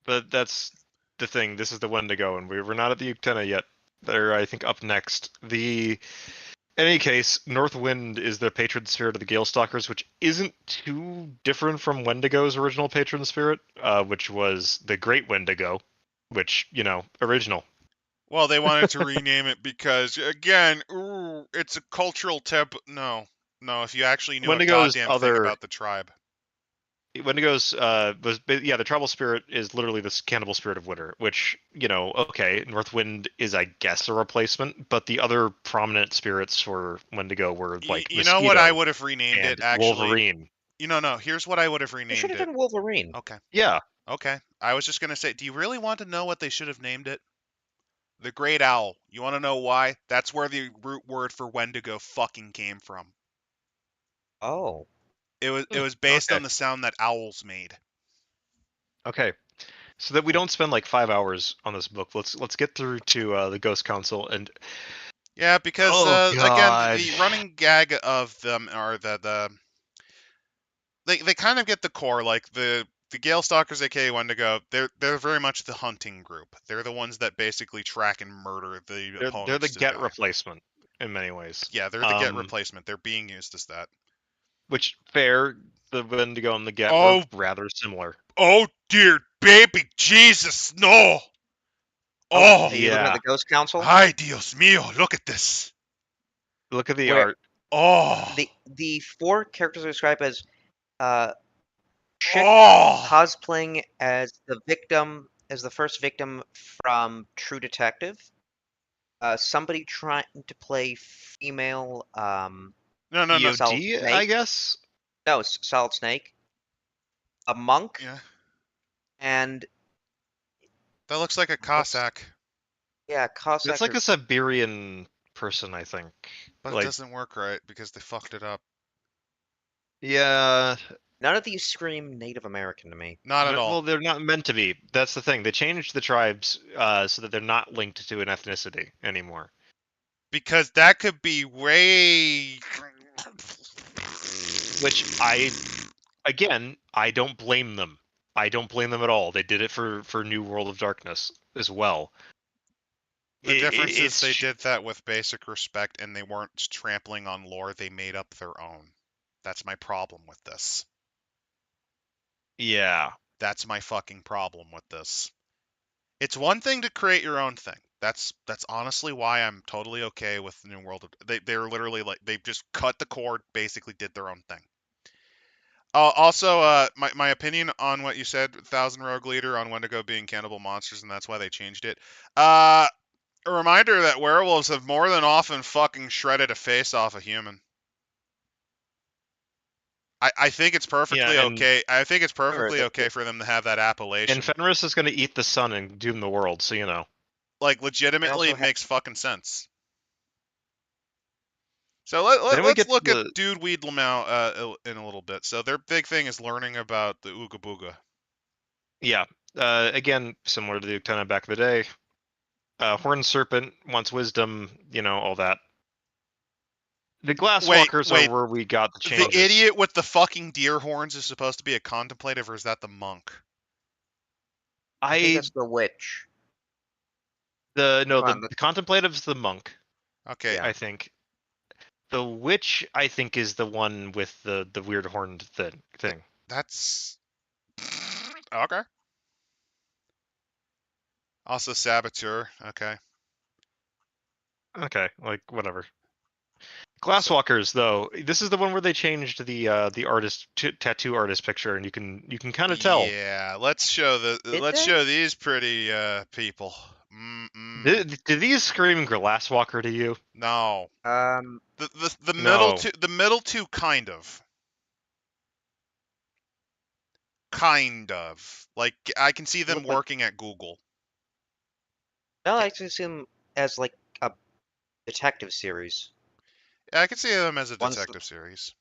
but that's the thing. This is the Wendigo, and we're not at the Uktena yet. They're, I think, up next. In any case, Northwind is the patron spirit of the Gale Stalkers, which isn't too different from Wendigo's original patron spirit, which was the Great Wendigo, which, original. Well, they wanted to rename it because, again, it's a cultural No, if you actually knew Wendigo's a goddamn thing about the tribe. Wendigo's the tribal spirit is literally this cannibal spirit of winter, which, okay, Northwind is, I guess, a replacement, but the other prominent spirits for Wendigo were like You know what Mosquito I would have renamed it, actually? Wolverine. No, here's what I would have They renamed should have it. done Wolverine. Okay. Yeah. Okay. I was just going to say, do you really want to know what they should have named it? The Great Owl. You want to know why? That's where the root word for Wendigo fucking came from. Oh. It was based Okay. on the sound that owls made. Okay. So that we don't spend like 5 hours on this book, let's get through to the Ghost Council and. Yeah, because again, the running gag of them are they kind of get the core, like the Gale Stalkers, aka Wendigo. They're very much the hunting group. They're the ones that basically track and murder the opponents. They're the to get die. replacement in many ways. Yeah, they're the get replacement. They're being used as that. Which, fair, the Wendigo and the get Oh. were rather similar. Oh dear baby Jesus, no! Oh, are you looking at the Ghost Council? Ay Dios mío, look at this. Look at the art. Oh. The four characters are described as Chick Oh. cosplaying as the first victim from True Detective. Somebody trying to play female No. EOD, I guess? No, Solid Snake. A monk. Yeah. And that looks like a Cossack. Yeah, Cossack. It's like a Siberian person, I think. But it doesn't work right because they fucked it up. Yeah. None of these scream Native American to me. Not at all. Well, they're not meant to be. That's the thing. They changed the tribes so that they're not linked to an ethnicity anymore. Because that could be way... Which I don't blame them. I don't blame them at all. They did it for New World of Darkness as well. The difference is they it's did that with basic respect, and they weren't trampling on lore. They made up their own. That's my problem with this. yeah. That's my fucking problem with this. It's one thing to create your own thing. That's honestly why I'm totally okay with the New World. They're literally like they just cut the cord, basically did their own thing. Also, my opinion on what you said, Thousand Rogue Leader, on Wendigo being cannibal monsters, and that's why they changed it. A reminder that werewolves have more than often fucking shredded a face off a human. I think it's perfectly okay. I think it's perfectly okay for them to have that appellation. And Fenris is going to eat the sun and doom the world, so you know. Like, legitimately, it makes fucking sense. So let's look at Dude Weed Lamau in a little bit. So their big thing is learning about the Ooga Booga. Yeah. Again, similar to the Uktana back in the day. Horned Serpent wants wisdom, you know, all that. The Glasswalkers are where we got the changes. The idiot with the fucking deer horns is supposed to be a contemplative, or is that the monk? I think that's the witch. The contemplative's the monk. Okay. I think. The witch, I think, is the one with the weird horned thing. That's okay. Also Saboteur. Okay. Okay, like whatever. Glasswalkers, though, this is the one where they changed the artist tattoo artist picture, and you can kind of tell. Yeah, let's show show these pretty people. Do these scream Glasswalker to you? No. The no. middle two kind of. Kind of. Like, I can see them working at Google. No, I can see them as like a detective series. Yeah, I can see them as a detective series.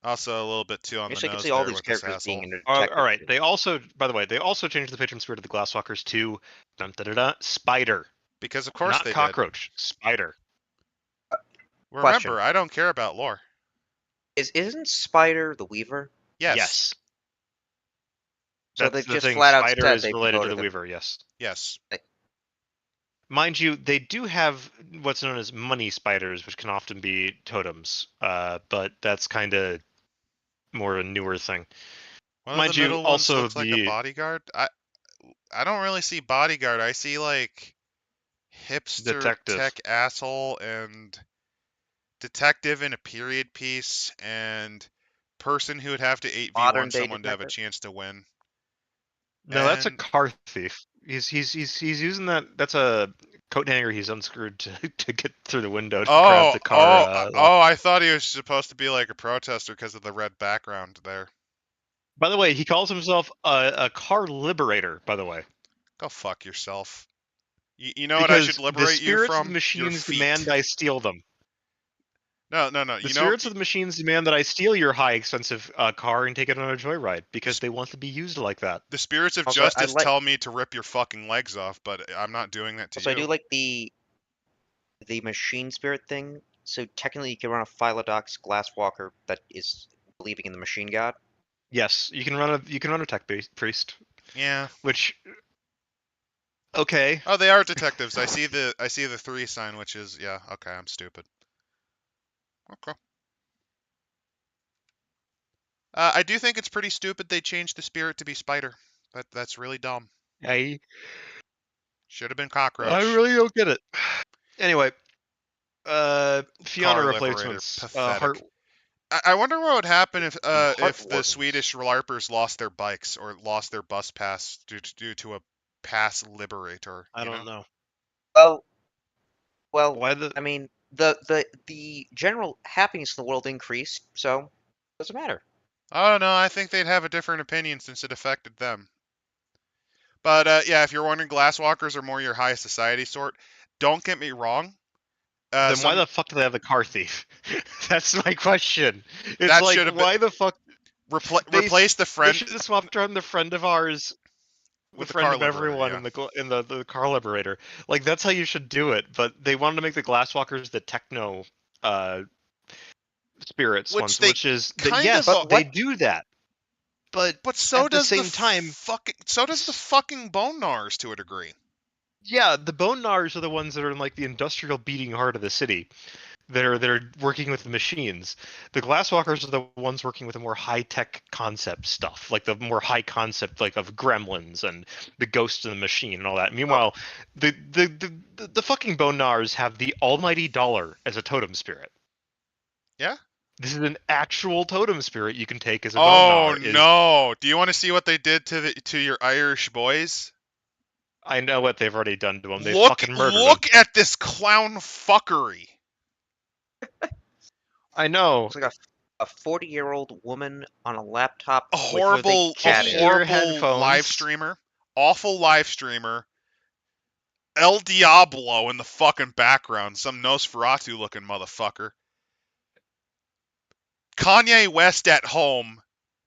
Also, a little bit too on the nose. I can see all these characters being in a detective. All right. They also, by the way, changed the patron spirit of the Glasswalkers to spider. Because of course not they cockroach, did. Spider. Remember, I don't care about lore. Isn't Spider the Weaver? Yes. So they just flat out Spider is related to the Weaver. Yes. Yes. Mind you, they do have what's known as money spiders, which can often be totems, but that's kind of more a newer thing. Mind you, also looks like a bodyguard. I don't really see bodyguard. I see like hipster detective. Tech asshole and detective in a period piece and person who would have to 8v1 someone to have a chance to win. No, that's a car thief. He's using that. That's a coat hanger he's unscrewed to get through the window to grab the car. I thought he was supposed to be like a protester because of the red background there. By the way, he calls himself a car liberator. By the way, go fuck yourself. You know what I should liberate you from? The spirits of the machines demand I steal them. No. The spirits of the machines demand that I steal your high expensive car and take it on a joyride because they want to be used like that. The spirits of justice tell me to rip your fucking legs off, but I'm not doing that to you. So I do like the machine spirit thing. So technically, you can run a Philodox Glasswalker that is believing in the machine god. Yes, you can run a tech priest. Yeah. Which. Okay. Oh, they are detectives. I see the 3 sign, which is okay. I'm stupid. Okay. I do think it's pretty stupid they changed the spirit to be spider. That's really dumb. Should have been cockroach. I really don't get it. Anyway, Fiona replacements. Pathetic. I wonder what would happen if the Swedish LARPers lost their bikes or lost their bus pass due to a pass liberator. I don't know. Well, I mean, the general happiness in the world increased, so it doesn't matter. Oh no, I think they'd have a different opinion since it affected them. But yeah, if you're wondering, Glasswalkers are more your high society sort. Don't get me wrong. Then why the fuck do they have the car thief? That's my question. It's that like, why the fuck? Replace the friend. They should have swapped around the friend of ours with the friend of everyone in the car liberator. Like, that's how you should do it. But they wanted to make the Glasswalkers the techno spirits ones, which is yes, they do that. But so at the does same time, so does the fucking Bonars to a degree. yeah, the Bonars are the ones that are in like the industrial beating heart of the city. That are working with the machines. The Glasswalkers are the ones working with the more high tech concept stuff, like the more high concept like of gremlins and the ghost in the machine and all that. Meanwhile, the fucking Bonars have the almighty dollar as a totem spirit. Yeah. This is an actual totem spirit you can take as a Oh Bonar. no! Do you want to see what they did to your Irish boys? I know what they've already done to them. They fucking murdered them. Look at this clown fuckery. I know. It's like a 40-year-old woman on a laptop A with a big cat in it. Ear horrible headphones. live streamer. Awful live streamer. El Diablo in the fucking background. Some Nosferatu looking motherfucker. Kanye West at home.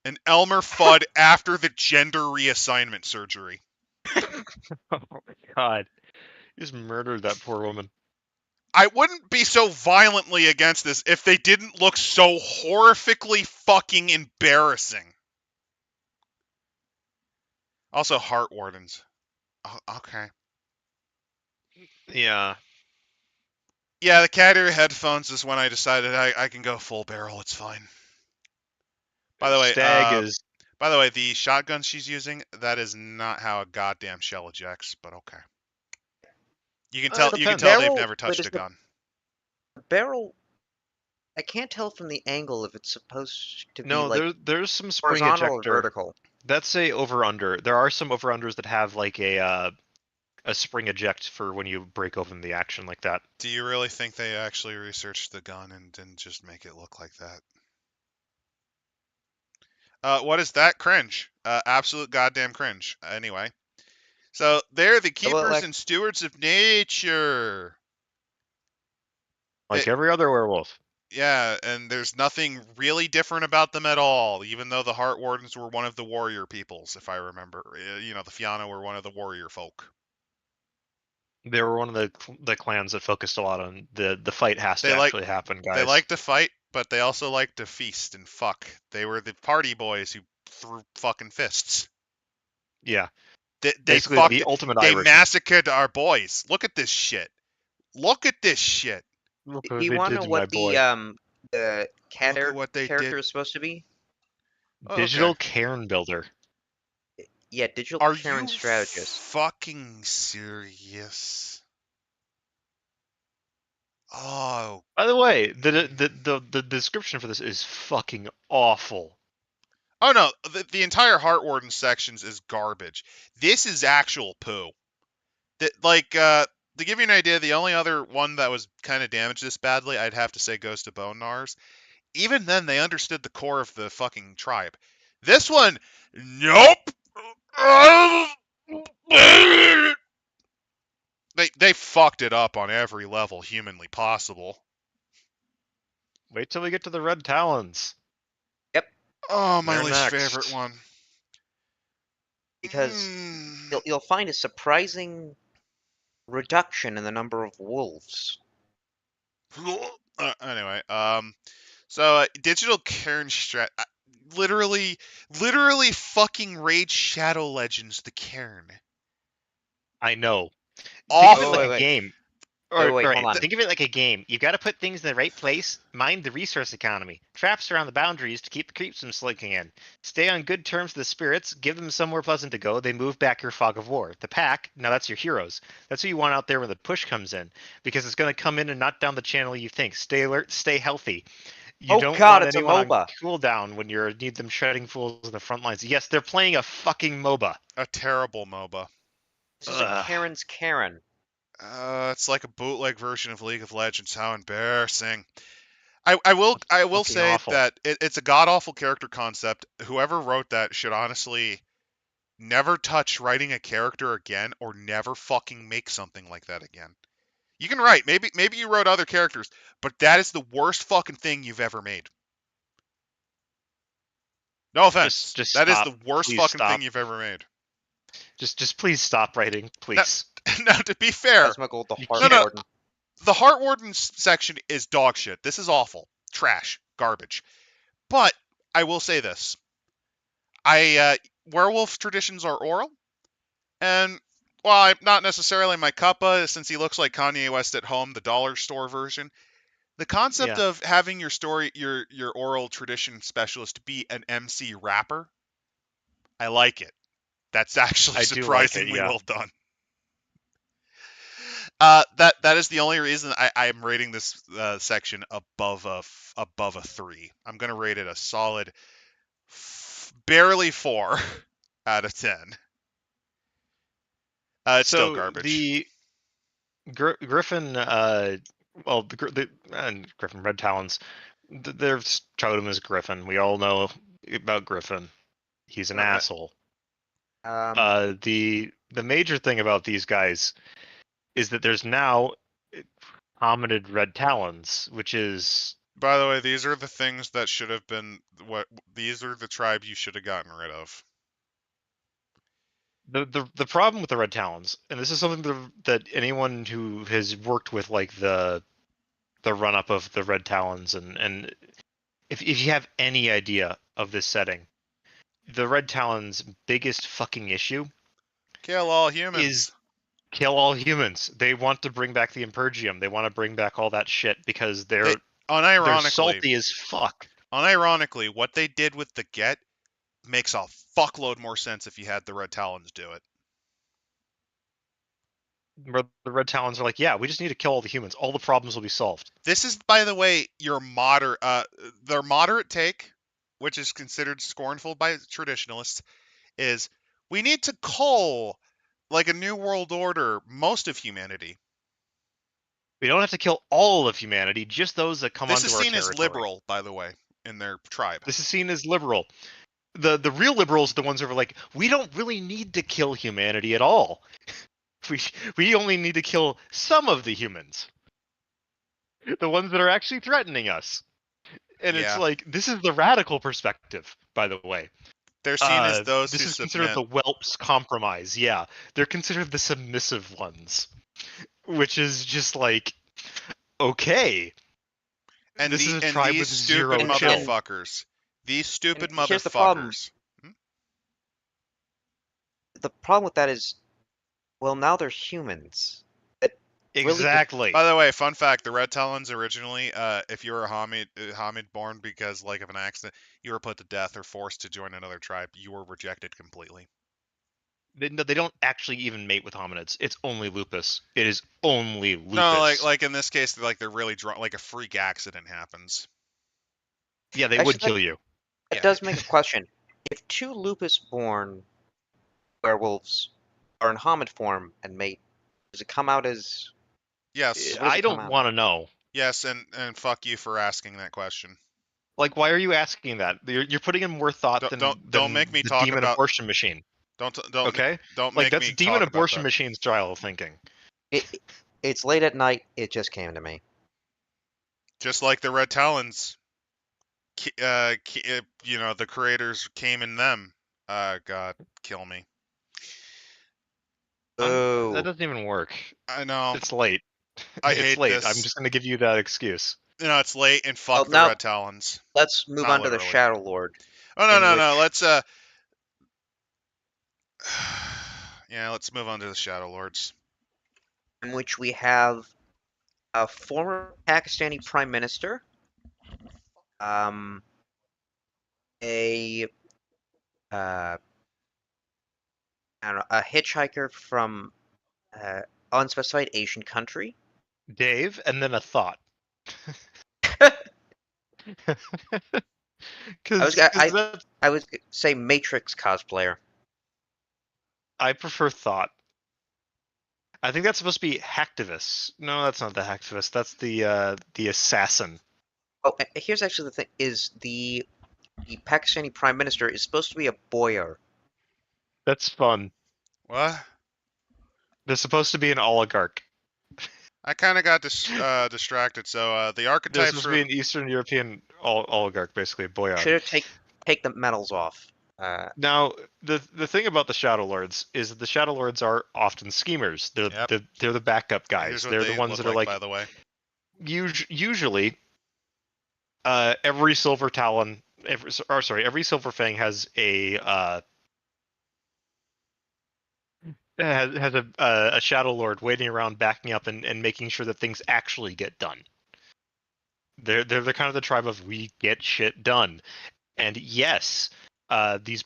And Elmer Fudd after the gender reassignment surgery. Oh my god. You just murdered that poor woman. I wouldn't be so violently against this if they didn't look so horrifically fucking embarrassing. Also, Heart Wardens. Oh, okay. Yeah. Yeah, the cat ear headphones is when I decided I can go full barrel. It's fine. By the way, the shotgun she's using, that is not how a goddamn shell ejects, but okay. You can tell they've Barrel, never but touched is a gun. the barrel, I can't tell from the angle if it's supposed to be like there's some spring horizontal ejector. or vertical. That's a over-under. There are some over-unders that have like a spring eject for when you break open the action like that. Do you really think they actually researched the gun and didn't just make it look like that? What is that? Cringe. Absolute goddamn cringe. Anyway. So, they're the keepers and stewards of nature. Like every other werewolf. Yeah, and there's nothing really different about them at all, even though the Heart Wardens were one of the warrior peoples, if I remember. The Fianna were one of the warrior folk. They were one of the clans that focused a lot on the fight has to actually happen, guys. They like to fight, but they also like to feast and fuck. They were the party boys who threw fucking fists. Yeah. They fucked. The ultimate they Irish. massacred our boys. Look at this shit. Look at this shit. Do you want to know what the cat character is supposed to be? Digital cairn builder. Yeah, digital cairn strategist. Fucking serious? Oh. By the way, the description for this is fucking awful. Oh no, the entire Heart Warden sections is garbage. This is actual poo. To give you an idea, the only other one that was kind of damaged this badly, I'd have to say goes to Bonars. Even then, they understood the core of the fucking tribe. This one, nope. They fucked it up on every level humanly possible. Wait till we get to the Red Talons. Yep. Oh, my least favorite one. Because you'll find a surprising reduction in the number of wolves. Anyway, so digital cairn strat, literally fucking Raid Shadow Legends the cairn. I know. Think of it like a game. Hold on. Think of it like a game. You've got to put things in the right place. Mind the resource economy. Traps around the boundaries to keep the creeps from slinking in. Stay on good terms with the spirits. Give them somewhere pleasant to go. They move back your fog of war. The pack, now that's your heroes. That's who you want out there when the push comes in. Because it's going to come in and knock down the channel you think. Stay alert. Stay healthy. You don't want it's anyone a MOBA. on cooldown when you need them shredding fools in the front lines. Yes, they're playing a fucking MOBA. A terrible MOBA. This is a Karen's Karen. It's like a bootleg version of League of Legends. How embarrassing! I will say awful. that it's a god awful character concept. Whoever wrote that should honestly never touch writing a character again, or never fucking make something like that again. You can write, maybe you wrote other characters, but that is the worst fucking thing you've ever made. No offense. That is the worst fucking thing you've ever made. Just please stop writing, please. Now, to be fair, the Heart Warden section is dog shit. This is awful. Trash. Garbage. But I will say this. Werewolf traditions are oral, and well, not necessarily my cuppa, since he looks like Kanye West at Home, the dollar store version. The concept Yeah. of having your story, your oral tradition specialist be an MC rapper, I like it. That's actually I do like it, surprisingly yeah. well done. That is the only reason I am rating this section above a 3. I'm gonna rate it a solid barely 4 out of 10. It's still So garbage. the Griffin, and Griffin Red Talons, their totem is Griffin. We all know about Griffin. He's an Right. asshole. Um, The major thing about these guys is that there's now hominid Red Talons, which is By the way, these are the things that should have been these are the tribes you should have gotten rid of. the problem with the Red Talons, and this is something that anyone who has worked with like the run up of the Red Talons, and if you have any idea of this setting, the Red Talons' biggest fucking issue Kill all humans. is kill all humans. They want to bring back the Impergium. They want to bring back all that shit because they're salty as fuck. Unironically, what they did with the Get makes a fuckload more sense if you had the Red Talons do it. Where the Red Talons are like, yeah, we just need to kill all the humans. All the problems will be solved. This is, by the way, their moderate take, which is considered scornful by traditionalists, is we need to cull, like a New World Order, most of humanity. We don't have to kill all of humanity, just those that come This onto is our seen territory. as liberal, by the way, in their tribe. This is seen as liberal. The real liberals are the ones who are like, we don't really need to kill humanity at all. We only need to kill some of the humans. The ones that are actually threatening us. And it's Yeah. like, this is the radical perspective, by the way. They're seen as those This who is submit. considered the whelps compromise. Yeah, they're considered the submissive ones, which is just like, okay. And this is a and tribe these with stupid zero chill. motherfuckers. These stupid And here's the problem. motherfuckers. the problem with that is, well, now they're humans. Really Exactly. By the way, fun fact: the Red Talons originally, if you were a Hamid born because like of an accident, you were put to death or forced to join another tribe, you were rejected completely. They don't actually even mate with hominids. It's only lupus. It is only lupus. No, like in this case, they're really drunk. Like a freak accident happens. Yeah, they Actually, would kill you. It Yeah. does make a question. If two lupus-born werewolves are in homid form and mate, does it come out as... Yes. What does I it come don't out? want to know. Yes, and fuck you for asking that question. Like, why are you asking that? You're putting in more thought Don't make me the talk demon about- abortion machine. Don't Okay, don't like make that's me demon talk about abortion that. machine style of thinking. It's late at night. It just came to me. Just like the Red Talons, the creators came in them. God, kill me. Oh, That doesn't even work. I know. It's late. I It's hate late. this. I'm just gonna give you that excuse. It's late and fuck Well, the now- Red Talons. let's move Not on to the literally. Shadow Lord. Oh no in no no. which- Let's let's move on to the Shadow Lords. In which we have a former Pakistani prime minister, a I don't know, a hitchhiker from unspecified Asian country. Dave, and then a thought. I would say Matrix cosplayer. I prefer thought. I think that's supposed to be hacktivist. No, that's not the hacktivist. That's the assassin. Oh, here's actually the thing: is the Pakistani prime minister is supposed to be a boyar. That's fun. What? They're supposed to be an oligarch. I kind of got distracted. So the They're archetypes supposed to be an Eastern European oligarch, basically a boyar. Should have take the medals off. Now, the thing about the Shadow Lords is that the Shadow Lords are often schemers. They're the backup guys. Here's what They're they the ones look that are like, by the way. usually, every Silver Talon every Silver Fang has a a Shadow Lord waiting around, backing up and making sure that things actually get done. They're the kind of the tribe of we get shit done. And yes, these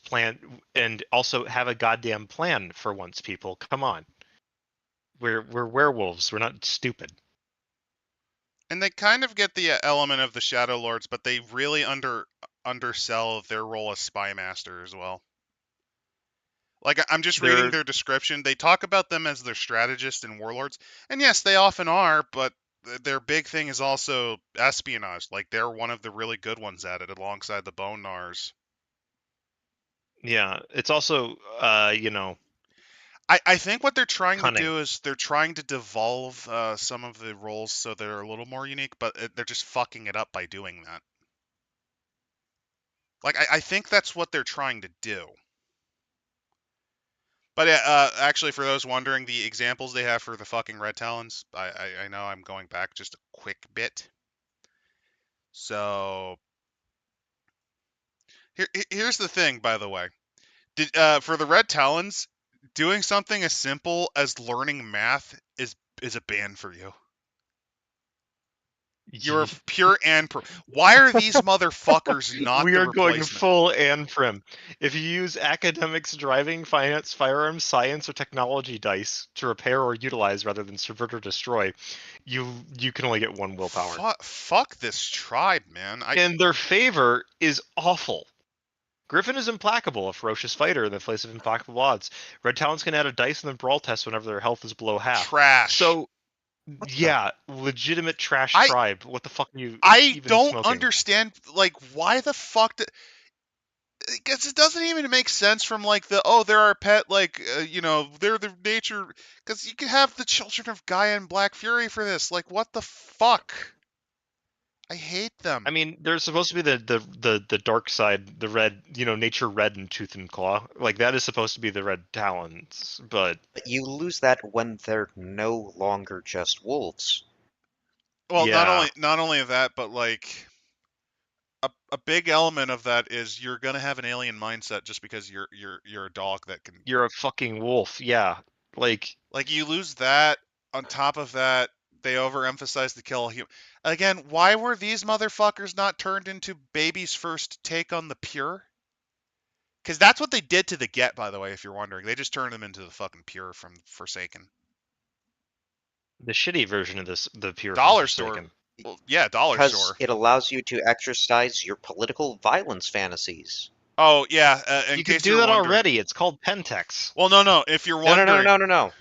and also have a goddamn plan for once, people. Come on. We're werewolves. We're not stupid. And they kind of get the element of the Shadow Lords, but they really undersell their role as Spy Master as well. Like, I'm just reading their description. They talk about them as their strategists and warlords. And yes, they often are, but their big thing is also espionage. Like, they're one of the really good ones at it, alongside the Bonars. Yeah, it's also, I think what they're trying cunning. to do is they're trying to devolve some of the roles so they're a little more unique, but they're just fucking it up by doing that. Like, I think that's what they're trying to do. But actually, for those wondering, the examples they have for the fucking Red Talons, I know I'm going back just a quick bit. So, here's the thing, by the way. For the Red Talons, doing something as simple as learning math is a ban for you. You're pure and prim. Why are these motherfuckers not We the are going replacement? full and prim. If you use academics, driving, finance, firearms, science, or technology dice to repair or utilize rather than subvert or destroy, you can only get one willpower. Fuck this tribe, man. And their favor is awful. Griffin is implacable, a ferocious fighter in the face of implacable odds. Red Talons can add a dice in the brawl test whenever their health is below half. Trash. So, yeah, legitimate trash tribe. What the fuck are you even don't smoking? Understand, like, why the fuck because it doesn't even make sense from, like, they're our pet, like, they're the nature, because you could have the Children of Gaia and Black Fury for this. Like, what the fuck? I hate them. I mean, there's supposed to be the dark side, the red, nature red in Tooth and Claw. Like, that is supposed to be the Red Talons, but you lose that when they're no longer just wolves. Well, yeah. not only that, but, like, a big element of that is you're gonna have an alien mindset just because you're a dog that can. You're a fucking wolf, yeah. Like you lose that. On top of that, they overemphasize the kill human. Again, why were these motherfuckers not turned into baby's first take on the pure? Because that's what they did to the Get, by the way, if you're wondering. They just turned them into the fucking pure from Forsaken. the shitty version of the pure Dollar Forsaken. store. Well, yeah, dollar Because store. it allows you to exercise your political violence fantasies. Oh, yeah. You can do that already. It's called Pentex. Well, no. If you're wondering. No.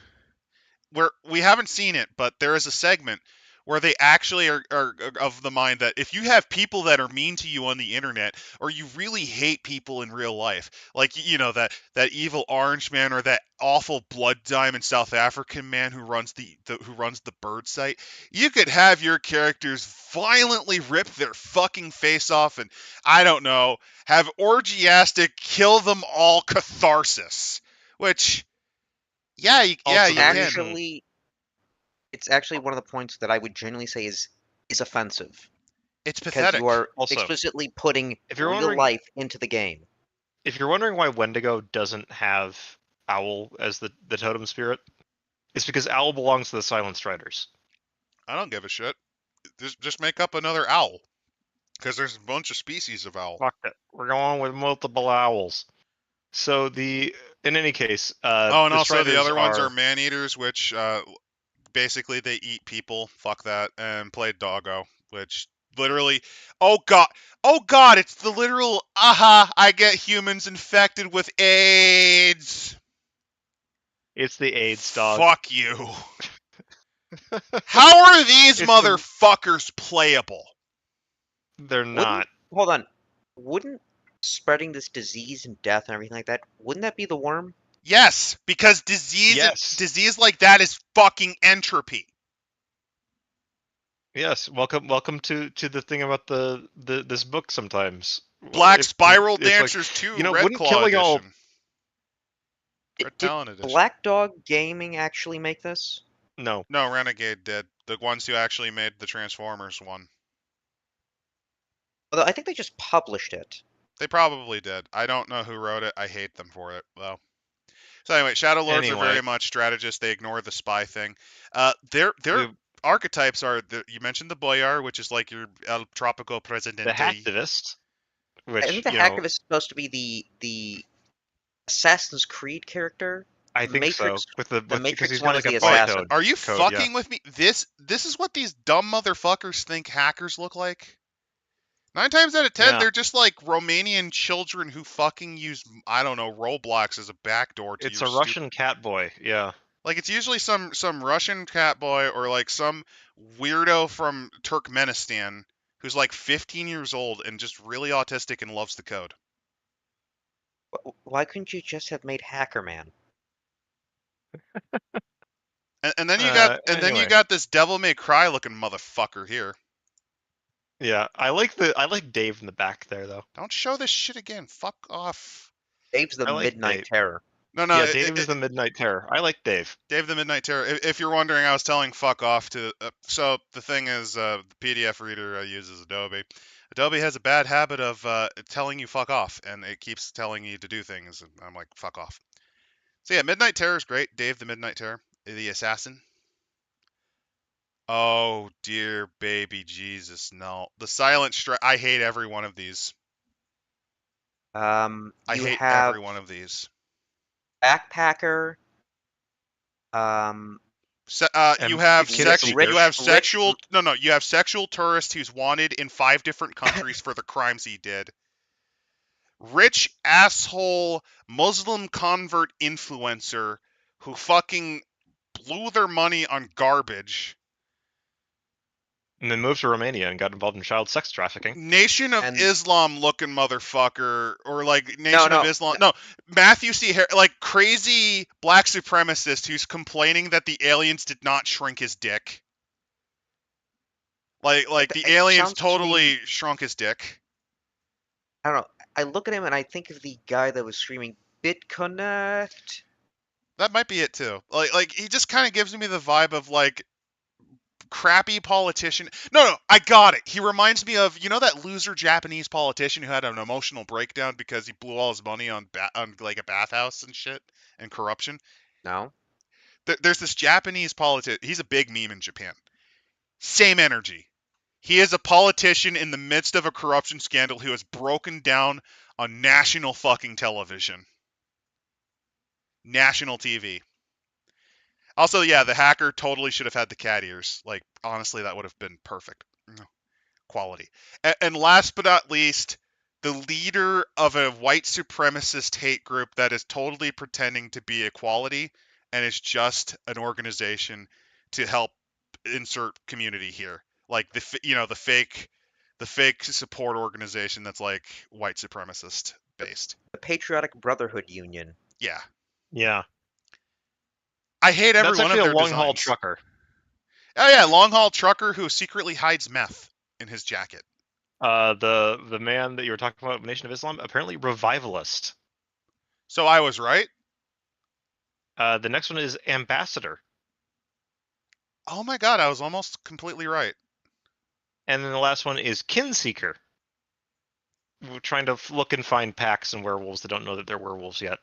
We haven't seen it, but there is a segment where they actually are of the mind that if you have people that are mean to you on the internet, or you really hate people in real life, like, that evil orange man, or that awful blood diamond South African man who runs the bird site, you could have your characters violently rip their fucking face off and, I don't know, have orgiastic kill them all catharsis, which. Yeah, you Actually, it's actually one of the points that I would genuinely say is offensive. It's Because pathetic. you are Also, explicitly putting real wondering- life into the game. If you're wondering why Wendigo doesn't have Owl as the totem spirit, it's because Owl belongs to the Silent Striders. I don't give a shit. Just make up another owl. Because there's a bunch of species of owl. Fuck it. We're going with multiple owls. So in any case, and also the other ones are are man-eaters, which basically they eat people. Fuck that. And play doggo, which literally, oh god, it's the literal, I get humans infected with AIDS. It's the AIDS dog. Fuck you. How are these motherfuckers playable? They're not. Hold on. Wouldn't spreading this disease and death and everything like that, wouldn't that be the worm? Yes, because disease like that is fucking entropy. Yes, welcome to the thing about this book sometimes. Black Spiral Dancers 2 Red Claw edition. All... Red Talon edition. Black Dog Gaming actually make this? No. No, Renegade did. The ones who actually made the Transformers one. Although I think they just published it. They probably did. I don't know who wrote it. I hate them for it, though. So anyway, Shadow Lords are Anyway. very much strategists. They ignore the spy thing. Their archetypes are, you mentioned the Boyar, which is like your El Tropico Presidente. The Hacktivist, which, Isn't the Hacktivist supposed to be the Assassin's Creed character? I think Matrix, so. With the Matrix he's one got is like the a boy assassin. code. Are you code, fucking with me? This is what these dumb motherfuckers think hackers look like. 9 times out of 10, Yeah. they're just like Romanian children who fucking use, I don't know, Roblox as a backdoor to It's your a Russian cat boy, yeah. Like, it's usually some Russian cat boy or like some weirdo from Turkmenistan who's like 15 years old and just really autistic and loves the code. Why couldn't you just have made Hacker Man? And then you got anyway. this Devil May Cry looking motherfucker here. Yeah, I like Dave in the back there though. Don't show this shit again. Fuck off. Dave's the Midnight Terror. No, yeah, Dave is the Midnight Terror. I like Dave. Dave the Midnight Terror. If you're wondering, I was telling fuck off to. So the thing is, the PDF reader I use is Adobe. Adobe has a bad habit of telling you fuck off, and it keeps telling you to do things, and I'm like, fuck off. So yeah, Midnight Terror is great. Dave the Midnight Terror, the assassin. Oh dear baby Jesus, no. The Silent Strike. I hate every one of these. I hate every one of these. Backpacker. You have sexual. Rich. No, you have sexual tourist who's wanted in 5 different countries for the crimes he did. Rich asshole Muslim convert influencer who fucking blew their money on garbage. And then moved to Romania and got involved in child sex trafficking. Nation of Islam looking motherfucker, or like Nation of Islam. No, Matthew C. Like crazy black supremacist who's complaining that the aliens did not shrink his dick. Like the aliens totally shrunk his dick. I don't know. I look at him and I think of the guy that was streaming BitConnect. That might be it too. Like he just kind of gives me the vibe of like crappy politician. No, I got it. He reminds me of, you know, that loser Japanese politician who had an emotional breakdown because he blew all his money on like a bathhouse and shit and corruption. No. There's this Japanese politician. He's a big meme in Japan. Same energy. He is a politician in the midst of a corruption scandal who has broken down on national fucking television. National TV. Also, yeah, the hacker totally should have had the cat ears. Like, honestly, that would have been perfect. Quality. And last but not least, the leader of a white supremacist hate group that is totally pretending to be equality and is just an organization to help insert community here. Like the fake support organization that's like white supremacist based. The Patriotic Brotherhood Union. Yeah. Yeah. I hate every one of their designs. That's actually a long-haul designs. trucker. Oh yeah, long-haul trucker who secretly hides meth in his jacket. The man that you were talking about, Nation of Islam, apparently revivalist. So I was right? The next one is Ambassador. Oh my god, I was almost completely right. And then the last one is Kinseeker. We're trying to look and find packs and werewolves that don't know that they're werewolves yet.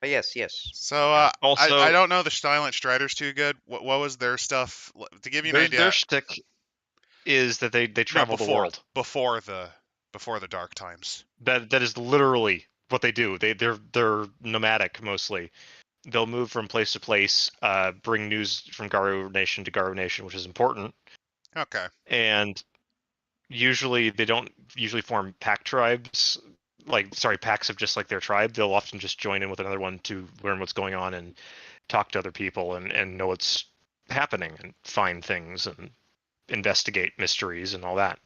But yes. So also, I don't know the Silent Striders too good. What was their stuff? To give you an idea, their shtick is that they travel the world before the dark times. That is literally what they do. They're nomadic mostly. They'll move from place to place, bring news from Garu Nation to Garu Nation, which is important. Okay. And usually they don't form pack tribes. Packs of just like their tribe. They'll often just join in with another one to learn what's going on and talk to other people and know what's happening and find things and investigate mysteries and all that.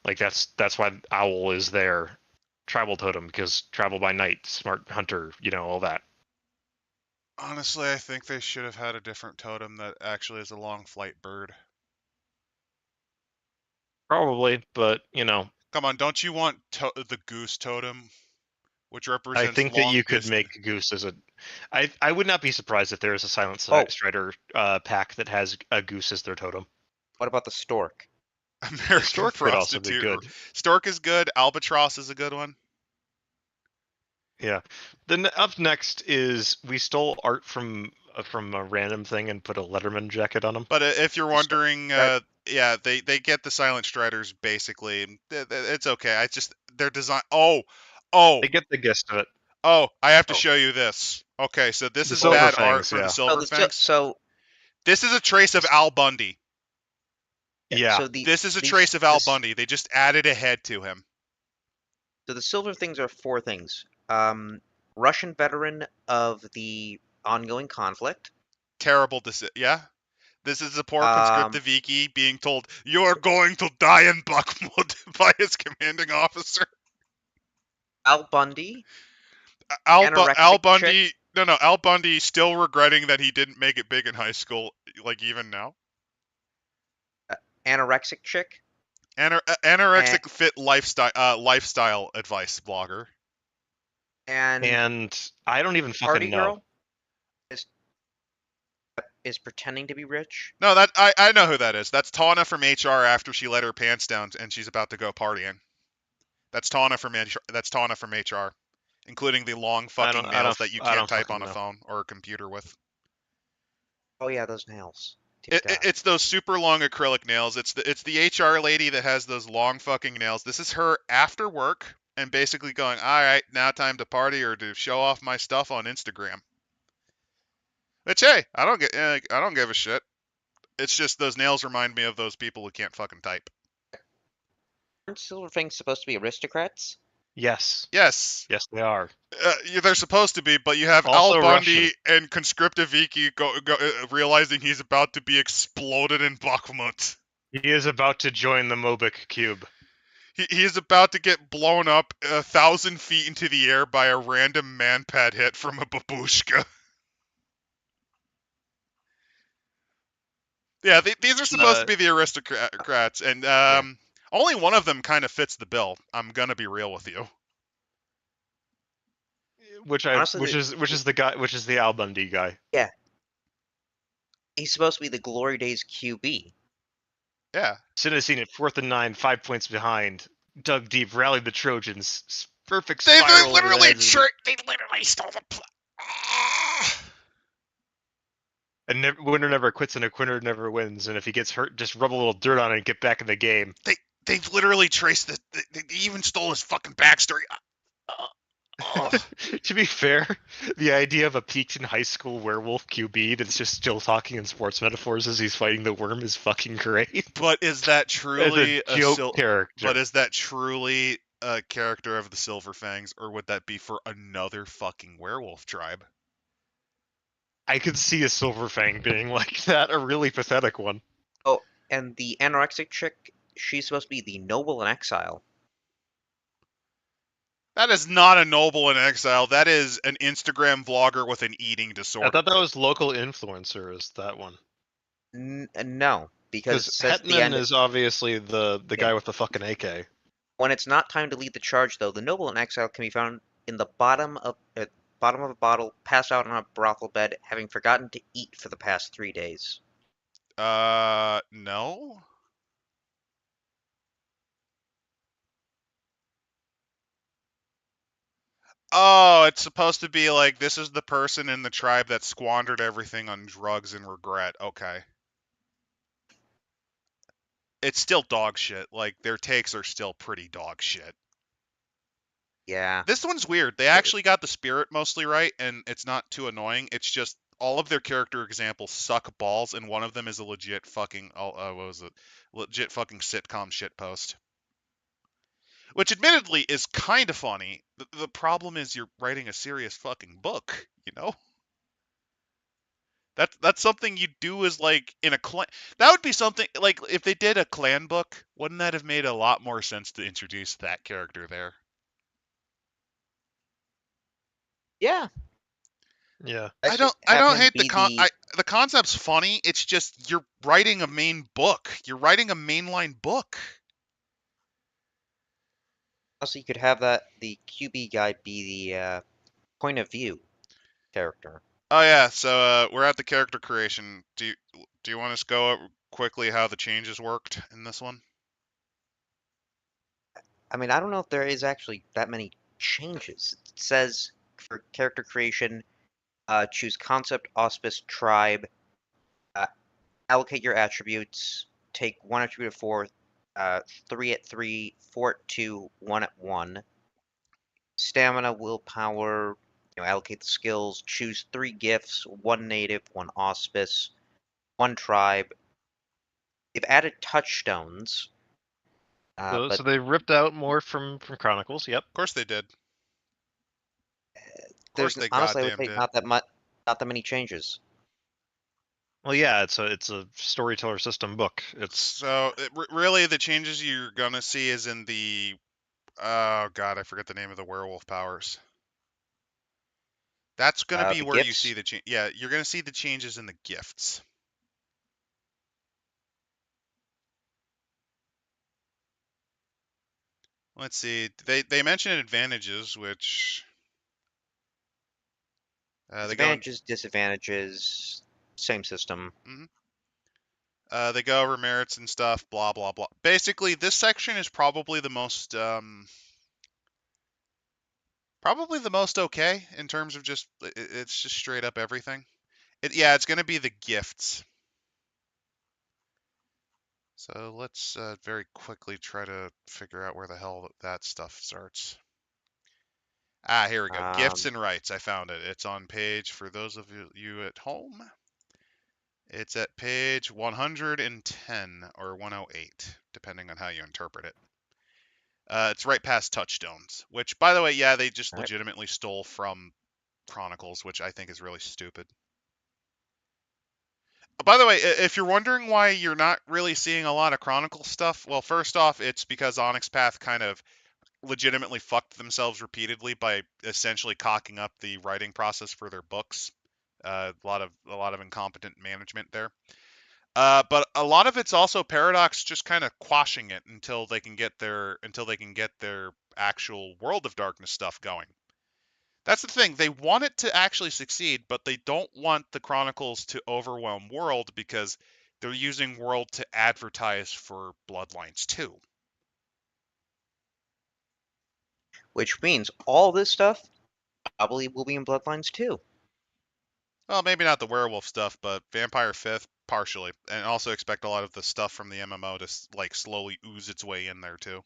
Like that's why Owl is their tribal totem, because travel by night, smart hunter, all that. Honestly, I think they should have had a different totem that actually is a long flight bird. Probably, but Come on, don't you want the goose totem, which represents? I think that you could make goose as a. I would not be surprised if there is a Silent Strider pack that has a goose as their totem. What about the stork? American Stork could also be prostitute. good. Stork is good. Albatross is a good one. Yeah. Then up next is we stole art from a random thing and put a Letterman jacket on him. But if you're wondering, Right. yeah, they get the Silent Striders basically. It's okay. I just their design. Oh, They get the gist of it. I have to Oh. show you this. Okay, so this The is Silver bad Fangs, art for yeah. the So Silver Fangs. so This is a trace of Al Bundy. Yeah. so This is a trace of Al Bundy. They just added a head to him. So the silver things are four things. Russian veteran of the ongoing conflict. Terrible yeah. This is a poor Um, conscriptiviki being told, "You're going to die in Bakhmut" by his commanding officer. Al Bundy. Al Anorexic Bundy. No. Al Bundy still regretting that he didn't make it big in high school, like even now. Anorexic chick. Anorexic fit lifestyle advice blogger. And I don't even party fucking know. girl is pretending to be rich. No, that I know who that is. That's Tawna from HR after she let her pants down and she's about to go partying. That's Tawna from HR, including the long fucking nails that you can't type on a phone or a computer with. Oh yeah, those nails. It's those super long acrylic nails. It's the HR lady that has those long fucking nails. This is her after work and basically going, all right, now time to party or to show off my stuff on Instagram. Which hey, I don't give a shit. It's just those nails remind me of those people who can't fucking type. Aren't silver fangs supposed to be aristocrats? Yes. Yes. Yes, they are. They're supposed to be, but you have Also Al Bundy Russian. and Conscriptiviki realizing he's about to be exploded in Bakhmut. He is about to join the Mobic Cube. He is about to get blown up 1,000 feet into the air by a random manpad hit from a babushka. Yeah, these are supposed to be the aristocrats, and only one of them kind of fits the bill. I'm gonna be real with you. Which is the Al Bundy guy. Yeah. He's supposed to be the Glory Days QB. Yeah. Cine at 4th and 9, 5 points behind. Dug deep, rallied the Trojans. Perfect They spiral. literally stole the. And winner never quits and a quitter never wins. And if he gets hurt, just rub a little dirt on it and get back in the game. They've literally traced they even stole his fucking backstory. To be fair, the idea of a peaked in high school werewolf QB that's just still talking in sports metaphors as he's fighting the worm is fucking great. But is that truly a joke character? But is that truly a character of the Silver Fangs, or would that be for another fucking werewolf tribe? I could see a Silver Fang being like that, a really pathetic one. Oh, and the anorexic chick, she's supposed to be the noble in exile. That is not a noble in exile. That is an Instagram vlogger with an eating disorder. I thought that was local influencer. Is that one? No, because Hetman is obviously the guy with the fucking AK. When it's not time to lead the charge, though, the noble in exile can be found in the bottom of a bottle, passed out on a brothel bed, having forgotten to eat for the past 3 days. No. Oh, it's supposed to be like this is the person in the tribe that squandered everything on drugs and regret. Okay. It's still dog shit. Like, their takes are still pretty dog shit. Yeah. This one's weird. They actually got the spirit mostly right, and it's not too annoying. It's just all of their character examples suck balls, and one of them is a legit fucking, what was it? Legit fucking sitcom shitpost. Which admittedly is kind of funny. The problem is you're writing a serious fucking book, you know? That's something you do as like in a clan. That would be something like if they did a clan book, wouldn't that have made a lot more sense to introduce that character there? Yeah. I don't hate the concept's funny. It's just you're writing a main book. You're writing a mainline book. Also, you could have the QB guy be the point of view character. Oh yeah, so we're at the character creation. Do you want us to go quickly how the changes worked in this one? I mean, I don't know if there is actually that many changes. It says for character creation, choose concept, auspice, tribe, uh, allocate your attributes, take one attribute at 4, 3 at 3, 4 at 2, 1 at 1. Stamina, willpower, allocate the skills, choose 3 gifts, 1 native, 1 auspice, 1 tribe. They've added touchstones, So, but so they ripped out more from Chronicles. Yep. Of course they did. Of course there's they honestly, I would goddamn say did. not that many changes. Well, yeah, it's a storyteller system book. It's So really, the changes you're gonna see is in the oh god, I forget the name of the werewolf powers. That's gonna be The where you see gifts, the change. Yeah, you're gonna see the changes in the gifts. Let's see. They mention advantages, which they go in, advantages, disadvantages, same system. mhm. They go over merits and stuff. Blah blah blah. Basically, this section is probably the most okay in terms of just it's just straight up everything. Yeah, it's gonna be the gifts. So let's very quickly try to figure out where the hell that stuff starts. Ah, here we go. Gifts Um, and rights. I found it. It's on page, for those of you at home, it's at page 110 or 108, depending on how you interpret it. It's right past touchstones, which, by the way, yeah, they just all right. legitimately stole from Chronicles, which I think is really stupid. By the way, if you're wondering why you're not really seeing a lot of Chronicle stuff, well, first off, it's because Onyx Path kind of legitimately fucked themselves repeatedly by essentially cocking up the writing process for their books. A lot of incompetent management there. But a lot of it's also Paradox just kind of quashing it until they can get their actual World of Darkness stuff going. That's the thing. They want it to actually succeed, but they don't want the Chronicles to overwhelm World because they're using World to advertise for Bloodlines too. Which means all this stuff probably will be in Bloodlines too. Well, maybe not the werewolf stuff, but Vampire 5th partially, and also expect a lot of the stuff from the MMO to like slowly ooze its way in there too.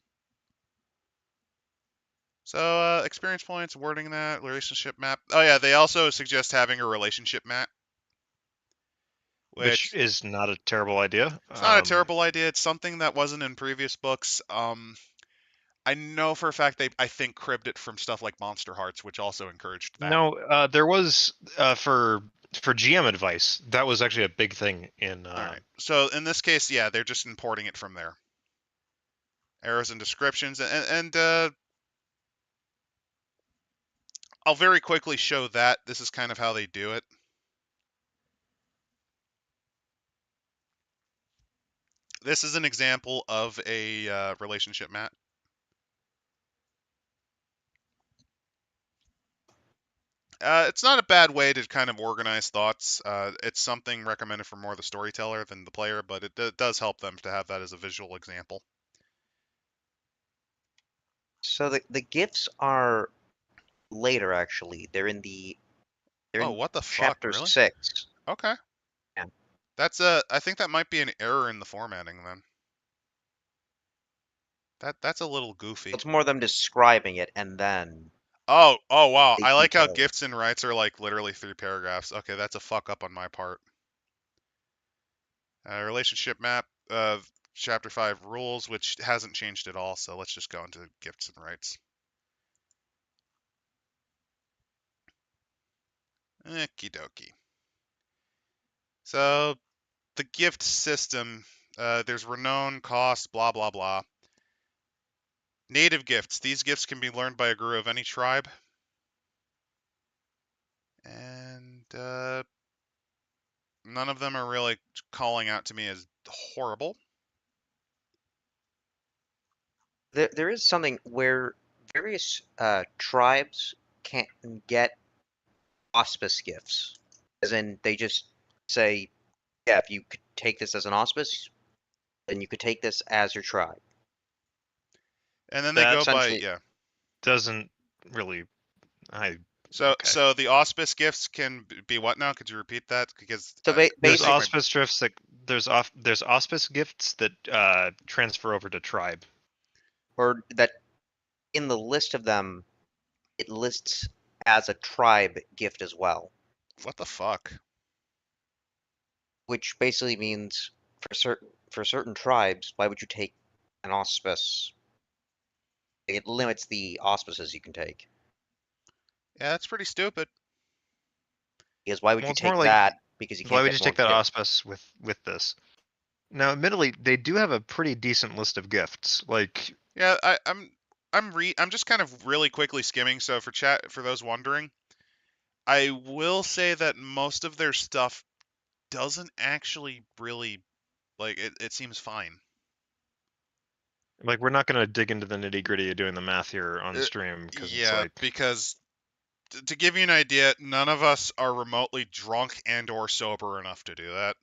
So experience points, wording that relationship map. Oh yeah, they also suggest having a relationship map, which which is not a terrible idea. it's not a terrible idea. It's something that wasn't in previous books. I know for a fact I think cribbed it from stuff like Monster Hearts, which also encouraged that. No, there was for GM advice. That was actually a big thing in. All right. So in this case, yeah, they're just importing it from there. Errors and descriptions, and I'll very quickly show that this is kind of how they do it. This is an example of a relationship map. It's not a bad way to kind of organize thoughts. It's something recommended for more the storyteller than the player, but it does help them to have that as a visual example. So the gifts are later actually. They're Oh, in what the fuck, chapter really? 6. Okay. Yeah. I think that might be an error in the formatting then. That's a little goofy. It's more them describing it and then Oh wow. they I like how detail it. gifts and rights are like literally 3 paragraphs. Okay, that's a fuck up on my part. Relationship map, chapter 5 rules, which hasn't changed at all. So let's just go into gifts and rights. Okie dokie. So the gift system, there's renown, cost, blah blah blah. Native gifts. These gifts can be learned by a guru of any tribe. And none of them are really calling out to me as horrible. There is something where various tribes can get auspice gifts, as in they just say, yeah, if you could take this as an auspice, then you could take this as your tribe. And then they That go by essentially- yeah. doesn't really. So Okay. so the auspice gifts can be what now? Could you repeat that? Because So There's basically, auspice drifts that there's auspice gifts that transfer over to tribe. or that in the list of them, it lists as a tribe gift as well, what the fuck? which basically means for certain tribes, why would you take an auspice? It limits the auspices you can take. Yeah, that's pretty stupid. Because why would Well, you it's more take like, that? Because you why can't would get you more take that gifts. auspice with this? Now, admittedly, they do have a pretty decent list of gifts. Like, Yeah, I'm just kind of really quickly skimming. So for chat, for those wondering, I will say that most of their stuff doesn't actually really like it. It seems fine. we're not gonna dig into the nitty gritty of doing the math here on stream because it's Yeah, like, because to give you an idea, none of us are remotely drunk and or sober enough to do that.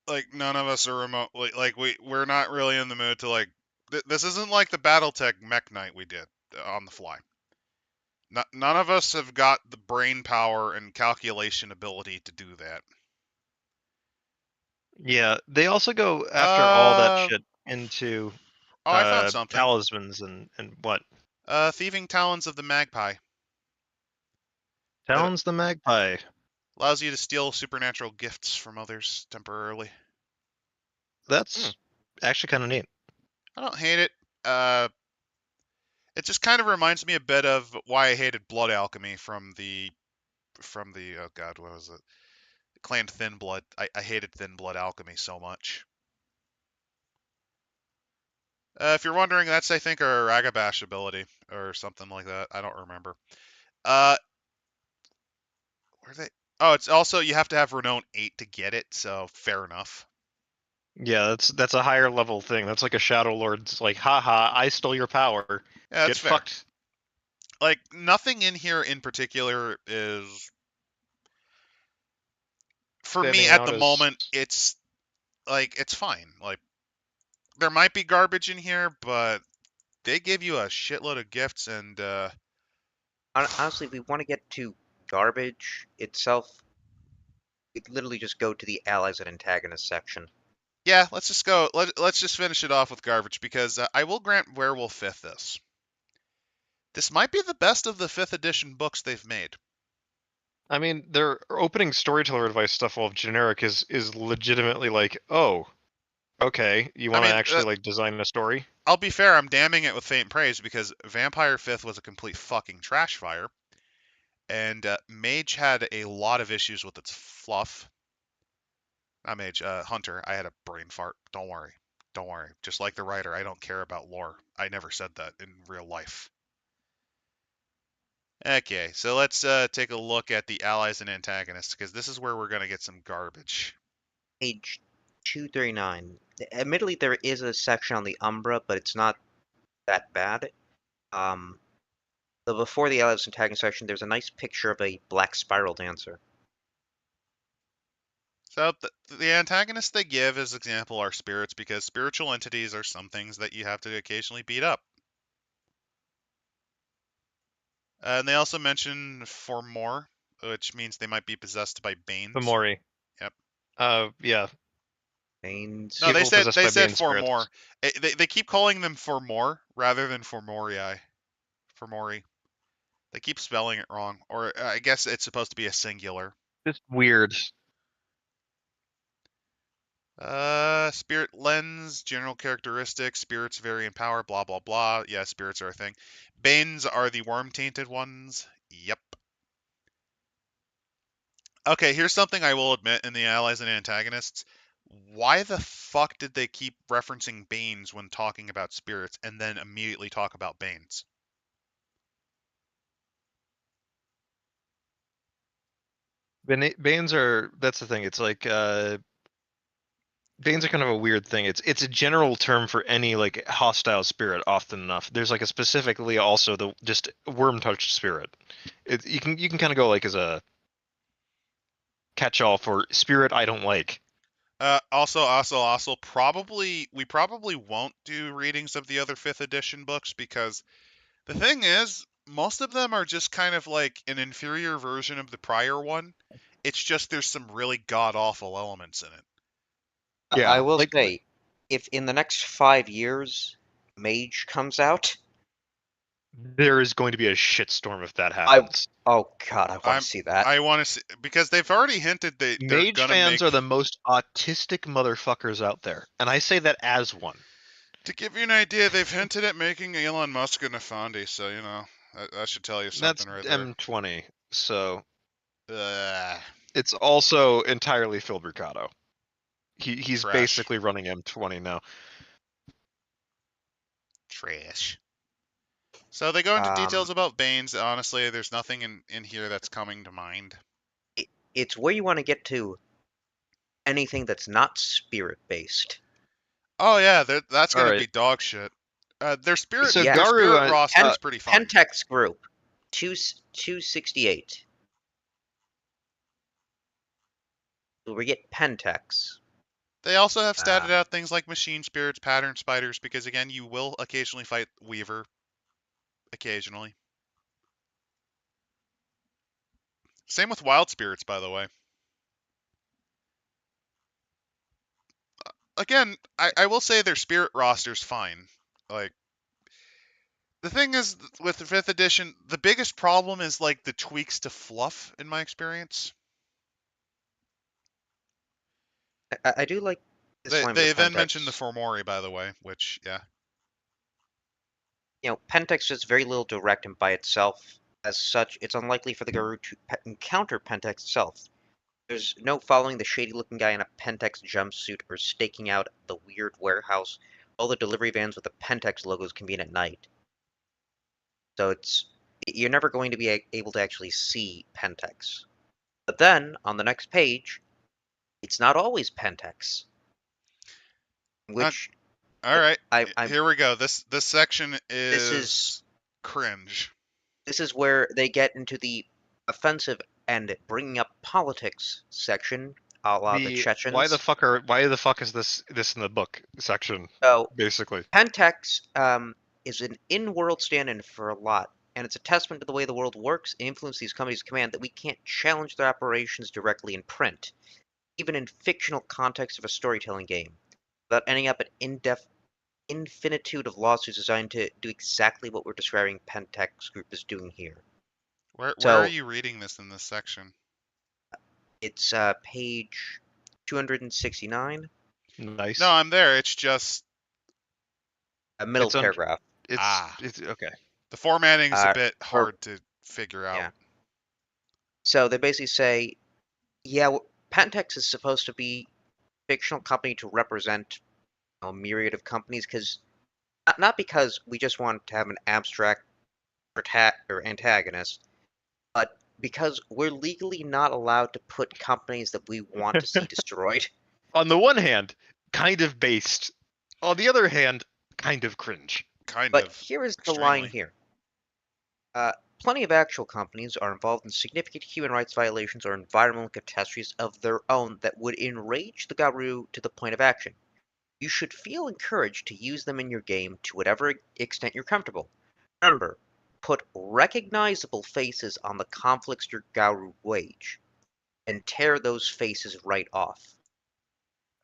Like none of us are remotely like we're not really in the mood to like. This isn't like the BattleTech mech night we did on the fly. None of us have got the brain power and calculation ability to do that. yeah. They also go after all that Uh, shit into oh, I found something. talismans and what? Thieving Talons of the Magpie. Talons the Magpie. Allows you to steal supernatural gifts from others temporarily. That's actually kind of neat. I don't hate it. It just kind of reminds me a bit of why I hated Blood Alchemy from the oh god, what was it? Clan Thin Blood. I hated Thin Blood Alchemy so much. If you're wondering, that's I think our Ragabash ability or something like that. I don't remember. Where are they? Oh, it's also you have to have Renown 8 to get it, so fair enough. Yeah, that's a higher level thing. That's like a Shadow Lord's like, haha, I stole your power. Yeah, Get that's fair. fucked. Like nothing in here in particular is for me Standing at out the as moment. It's like it's fine. Like there might be garbage in here, but they give you a shitload of gifts and Honestly, if we want to get to garbage itself, we'd literally just go to the allies and antagonists section. yeah, let's just go. Let's just finish it off with garbage because I will grant Werewolf 5th this. This might be the best of the 5th edition books they've made. I mean, their opening storyteller advice stuff, while generic, is legitimately like, oh, okay, you want to actually like design a story? I'll be fair, I'm damning it with faint praise because Vampire 5th was a complete fucking trash fire, and Mage had a lot of issues with its fluff. Not Mage, Hunter. I had a brain fart. Don't worry. Don't worry. Just like the writer, I don't care about lore. I never said that in real life. Okay, so let's take a look at the allies and antagonists because this is where we're going to get some garbage. Page 239. Admittedly, there is a section on the Umbra, but it's not that bad. So before the allies and antagonist section, there's a nice picture of a black spiral dancer. So the antagonists they give as example are spirits because spiritual entities are some things that you have to occasionally beat up. And they also mention for more, which means they might be possessed by Banes. Fomori. Yep. Yeah. Banes. No, they People possessed by said Bane for spirits. more. They keep calling them for more rather than for Morii. For Mori. They keep spelling it wrong, or I guess it's supposed to be a singular. Just weird. Spirit lens, general characteristics, spirits vary in power, blah blah blah. Yeah, spirits are a thing. Banes are the worm tainted ones. Yep. Okay, here's something I will admit in the allies and antagonists. Why the fuck did they keep referencing Banes when talking about spirits and then immediately talk about Banes? Banes are, that's the thing. It's like Banes are kind of a weird thing. It's a general term for any like hostile spirit. Often enough, there's like a specifically also the just worm touched spirit. You can kind of go like as a catch all for spirit I don't like. Also, we probably won't do readings of the other 5th edition books because the thing is, most of them are just kind of like an inferior version of the prior one. It's just there's some really god-awful elements in it. Yeah, I will like say, if in the next 5 years Mage comes out, there is going to be a shitstorm if that I happens. oh god, I want I'm to see that. I want to see because they've already hinted they're Mage gonna fans make. are the most autistic motherfuckers out there, and I say that as one. To give you an idea, they've hinted at making Elon Musk a Nefandi, so you know that should tell you That's something right there. M20, so Ugh, it's also entirely Phil Mercado. He's Trash. basically running M20 now. Trash. So they go into details about Banes. Honestly, there's nothing in here that's coming to mind. It's where you want to get to anything that's not spirit based. Oh yeah, that's All gonna right. be dog shit. Their spirit, So Yeah. their Garu, spirit roster is pretty fun. Pentex group, 268. So we get Pentex. They also have statted Ah. out things like machine spirits, pattern spiders, because again, you will occasionally fight Weaver. Occasionally. Same with wild spirits, by the way. Again, I will say their spirit roster's fine. Like, the thing is, with the 5th edition, the biggest problem is, like, the tweaks to fluff, in my experience. I do like this line They with then Pentex. mentioned the Formori, by the way, which, yeah. You know, Pentex does very little direct and by itself. As such, it's unlikely for the Guru to encounter Pentex itself. There's no following the shady-looking guy in a Pentex jumpsuit or staking out the weird warehouse. All the delivery vans with the Pentex logos convene at night. So you're never going to be able to actually see Pentex. But then, on the next page, it's not always Pentex. Which All right, I'm here we go. This section this is is cringe. this is where they get into the offensive and bringing up politics section, a la the Chechens. why the fuck is this in the book section? So Basically, Pentex is an in-world stand-in for a lot, and it's a testament to the way the world works and influence these companies' command that we can't challenge their operations directly in print, even in fictional context of a storytelling game, without ending up an infinitude of lawsuits designed to do exactly what we're describing Pentex Group is doing here. Where So are you reading this in this section? it's page 269, nice. No, I'm there. It's just a middle It's paragraph. It's okay. the formatting's a bit or- hard to figure out. Yeah. So they basically say, yeah, Pentex is supposed to be a fictional company to represent a myriad of companies, because not because we just want to have an abstract or antagonist, but because we're legally not allowed to put companies that we want to see destroyed. On the one hand, kind of based. On the other hand, kind of cringe. But here is the line extremely. here. Plenty of actual companies are involved in significant human rights violations or environmental catastrophes of their own that would enrage the Garou to the point of action. You should feel encouraged to use them in your game to whatever extent you're comfortable. Remember, put recognizable faces on the conflicts your Garou wage, and tear those faces right off.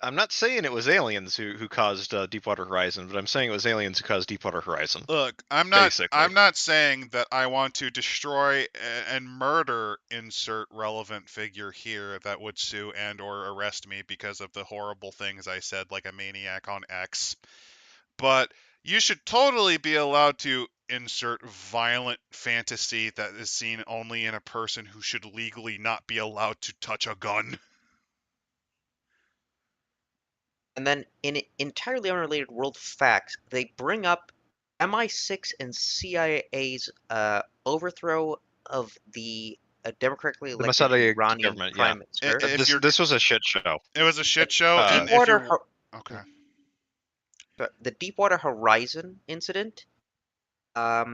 I'm not saying it was aliens who caused Deepwater Horizon, but I'm saying it was aliens who caused Deepwater Horizon. Look, I'm not saying that I want to destroy and murder insert relevant figure here that would sue and or arrest me because of the horrible things I said, like a maniac on X. But you should totally be allowed to insert violent fantasy that is seen only in a person who should legally not be allowed to touch a gun. And then, in entirely unrelated world facts, they bring up MI6 and CIA's overthrow of the democratically The elected Masada Iranian government, prime yeah. minister. This was a shit show. It was a shit show, and if you okay. The Deepwater Horizon incident, a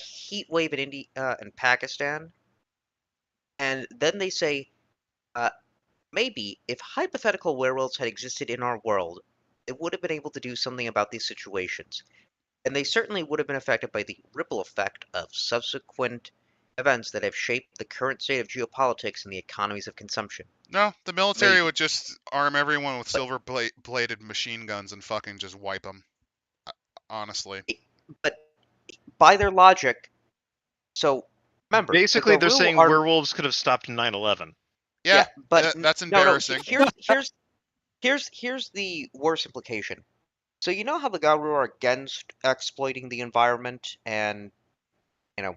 heat wave in India and Pakistan, and then they say maybe if hypothetical werewolves had existed in our world, they would have been able to do something about these situations, and they certainly would have been affected by the ripple effect of subsequent events that have shaped the current state of geopolitics and the economies of consumption. No, the military Maybe. would just arm everyone with But silver-bladed machine guns and fucking just wipe them. Honestly. but by their logic, so remember, the Basically, they're Garou saying are werewolves could have stopped 9/11. Yeah, but that's no, embarrassing. here's the worst implication. So you know how the Garou are against exploiting the environment and, you know,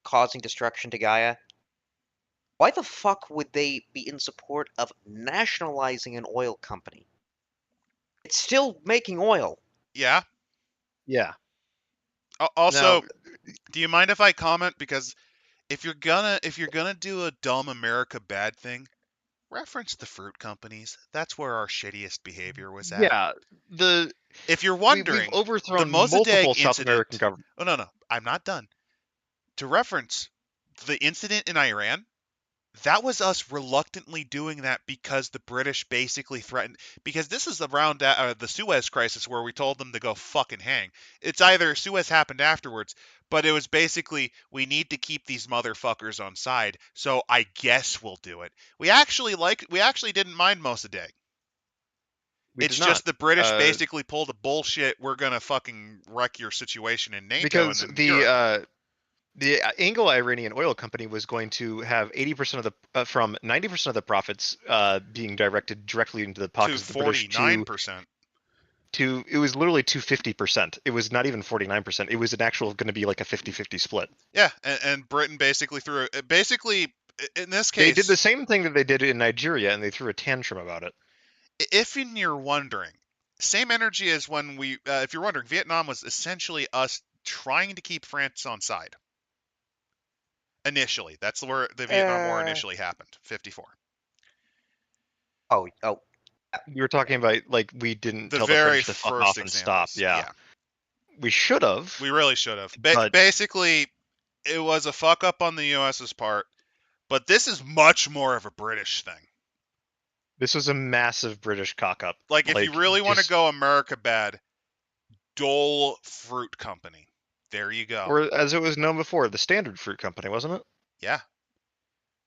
causing destruction to Gaia? Why the fuck would they be in support of nationalizing an oil company? It's still making oil. Yeah. Yeah. Also, Now, do you mind if I comment? Because if you're gonna do a dumb America bad thing, reference the fruit companies. That's where our shittiest behavior was at. yeah, If you're we've wondering, the overthrown Mossadegh multiple South incident. American governments. Oh no, I'm not done. To reference the incident in Iran, that was us reluctantly doing that because the British basically threatened. Because this is around the Suez Crisis where we told them to go fucking hang. It's either Suez happened afterwards, but it was basically we need to keep these motherfuckers on side. So I guess we'll do it. We actually didn't mind Mossadegh. We It's did not. just the British basically pulled a bullshit. We're gonna fucking wreck your situation in NATO and Because in Europe. the Anglo-Iranian oil company was going to have 80% of the from 90% of the profits being directed directly into the To pockets of the British 49%. to it was literally to 50%. It was not even 49%. It was an actual going to be like a 50-50 split. Yeah, and Britain basically threw basically in this They did the case, same thing that they did in Nigeria, and they threw a tantrum about it. if you're wondering, same energy as when if you're wondering, Vietnam was essentially us trying to keep France on side. Initially, that's where the Vietnam War Uh, initially happened, 54. oh, You were talking about like we didn't The tell the very French to fuck first off and stop. examples. Yeah, we should have. We really should have. But Basically, it was a fuck up on the US's part, but this is much more of a British thing. this was a massive British cock up. Like, if you really want to go America bad, Dole Fruit Company. There you go. Or as it was known before, the Standard Fruit Company, wasn't it? Yeah.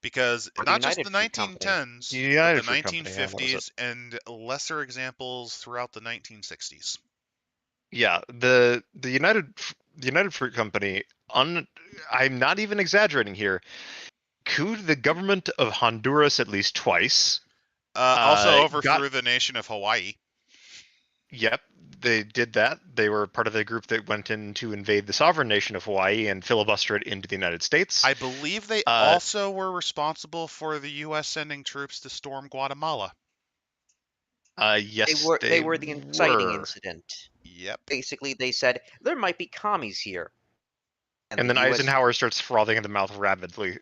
Because or the not just United the Fruit Company. 1910s, The but United the Fruit Company, yeah, what was it? 1950s and lesser examples throughout the 1960s. Yeah, the United Fruit Company. I'm not even exaggerating here. Couped the government of Honduras at least twice. Also overthrew the nation of Hawaii. Yep, they did that. They were part of the group that went in to invade the sovereign nation of Hawaii and filibuster it into the United States. I believe they also were responsible for the U.S. sending troops to storm Guatemala. Yes, They were the inciting incident. Yep. Basically, they said there might be commies here, and then Eisenhower starts frothing at the mouth rapidly.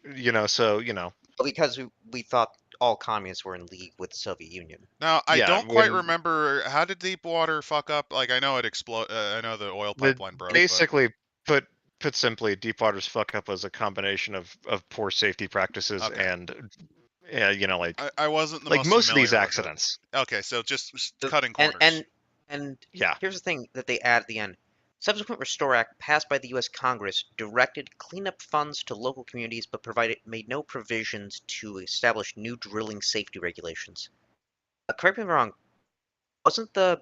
because we thought all communists were in league with the Soviet Union. Now I don't quite remember how did Deepwater fuck up. Like I know it exploded. I know the oil pipeline broke. Basically, put simply, Deepwater's fuck up was a combination of poor safety practices and I wasn't like most of these accidents. Okay, so just cutting corners. And yeah, here's the thing that they add at the end. Subsequent Restore Act passed by the U.S. Congress directed cleanup funds to local communities, but made no provisions to establish new drilling safety regulations. Correct me if I'm wrong. Wasn't the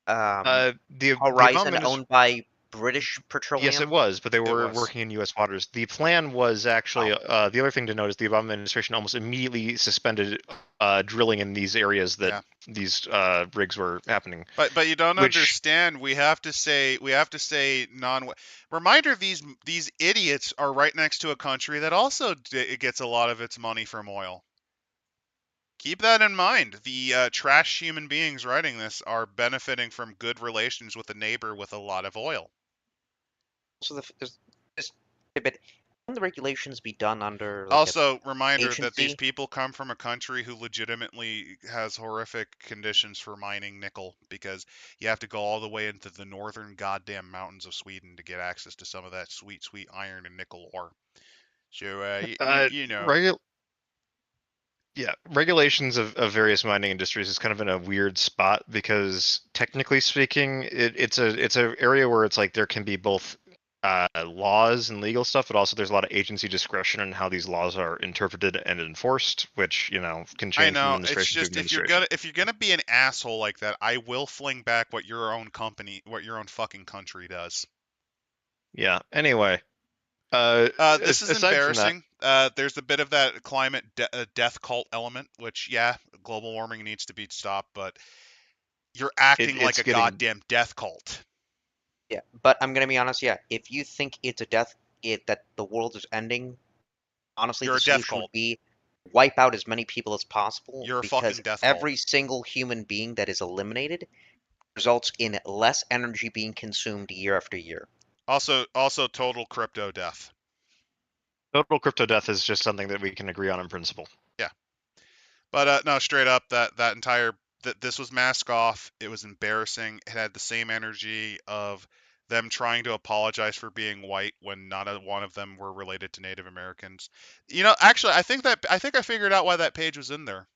Horizon owned by British Petroleum? Yes, it was, but they were working in U.S. waters. The plan was actually the other thing to note is the Obama administration almost immediately suspended drilling in these areas that these rigs were happening. But you don't understand. We have to say Reminder: these idiots are right next to a country that also gets a lot of its money from oil. Keep that in mind. The trash human beings writing this are benefiting from good relations with a neighbor with a lot of oil. So but can the regulations be done under also reminder agency? that these people come from a country who legitimately has horrific conditions for mining nickel, because you have to go all the way into the northern goddamn mountains of Sweden to get access to some of that sweet iron and nickel ore. So Yeah, regulations of various mining industries is kind of in a weird spot because technically speaking, it's a area where it's like there can be both laws and legal stuff, but also there's a lot of agency discretion in how these laws are interpreted and enforced, which can I change from know. It's administration to just administration. if you're gonna be an asshole like that, I will fling back what your own fucking country does. Yeah. Anyway, This is aside from that, embarrassing. There's a bit of that climate death cult element, which yeah, global warming needs to be stopped, but you're acting like it's a getting goddamn death cult. Yeah, but I'm gonna be honest. Yeah, if you think it's a that the world is ending, honestly, You're the a death solution would cult. be wipe out as many people as possible You're a because fucking death cult. every single human being that is eliminated results in less energy being consumed year after year. Also total crypto death. total crypto death is just something that we can agree on in principle. Yeah. But no, straight up, that entire this was mask off. It was embarrassing. It had the same energy of them trying to apologize for being white when not a one of them were related to Native Americans. Actually, I think I figured out why that page was in there.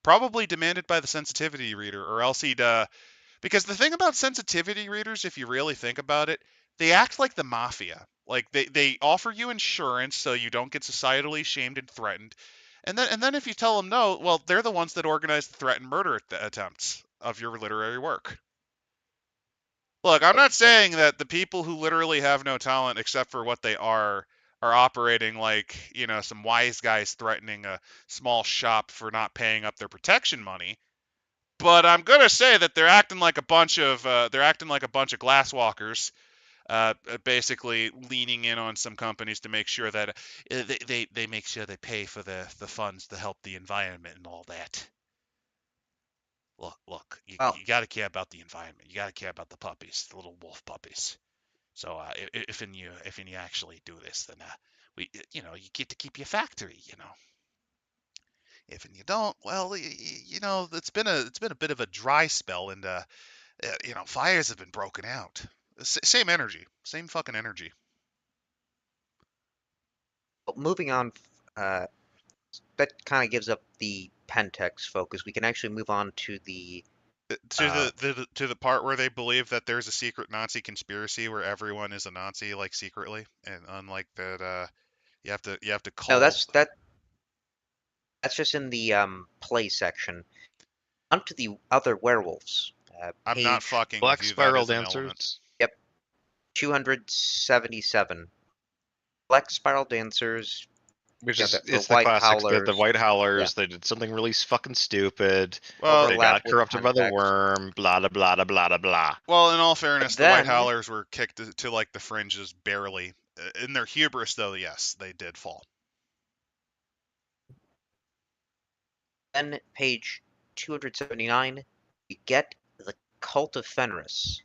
Probably demanded by the sensitivity reader, or else he'd because the thing about sensitivity readers, if you really think about it, they act like the mafia. Like they offer you insurance so you don't get societally shamed and threatened. And then if you tell them no, well, they're the ones that organize the threat and murder attempts of your literary work. Look, I'm not saying that the people who literally have no talent except for what they are operating like, some wise guys threatening a small shop for not paying up their protection money. But I'm gonna say that they're acting like a bunch of glasswalkers, basically leaning in on some companies to make sure that they make sure they pay for the funds to help the environment and all that. Look, Well, you got to care about the environment. You got to care about the puppies, the little wolf puppies. So if you actually do this, then you get to keep your factory. If you don't, well, it's been a bit of a dry spell, and fires have been broken out. Same energy, same fucking energy. moving on, uh, that kind of gives up the Pentex focus. We can actually move on to the To the part where they believe that there's a secret Nazi conspiracy where everyone is a Nazi, like secretly, and unlike that, you have to no, call. that's just in the play section. Onto the other werewolves. I'm not Page fucking with Black you. That Spiral is an element. Dancers. Yep, 277. Black Spiral Dancers. Which Yeah, is the it's the White classics. The Howlers. White Yeah, Howlers, they did something really fucking stupid. Well, They overlap got with corrupted by the Pentex. worm, blah blah blah blah blah blah. well, in all But fairness, the White then, Howlers were kicked to like the fringes barely. In their hubris, though, yes, they did fall. page 279, we get the Cult of Fenris.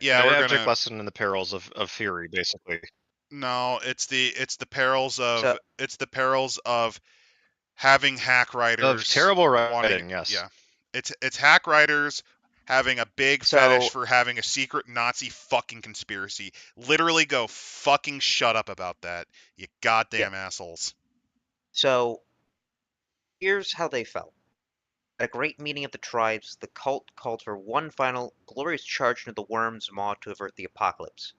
Yeah, An we're abject gonna. lesson in the perils of fury, basically. No, it's the perils of So, having hack Of writers terrible wanting. writing, yes. Yeah, it's hack writers having a big fetish so for having a secret Nazi fucking conspiracy. Literally go fucking shut up about that, you yeah. goddamn assholes. So here's how they fell. At a great meeting of the tribes, the cult called for one final glorious charge into the worm's maw to avert the apocalypse.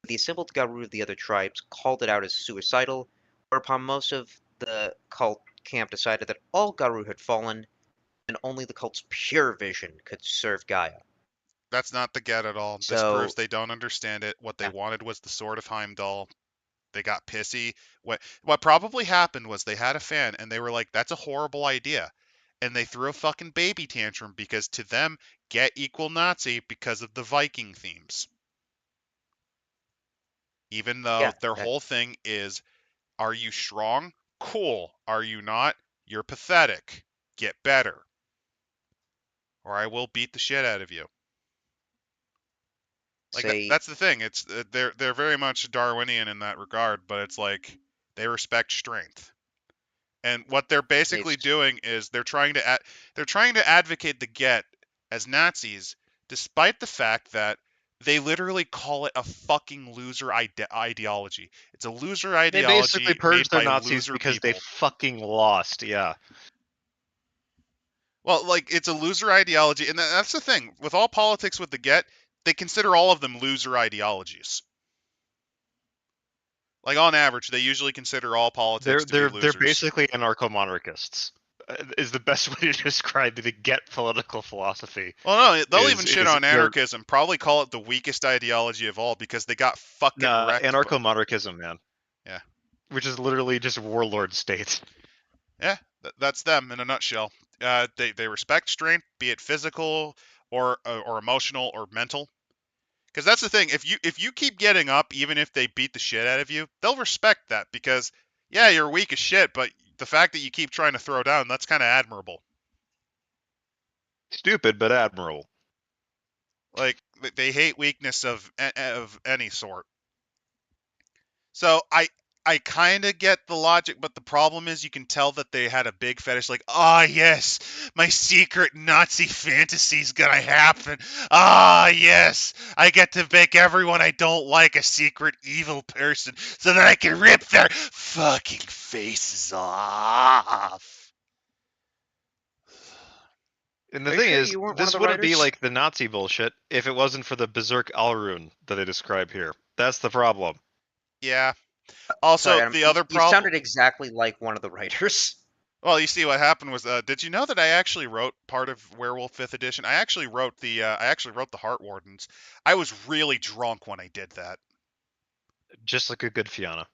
The assembled Garou of the other tribes called it out as suicidal, whereupon most of the cult camp decided that all Garou had fallen, and only the cult's pure vision could serve Gaia. That's not the get at all. This proves So, they don't understand it. What they yeah, wanted was the Sword of Heimdall. They got pissy. What probably happened was they had a fan and they were like, "That's a horrible idea," and they threw a fucking baby tantrum because to them, get equal Nazi because of the Viking themes. Even though yeah, their whole thing is, "Are you strong? Cool. Are you not? You're pathetic. Get better, or I will beat the shit out of you." Like say that's the thing. It's they're very much Darwinian in that regard, but it's like they respect strength. And what they're they've basically doing is they're trying to advocate the get as Nazis, despite the fact that they literally call it a fucking loser ideology. It's a loser They basically ideology made purged their by Nazis loser because they people. fucking lost, yeah. Well, like, it's a loser ideology, and that's the thing. With all politics with the Get, they consider all of them loser ideologies. Like, on average, they usually consider all politics to be They're losers. basically anarcho-monarchists. Is the best way to describe the Get political philosophy. Well, no, they'll even Is shit is on they're anarchism, probably call it the weakest ideology of all, because they got fucking wrecked. anarcho-monarchism, man. Yeah. Which is literally just warlord states. Yeah, that's them in a nutshell. They respect strength, be it physical or emotional or mental. Because that's the thing. If you keep getting up, even if they beat the shit out of you, they'll respect that. Because yeah, you're weak as shit, but the fact that you keep trying to throw down, that's kind of admirable. Stupid, but admirable. Like, they hate weakness of any sort. So I kind of get the logic, but the problem is you can tell that they had a big fetish, like, ah, yes, my secret Nazi fantasy's gonna happen. Ah, yes, I get to make everyone I don't like a secret evil person so that I can rip their fucking faces off. And the Are you thing sure is, you weren't one of this the wouldn't be writers? like the Nazi bullshit if it wasn't for the Berserk Alrune that I describe here. That's the problem. Yeah. Also, Sorry, Adam. the other You problem. sounded exactly like one of the writers. Well, you see what happened was, did you know that I actually wrote part of Werewolf 5th edition? I actually wrote the Heart Wardens. I was really drunk when I did that. Just like a good Fianna.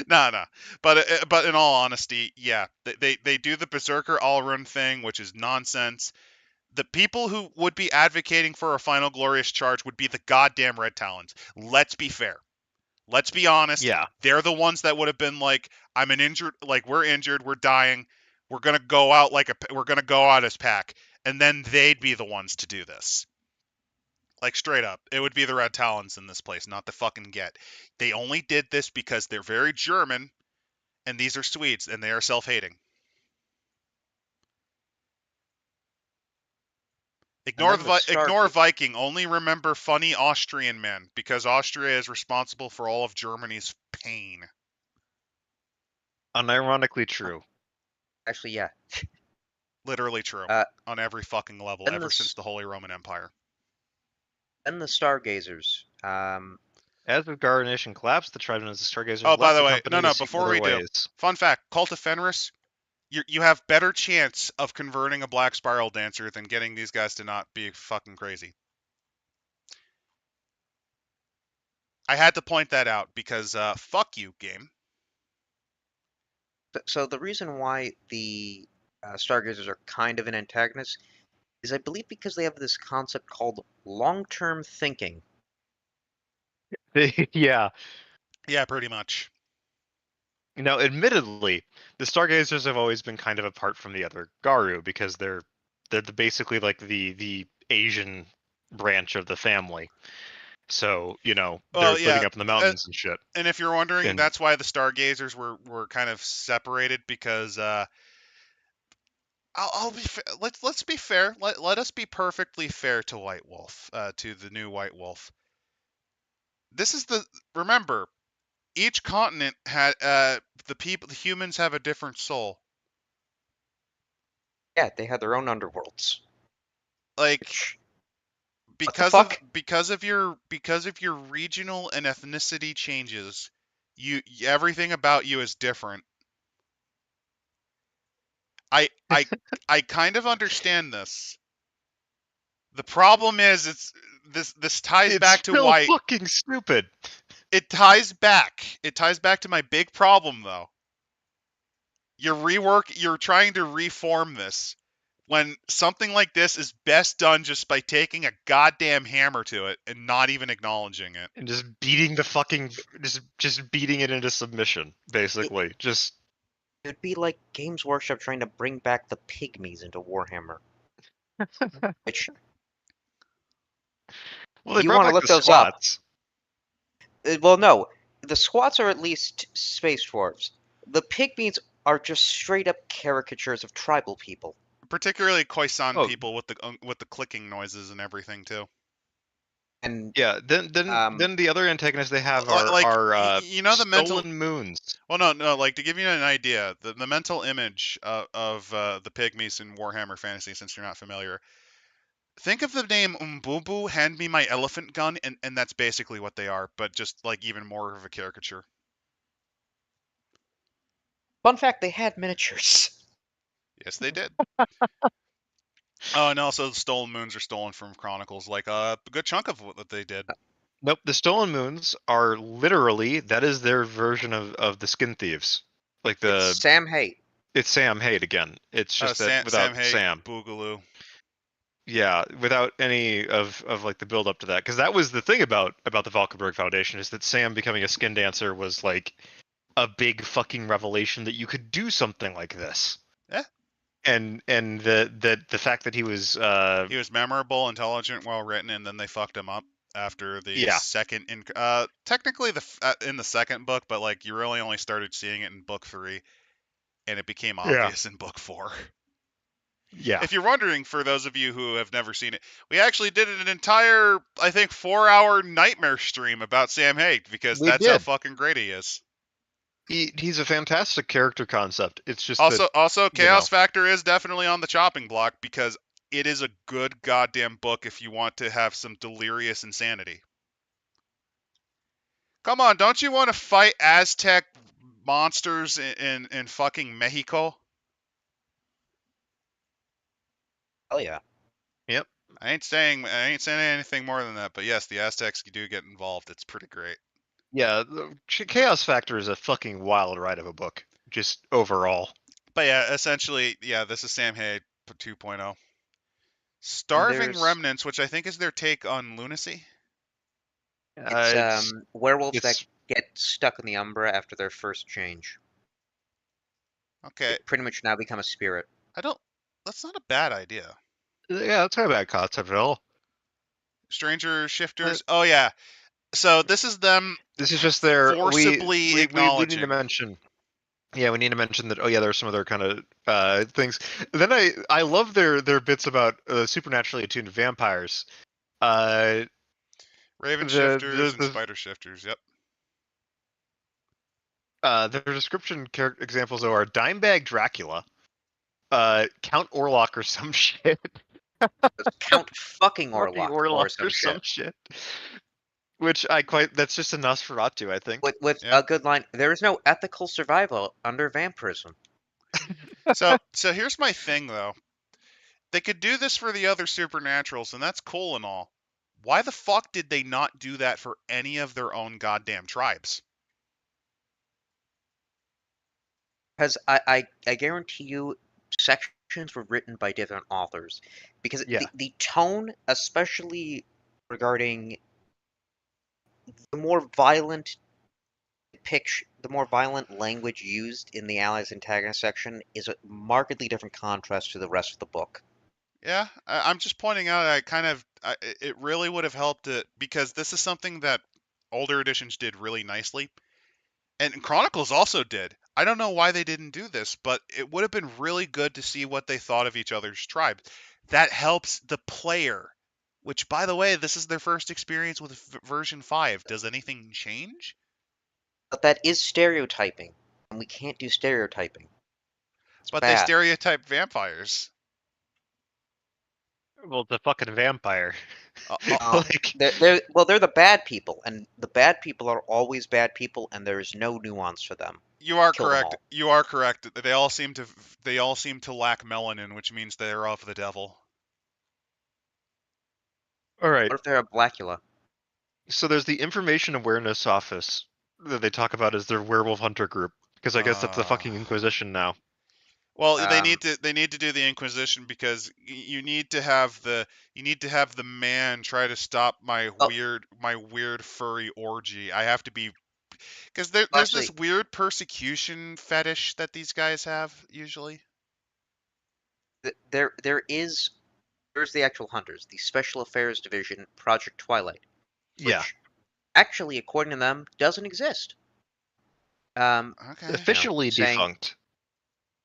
No. But in all honesty, yeah, they do the Berserker all run thing, which is nonsense. The people who would be advocating for a final glorious charge would be the goddamn Red Talons. Let's be fair. Let's be honest. Yeah. They're the ones that would have been like, I'm an injured, like, we're injured, we're dying, we're gonna go out we're gonna go out as pack, and then they'd be the ones to do this. Like, straight up, it would be the Red Talons in this place, not the fucking Get. They only did this because they're very German, and these are Swedes, and they are self-hating. Ignore Viking. Only remember funny Austrian men, because Austria is responsible for all of Germany's pain. Unironically true. Actually, yeah. Literally true. On every fucking level, ever since the Holy Roman Empire. And the Stargazers. As the Gar Nation collapsed, the tribe known as the Stargazers Oh, by left the the way, company to seek before other we do, ways. fun fact: Cult of Fenris, you have better chance of converting a Black Spiral Dancer than getting these guys to not be fucking crazy. I had to point that out because fuck you, game. So the reason why the Stargazers are kind of an antagonist is, I believe, because they have this concept called long-term thinking. Yeah. Yeah, pretty much. Now, admittedly, the Stargazers have always been kind of apart from the other Garu because they're basically like the Asian branch of the family. So, they're living up in the mountains and shit. And if you're wondering, And that's why the Stargazers were kind of separated, because I'll be let's be fair. Let us be perfectly fair to White Wolf, to the new White Wolf. This is remember, each continent had the humans have a different soul. Yeah, they had their own underworlds. Like, Which, because of your regional and ethnicity changes, everything about you is different. I kind of understand this. The problem is this ties back to still why fucking stupid. it ties back. It ties back to my big problem, though. You're trying to reform this when something like this is best done just by taking a goddamn hammer to it and not even acknowledging it. And just beating the fucking just beating it into submission, basically. It'd be like Games Workshop trying to bring back the pygmies into Warhammer. Which, Well, they you brought want to back look the those up. squats. Well, no. The squats are at least space dwarves. The pygmies are just straight up caricatures of tribal people. Particularly Khoisan Oh. people with the clicking noises and everything too. And Yeah. Then the other antagonists they have Like, are you know, the mental. stolen moons. Well, no. Like, to give you an idea, the mental image of the pygmies in Warhammer Fantasy, since you're not familiar, think of the name Umbubu, hand me my elephant gun, and that's basically what they are, but just like even more of a caricature. fun fact, they had miniatures. Yes, they did. Oh, and also the stolen moons are stolen from Chronicles, like a good chunk of what they did. Nope, the stolen moons are literally that is their version of the skin thieves. Like It's Sam Haight. it's Sam Haight again. It's just that without Sam Haight, Sam. Boogaloo. Yeah, without any of like the build up to that, because that was the thing about the Valkenburg Foundation is that Sam becoming a skin dancer was like a big fucking revelation that you could do something like this. Yeah. And the fact that he was memorable, intelligent, well written, and then they fucked him up after the second technically in the second book, but like you really only started seeing it in book 3, and it became obvious in book 4. Yeah. If you're wondering, for those of you who have never seen it, we actually did an entire, I think, 4-hour nightmare stream about Sam Haight because that's how fucking great he is. He's a fantastic character concept. It's just also Chaos Factor is definitely on the chopping block because it is a good goddamn book if you want to have some delirious insanity. Come on, don't you want to fight Aztec monsters in fucking Mexico? Oh yeah. Yep. I ain't saying anything more than that, but yes, the Aztecs do get involved. It's pretty great. Yeah, the Chaos Factor is a fucking wild ride of a book, just overall. But yeah, essentially, yeah, this is Sam Haight 2.0. Starving Remnants, which I think is their take on lunacy. It's werewolves that get stuck in the Umbra after their first change. Okay. They pretty much now become a spirit. That's not a bad idea. Yeah, that's not a bad concept at all. Stranger Shifters. Oh yeah. So this is them. This is just their forcibly acknowledging. We need to mention. Yeah, we need to mention that. Oh yeah, there's some other kind of things. Then I love their bits about supernaturally attuned vampires. Raven shifters and spider shifters. Yep. Their description examples are Dimebag Dracula, Count Orlok or some shit. Count fucking Orlok or some shit. Which that's just a Nosferatu, I think. With a good line, there is no ethical survival under vampirism. So here's my thing though. They could do this for the other supernaturals, and that's cool and all. Why the fuck did they not do that for any of their own goddamn tribes? Because I guarantee you sections were written by different authors. Because the tone, especially regarding the more violent language used in the Allies antagonist section is a markedly different contrast to the rest of the book. Yeah, I'm just pointing out. It really would have helped it because this is something that older editions did really nicely, and Chronicles also did. I don't know why they didn't do this, but it would have been really good to see what they thought of each other's tribes. That helps the player. Which, by the way, this is their first experience with version 5. Does anything change? But that is stereotyping, and we can't do stereotyping. But they stereotype vampires. Well, the fucking vampire. They're the bad people, and the bad people are always bad people, and there is no nuance for them. You are correct. You are correct. They all seem to lack melanin, which means they are of the devil. All right. What if they're a Blackula? So there's the Information Awareness Office that they talk about as their werewolf hunter group, because I guess that's the fucking Inquisition now. Well, they need to do the Inquisition because you need to have the man try to stop my weird furry orgy. I have to be because there's this weird persecution fetish that these guys have usually. There's the actual hunters, the Special Affairs Division, Project Twilight. Which actually, according to them, doesn't exist. Officially defunct.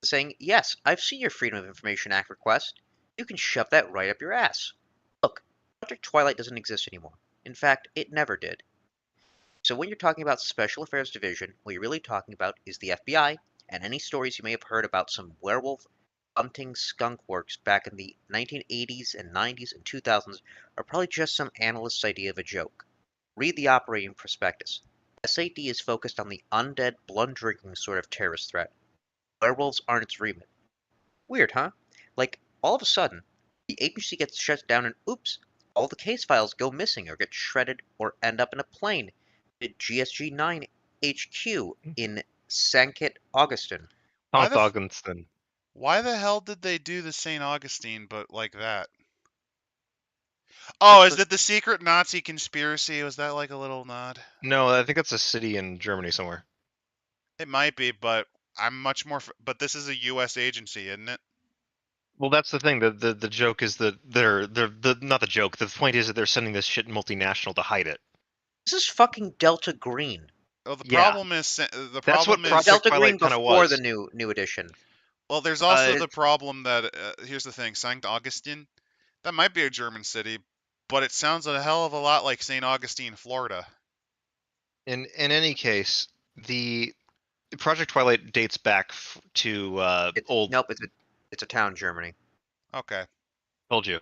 Saying, yes, I've seen your Freedom of Information Act request. You can shove that right up your ass. Look, Project Twilight doesn't exist anymore. In fact, it never did. So when you're talking about Special Affairs Division, what you're really talking about is the FBI, and any stories you may have heard about some werewolf hunting skunk works back in the 1980s and 90s and 2000s are probably just some analyst's idea of a joke. Read the operating prospectus. SAD is focused on the undead, blood-drinking sort of terrorist threat. Werewolves aren't its remit. Weird, huh? Like, all of a sudden, the agency gets shut down and oops, all the case files go missing or get shredded or end up in a plane at GSG-9 HQ in St. Augustine. Why the Antagonists. why the hell did they do the St. Augustine but like that? Oh, is it the secret Nazi conspiracy? Was that like a little nod? No, I think it's a city in Germany somewhere. It might be, but I'm much more. But this is a U.S. agency, isn't it? Well, that's the thing. The joke is that they're not the joke. The point is that they're sending this shit multinational to hide it. This is fucking Delta Green. Well, the Yeah. problem is That's what Project Delta Twilight Green kinda before was. the new edition. Well, there's also Uh, the problem that here's the thing: St. Augustine, that might be a German city, but it sounds a hell of a lot like St. Augustine, Florida. In any case, the Project Twilight dates back to old. Nope, it's a town in Germany. Okay. Told you.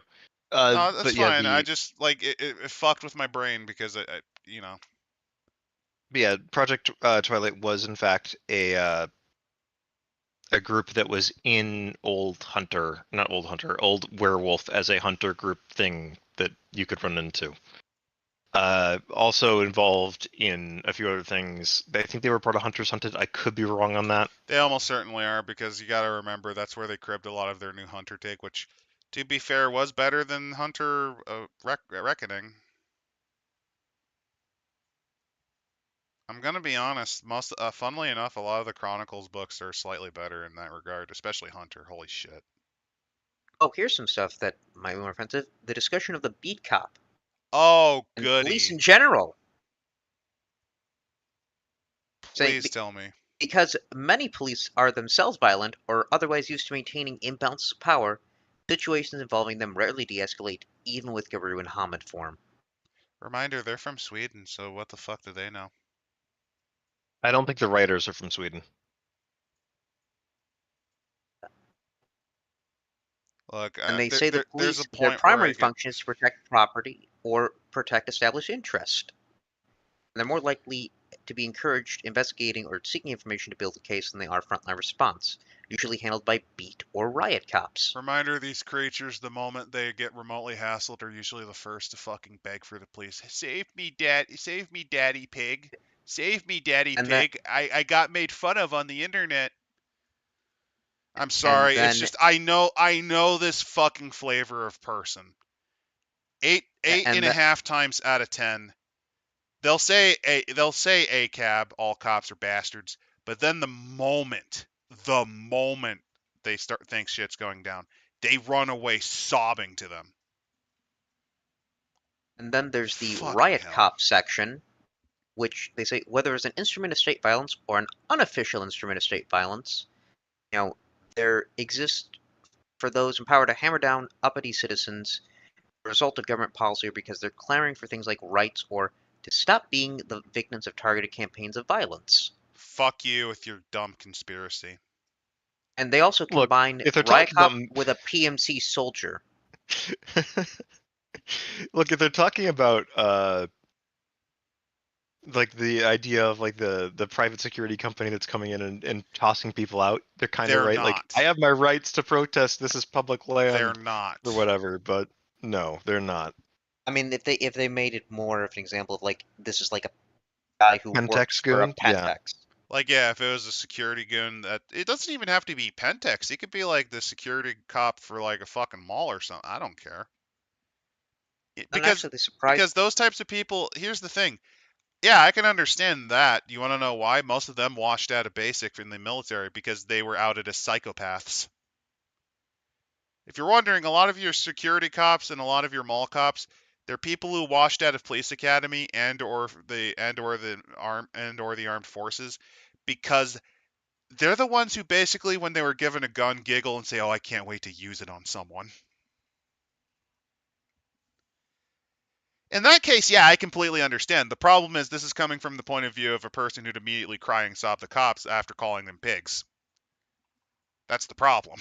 No, that's but yeah, fine. I just like it fucked with my brain because you know. But yeah, Project Twilight was in fact a group that was in Old Werewolf as a hunter group thing that you could run into. Also involved in a few other things. I think they were part of Hunters Hunted. I could be wrong on that. They almost certainly are because you got to remember that's where they cribbed a lot of their new Hunter take, which, to be fair, was better than Hunter Reckoning. I'm gonna be honest. Funnily enough, a lot of the Chronicles books are slightly better in that regard, especially Hunter. Holy shit. Oh, here's some stuff that might be more offensive. The discussion of the beat cop. Oh, And goody. police in general. Please tell me. Because many police are themselves violent or otherwise used to maintaining imbalance of power, situations involving them rarely de-escalate, even with Garou in Hamid form. Reminder, they're from Sweden, so what the fuck do they know? I don't think the writers are from Sweden. Look, And they say the there's police, a their point primary where function is to protect property or protect established interest. And they're more likely to be encouraged investigating or seeking information to build a case than they are frontline response, usually handled by beat or riot cops. Reminder, these creatures, the moment they get remotely hassled, are usually the first to fucking beg for the police. Save me, daddy pig. Save me, daddy And pig. I got made fun of on the internet. I'm sorry, then, it's just I know this fucking flavor of person. Eight and a half times out of 10, they'll say a cab, all cops are bastards, but then the moment they start think shit's going down, they run away sobbing to them. And then there's the Fucking riot hell. cop section, which they say whether it's an instrument of state violence or an unofficial instrument of state violence, there exists for those in power to hammer down uppity citizens, a result of government policy, or because they're clamoring for things like rights or to stop being the victims of targeted campaigns of violence. Fuck you with your dumb conspiracy. And they also combine if they're riot talking cop about- with a PMC soldier. Look, if they're talking about like the idea of like the private security company that's coming in and tossing people out, they're kind of right. Not. Like, I have my rights to protest. This is public land. They're not. Or whatever, but no, they're not. I mean, if they made it more of an example of like this is like a guy who Pentex works for a goon? Pentex. Yeah. Like, yeah, if it was a security goon, that it doesn't even have to be Pentex. It could be like the security cop for like a fucking mall or something. I don't care. Because those types of people, here's the thing. Yeah, I can understand that. You want to know why? Most of them washed out of basic in the military because they were outed as psychopaths. If you're wondering, a lot of your security cops and a lot of your mall cops, they're people who washed out of police academy and or the armed forces, because they're the ones who basically, when they were given a gun, giggle and say, "Oh, I can't wait to use it on someone." In that case, yeah, I completely understand. The problem is this is coming from the point of view of a person who'd immediately cry and sob the cops after calling them pigs. That's the problem.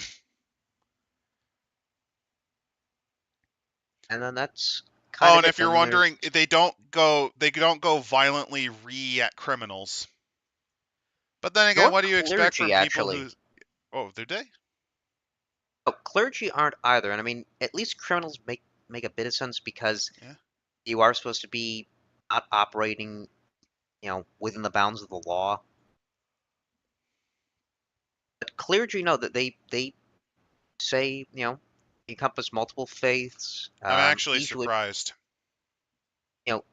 And then that's Oh, kind of and it. if you're Then wondering, they don't go violently at criminals. But then again, nor what do you expect clergy, from people actually. who? Oh, did they? No, clergy aren't either. And I mean, at least criminals make a bit of sense because Yeah. you are supposed to be not operating, within the bounds of the law. But clergy, no, that they say, encompass multiple faiths. I'm actually Easily, surprised.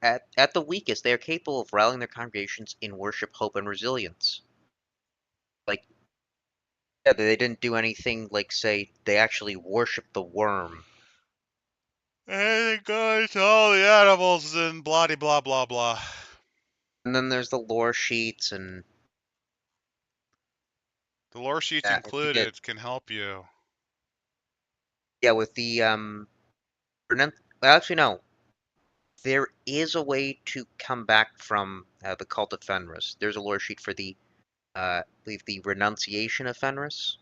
at the weakest, they are capable of rallying their congregations in worship, hope, and resilience. Like, yeah, they didn't do anything like, say, they actually worship the worm. And it goes to all the animals and blah blah blah blah. And then there's the lore sheets, and The lore sheets if you get, included can help you. yeah, with the well, actually no, there is a way to come back from the cult of Fenris. There's a lore sheet for the, I believe, the renunciation of Fenris.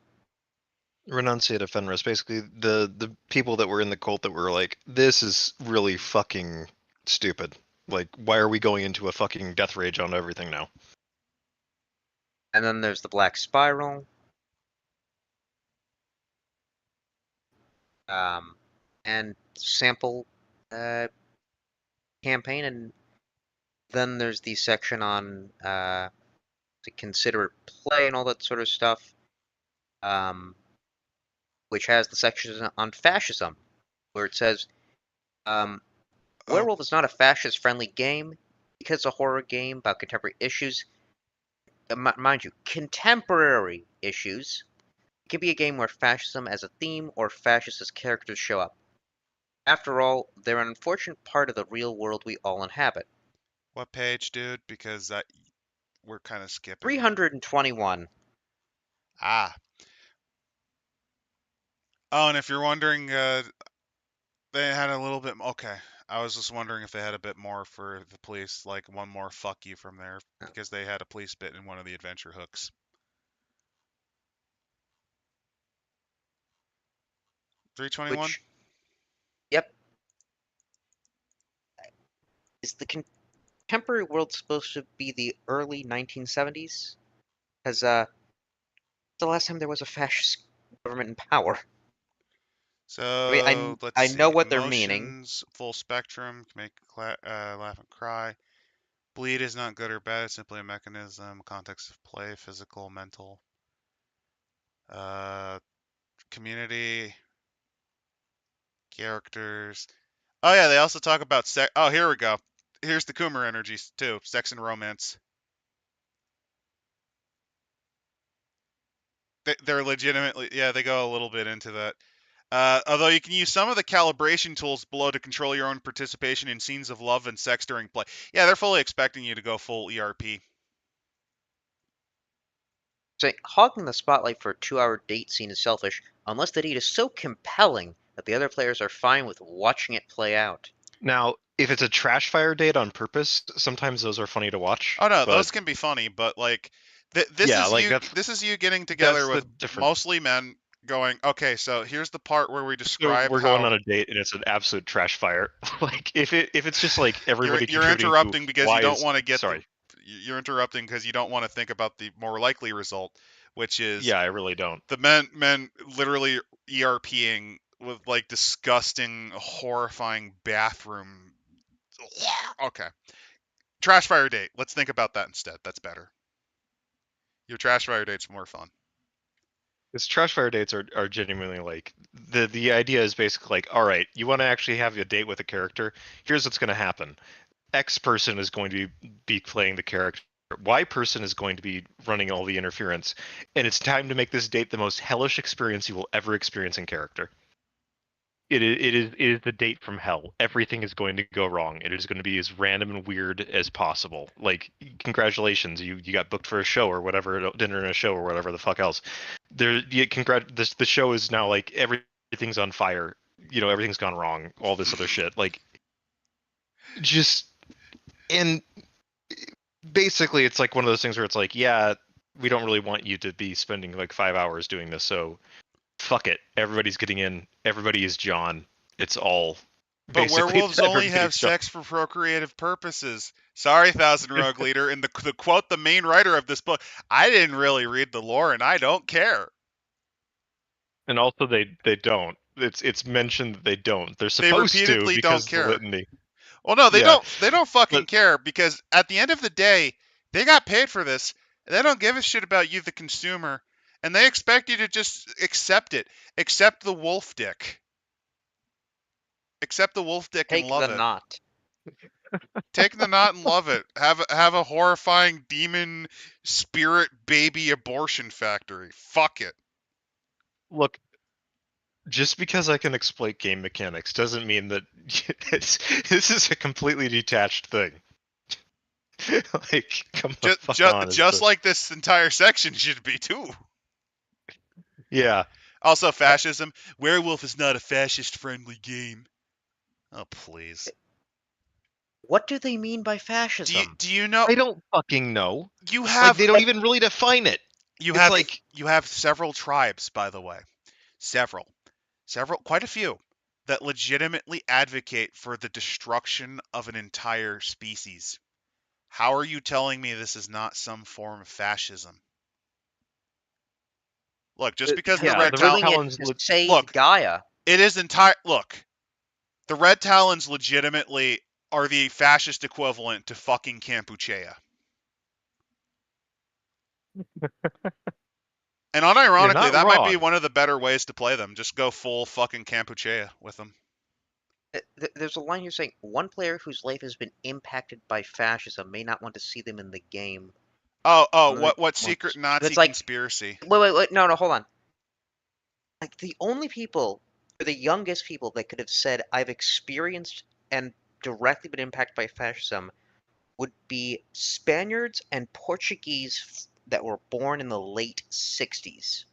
Renunciate of Fenris. Basically, the people that were in the cult that were like, this is really fucking stupid. Like, why are we going into a fucking death rage on everything now? And then there's the Black Spiral. And sample campaign, and then there's the section on to consider play and all that sort of stuff, which has the section on fascism, where it says, Werewolf is not a fascist-friendly game because it's a horror game about contemporary issues. Mind you, contemporary issues. It can be a game where fascism as a theme or fascist as characters show up. After all, they're an unfortunate part of the real world we all inhabit. What page, dude? Because we're kind of skipping. 321. Ah. Oh, and if you're wondering, they had a little bit. Okay, I was just wondering if they had a bit more for the police, like one more "fuck you" from there, because they had a police bit in one of the adventure hooks. 321. Which, yep, is the contemporary world supposed to be the early 1970s? Because the last time there was a fascist government in power. I mean, So let's I know see. what they're meaning. Emotions, full spectrum, can make laugh and cry. Bleed is not good or bad. It's simply a mechanism, context of play, physical, mental. Community, characters. Oh yeah, they also talk about sex. Oh, here we go. Here's the Coomer energies too. Sex and romance. They're legitimately, yeah, they go a little bit into that. Although you can use some of the calibration tools below to control your own participation in scenes of love and sex during play. Yeah, they're fully expecting you to go full ERP. Saying hogging the spotlight for a 2-hour date scene is selfish, unless the date is so compelling that the other players are fine with watching it play out. Now, if it's a trash fire date on purpose, sometimes those are funny to watch. Oh no, but those can be funny, but like this yeah, is like you. that's This is you getting together the with difference. mostly men, going, okay, so here's the part where we So describe we're going how on a date and it's an absolute trash fire. Like if it's just like everybody you're contributing to interrupting because you why don't is want to get the. sorry. You're interrupting because you don't want to think about the more likely result, which is Yeah, I really don't. the men literally ERPing with like disgusting, horrifying bathroom. Okay, trash fire date. Let's think about that instead. That's better. Your trash fire date's more fun. Because trash fire dates are genuinely like the idea is basically like, all right, you want to actually have a date with a character. Here's what's going to happen. X person is going to be playing the character. Y person is going to be running all the interference, and it's time to make this date the most hellish experience you will ever experience in character. It is the date from hell. Everything is going to go wrong. It is going to be as random and weird as possible. Like, congratulations, you got booked for a show or whatever, dinner and a show or whatever the fuck else. The show is now like everything's on fire. Everything's gone wrong. All this other shit. Like, And basically it's like one of those things where it's like, yeah, we don't really want you to be spending like 5 hours doing this, so fuck it. Everybody's getting in. Everybody is John. It's all But basically werewolves only have everybody's John. sex for procreative purposes. Sorry, Thousand Rogue Leader. And the quote the main writer of this book, I didn't really read the lore, and I don't care. And also they don't. It's mentioned that they don't. They're They supposed to repeatedly because don't of the care. litany. Well, no, they Yeah, don't. They don't fucking but care because at the end of the day, they got paid for this. They don't give a shit about you, the consumer, and they expect you to just accept it. Accept the wolf dick. Accept the wolf dick and Take love the it. knot. Take the knot and love it. Have a horrifying demon spirit baby abortion factory. Fuck it. look, just because I can exploit game mechanics doesn't mean that this is a completely detached thing. Like, come the fuck on. Just like this entire section should be too. Yeah. Also, fascism. Werewolf is not a fascist-friendly game. Oh, please. What do they mean by fascism? Do you know? I don't fucking know. You Like, have they don't even really define it. you It's have like you have several tribes, by the way. Several, quite a few that legitimately advocate for the destruction of an entire species. How are you telling me this is not some form of fascism? Look, just because yeah, the Red the Red Doing Talons, it Talons to save look, Gaia. it is entire. Look, the Red Talons legitimately are the fascist equivalent to fucking Kampuchea. And You're unironically, not that might be wrong. one of the better ways to play them. Just go full fucking Kampuchea with them. There's a line here saying one player whose life has been impacted by fascism may not want to see them in the game. What secret Nazi It's like, conspiracy? wait, no, hold on. Like the only people, or the youngest people that could have said I've experienced and directly been impacted by fascism would be Spaniards and Portuguese that were born in the late 60s.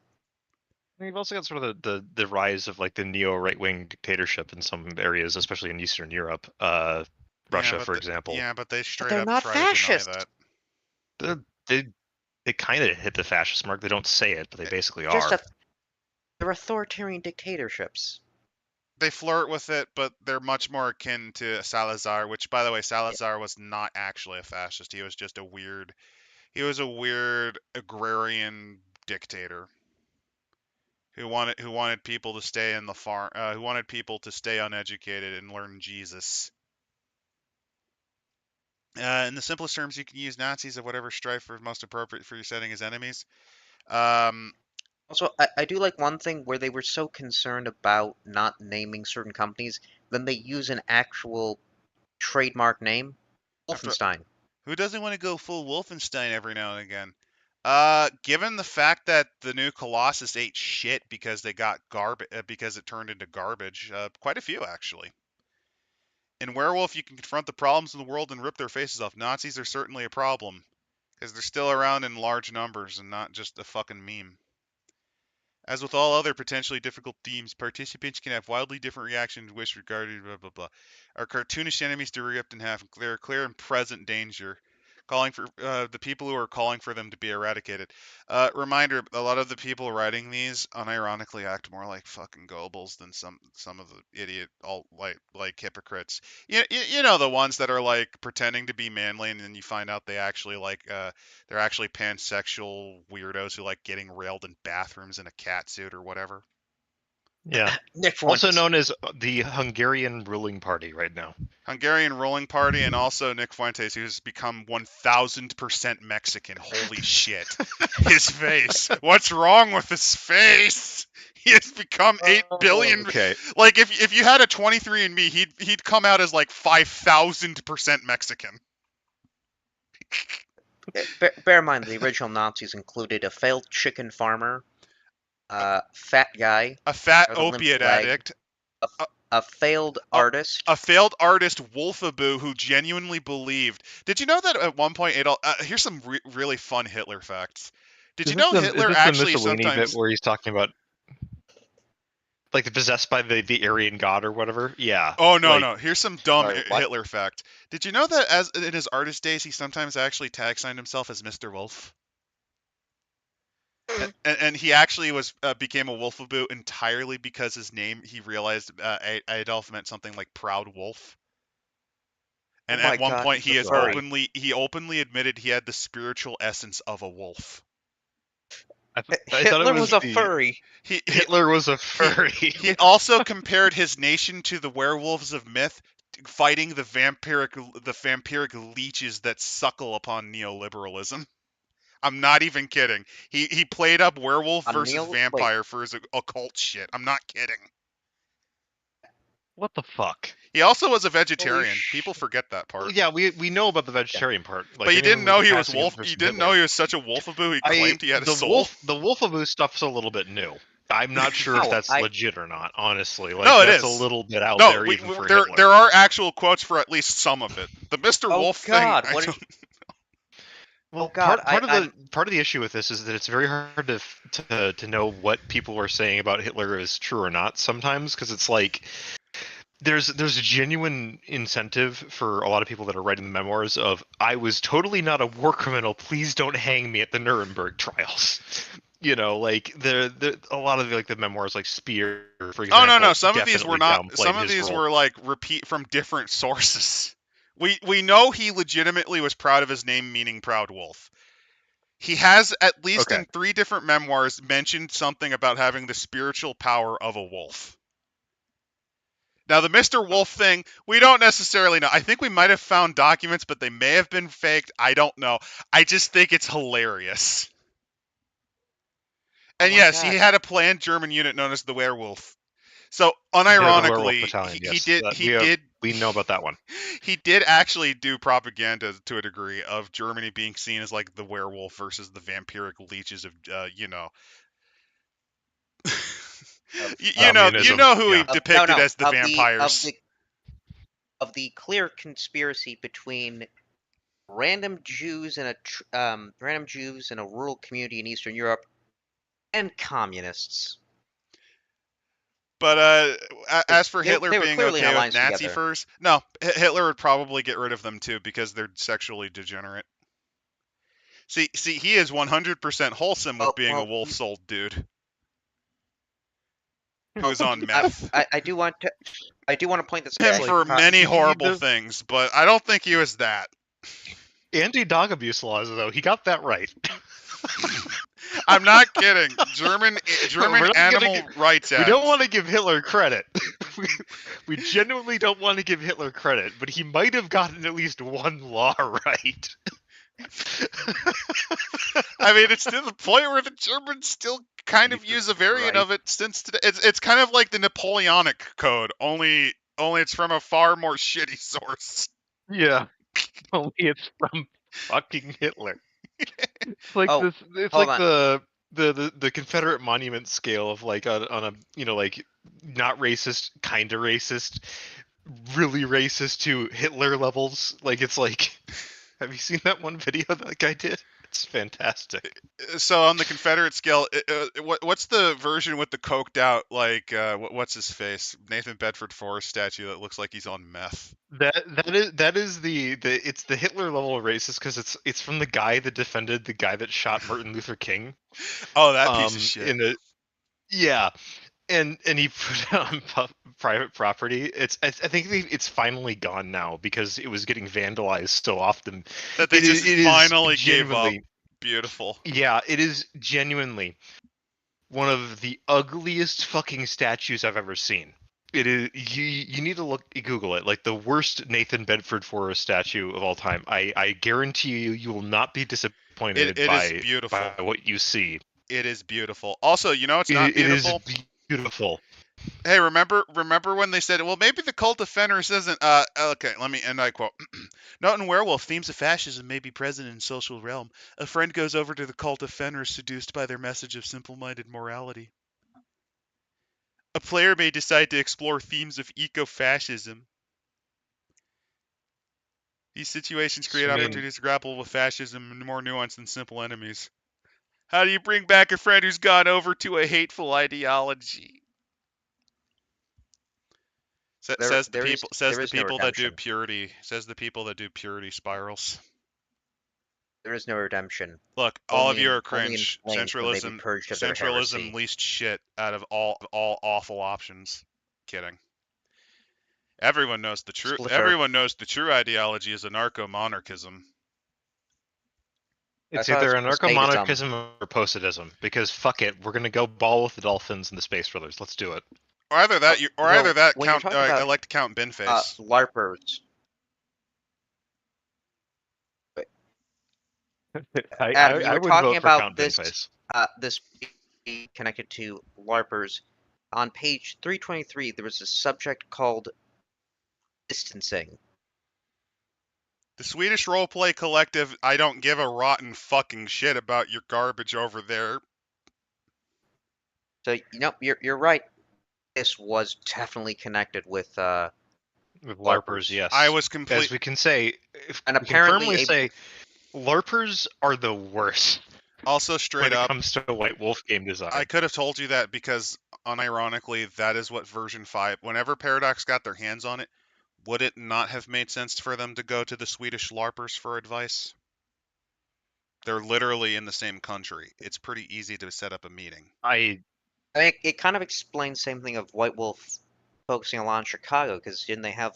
You've also got sort of the rise of like the neo right wing dictatorship in some areas, especially in Eastern Europe, Russia, for example. Yeah, but they straight they're up not try fascist. to deny that. They kind of hit the fascist mark. They don't say it, but they basically Just are. they're authoritarian dictatorships. They flirt with it, but they're much more akin to Salazar, which, by the way, Salazar was not actually a fascist. He was just a weird agrarian dictator who wanted people to stay in the farm, who wanted people to stay uneducated and learn Jesus. In the simplest terms, you can use Nazis of whatever strife are most appropriate for your setting as enemies. Also, I do like one thing where they were so concerned about not naming certain companies, then they use an actual trademark name, Wolfenstein. Who doesn't want to go full Wolfenstein every now and again? Given the fact that the new Colossus ate shit because they got garbage, because it turned into garbage, quite a few actually. In Werewolf, you can confront the problems in the world and rip their faces off. Nazis are certainly a problem because they're still around in large numbers and not just a fucking meme. As with all other potentially difficult themes, participants can have wildly different reactions with regard to blah blah blah. Our cartoonish enemies to be ripped in half. They are clear and present danger, calling for the people who are calling for them to be eradicated. Reminder: a lot of the people writing these unironically act more like fucking Goebbels than some of the idiot alt like hypocrites. You know the ones that are like pretending to be manly and then you find out they actually they're actually pansexual weirdos who like getting railed in bathrooms in a cat suit or whatever. Yeah. Nick Also Fuentes. known as the Hungarian ruling party right now. Hungarian ruling party, and also Nick Fuentes, who's become 1000% Mexican. Holy shit. His face. What's wrong with his face? He has become 8 billion. Okay. Like, if you had a 23andMe, he'd come out as like 5000% Mexican. Bear in mind, the original Nazis included a failed chicken farmer, fat guy, A fat or the limp opiate leg, addict. a failed artist. A failed artist, Wolfaboo, who genuinely believed. Did you know that at one point Adolf? Here's some really fun Hitler facts. Did you know Hitler is this actually the Mussolini sometimes? bit where he's talking about Like the possessed by the Aryan god or whatever. Yeah. Oh no, like, no. Here's some dumb Sorry, what? Hitler fact. Did you know that as in his artist days, he sometimes actually tag signed himself as Mr. Wolf? And he actually became a Wolfaboo entirely because his name, he realized Adolf meant something like proud wolf. And Oh my at one God, point he's a furry. he openly admitted he had the spiritual essence of a wolf. I thought it Hitler was a the- furry. Hitler was a furry. He also compared his nation to the werewolves of myth, fighting the vampiric leeches that suckle upon neoliberalism. I'm not even kidding. He played up werewolf versus vampire for his occult shit. I'm not kidding. What the fuck? He also was a vegetarian. People forget that part. Well, yeah, we know about the vegetarian part. Like, But you didn't know he was passing wolf. of You didn't Hitler. know he was such a wolfaboo. He claimed he had a soul. The Wolfaboo stuff's a little bit new. I'm not sure if that's legit or not. Honestly, like, No, it that's is a little bit out No, there even for there Hitler. there are actual quotes for at least some of it. The Mr. Oh Wolf God, thing. what did Well, God, part of the issue with this is that it's very hard to know what people are saying about Hitler is true or not sometimes, because it's like there's a genuine incentive for a lot of people that are writing the memoirs of I was totally not a war criminal, please don't hang me at the Nuremberg trials. You know, like the a lot of the memoirs like Spear, for example. Oh no, some of these were definitely not. Some of these were like repeat from different sources. We know he legitimately was proud of his name meaning proud wolf. He has at least in 3 different memoirs mentioned something about having the spiritual power of a wolf. Now the Mr. Wolf thing, we don't necessarily know. I think we might have found documents, but they may have been faked. I don't know. I just think it's hilarious. And yes, God. he had a planned German unit known as the Werewolf. So The unironically, Werewolf Battalion, he yes. did. We know about that one. He did actually do propaganda to a degree of Germany being seen as like the werewolf versus the vampiric leeches of, you know. you know who he depicted as the vampires. Of the clear conspiracy between random Jews in a rural community in Eastern Europe and communists. But as for Hitler they were being clearly in okay with alliance Nazi together. furs, no, Hitler would probably get rid of them too because they're sexually degenerate. See, he is 100% wholesome with being a wolf-souled dude who's on meth. I do want to point this Him out. for many horrible things, but I don't think he was that. Anti-dog abuse laws, though, he got that right. I'm not kidding. German Animal Rights Act. We don't want to give Hitler credit. We genuinely don't want to give Hitler credit, but he might have gotten at least one law right. I mean, it's to the point where the Germans still kind of use a variant of it since today. It's kind of like the Napoleonic Code, only it's from a far more shitty source. Yeah, only it's from fucking Hitler. It's like this. It's like the Confederate monument scale of like on a like not racist, kind of racist, really racist to Hitler levels. Like it's like, have you seen that one video that guy did? It's fantastic. So on the Confederate scale, what's the version with the coked out, like what's his face, Nathan Bedford Forrest statue that looks like he's on meth? That is the it's the Hitler level of racist because it's from the guy that defended the guy that shot Martin Luther King. Oh, that piece of shit. And he put it on private property. I think it's finally gone now because it was getting vandalized so often. That they finally gave up. Beautiful. Yeah, it is genuinely one of the ugliest fucking statues I've ever seen. It is. You need to Google it. Like the worst Nathan Bedford Forrest statue of all time. I guarantee you will not be disappointed is beautiful. by what you see. It is beautiful. Also, you know it's not beautiful. It is beautiful. Hey, remember when they said, well, maybe the cult of Fenris isn't, okay, let me, and I quote, "Not in Werewolf, themes of fascism may be present in social realm. A friend goes over to the cult of Fenris seduced by their message of simple-minded morality. A player may decide to explore themes of eco-fascism. These situations create opportunities to grapple with fascism and more nuanced than simple enemies. How do you bring back a friend who's gone over to a hateful ideology?" Says the there people. is Says there the is no people that do redemption. purity. Says the people that do purity spirals. There is no redemption. Look, all of you are Only in cringe. flames will they be purged of their Centralism heresy. least shit out of all awful options. Kidding. Everyone knows the true. Splitter. Everyone knows the true ideology is anarcho-monarchism. It's thought it either was sadism. anarcho-monarchism or positivism, because fuck it, we're gonna go ball with the dolphins and the Space Brothers. Let's do it. Or either that, or well, either that. when you're Count. talking I about, like to count Binface. LARPers. I you were would talking vote for about Count this. Binface. This connected to LARPers. On page 323, there was a subject called distancing. The Swedish Roleplay Collective. I don't give a rotten fucking shit about your garbage over there. So you're right. This was definitely connected with With LARPers. LARPers, yes. I was complete. As we can say, And we can apparently firmly say, LARPers are the worst Also, straight when it up, comes to White Wolf game design. I could have told you that because, unironically, that is what version 5. Whenever Paradox got their hands on it, would it not have made sense for them to go to the Swedish LARPers for advice? They're literally in the same country. It's pretty easy to set up a meeting. I mean, it kind of explains the same thing of White Wolf focusing a lot on Chicago, because didn't they have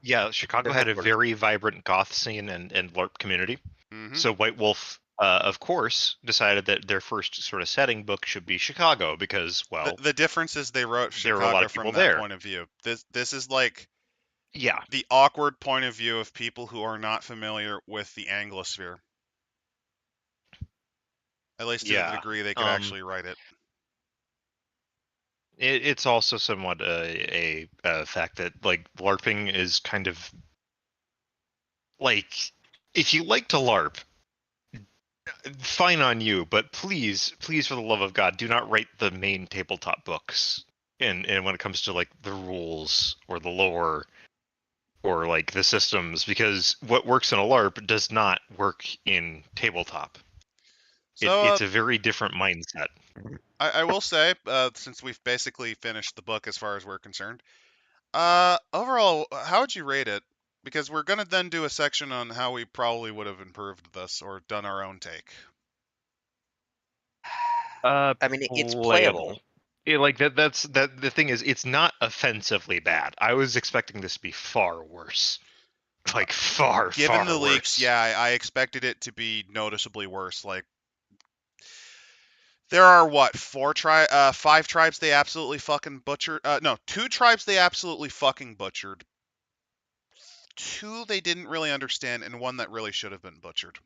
Yeah, Chicago their had a headquarters? very vibrant goth scene and LARP community. Mm-hmm. So White Wolf, of course, decided that their first sort of setting book should be Chicago because, well, the difference is they wrote there were a lot Chicago of people from that there. point of view. This is like Yeah, the awkward point of view of people who are not familiar with the Anglosphere. At least to the degree they could actually write it. it's also somewhat a fact that like LARPing is kind of like, if you like to LARP, fine on you, but please for the love of God, do not write the main tabletop books. And when it comes to like the rules or the lore or like the systems, because what works in a LARP does not work in tabletop. So, it's a very different mindset. I will say, since we've basically finished the book as far as we're concerned, overall, how would you rate it? Because we're gonna then do a section on how we probably would have improved this or done our own take. I mean, it's playable. Like that's the thing is, it's not offensively bad. I was expecting this to be far worse. Like far Given the worse. leaks, yeah, I expected it to be noticeably worse. Like, there are what, 5 tribes they absolutely fucking butchered. No, 2 tribes they absolutely fucking butchered. 2 they didn't really understand, and 1 that really should have been butchered.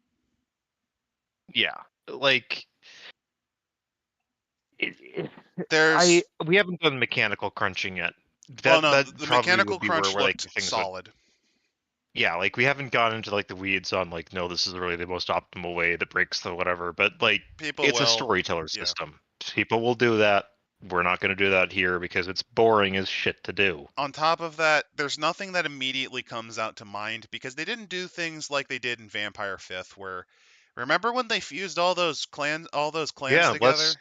Yeah, like we haven't done mechanical crunching yet. The probably mechanical would be crunch where, like, looked things solid. Yeah, like we haven't gone into like the weeds on like, no, this is really the most optimal way that breaks the whatever, but like it's a storyteller system. People will do that. We're not going to do that here because it's boring as shit to do. On top of that, there's nothing that immediately comes out to mind because they didn't do things like they did in Vampire 5th, where remember when they fused all those clans together?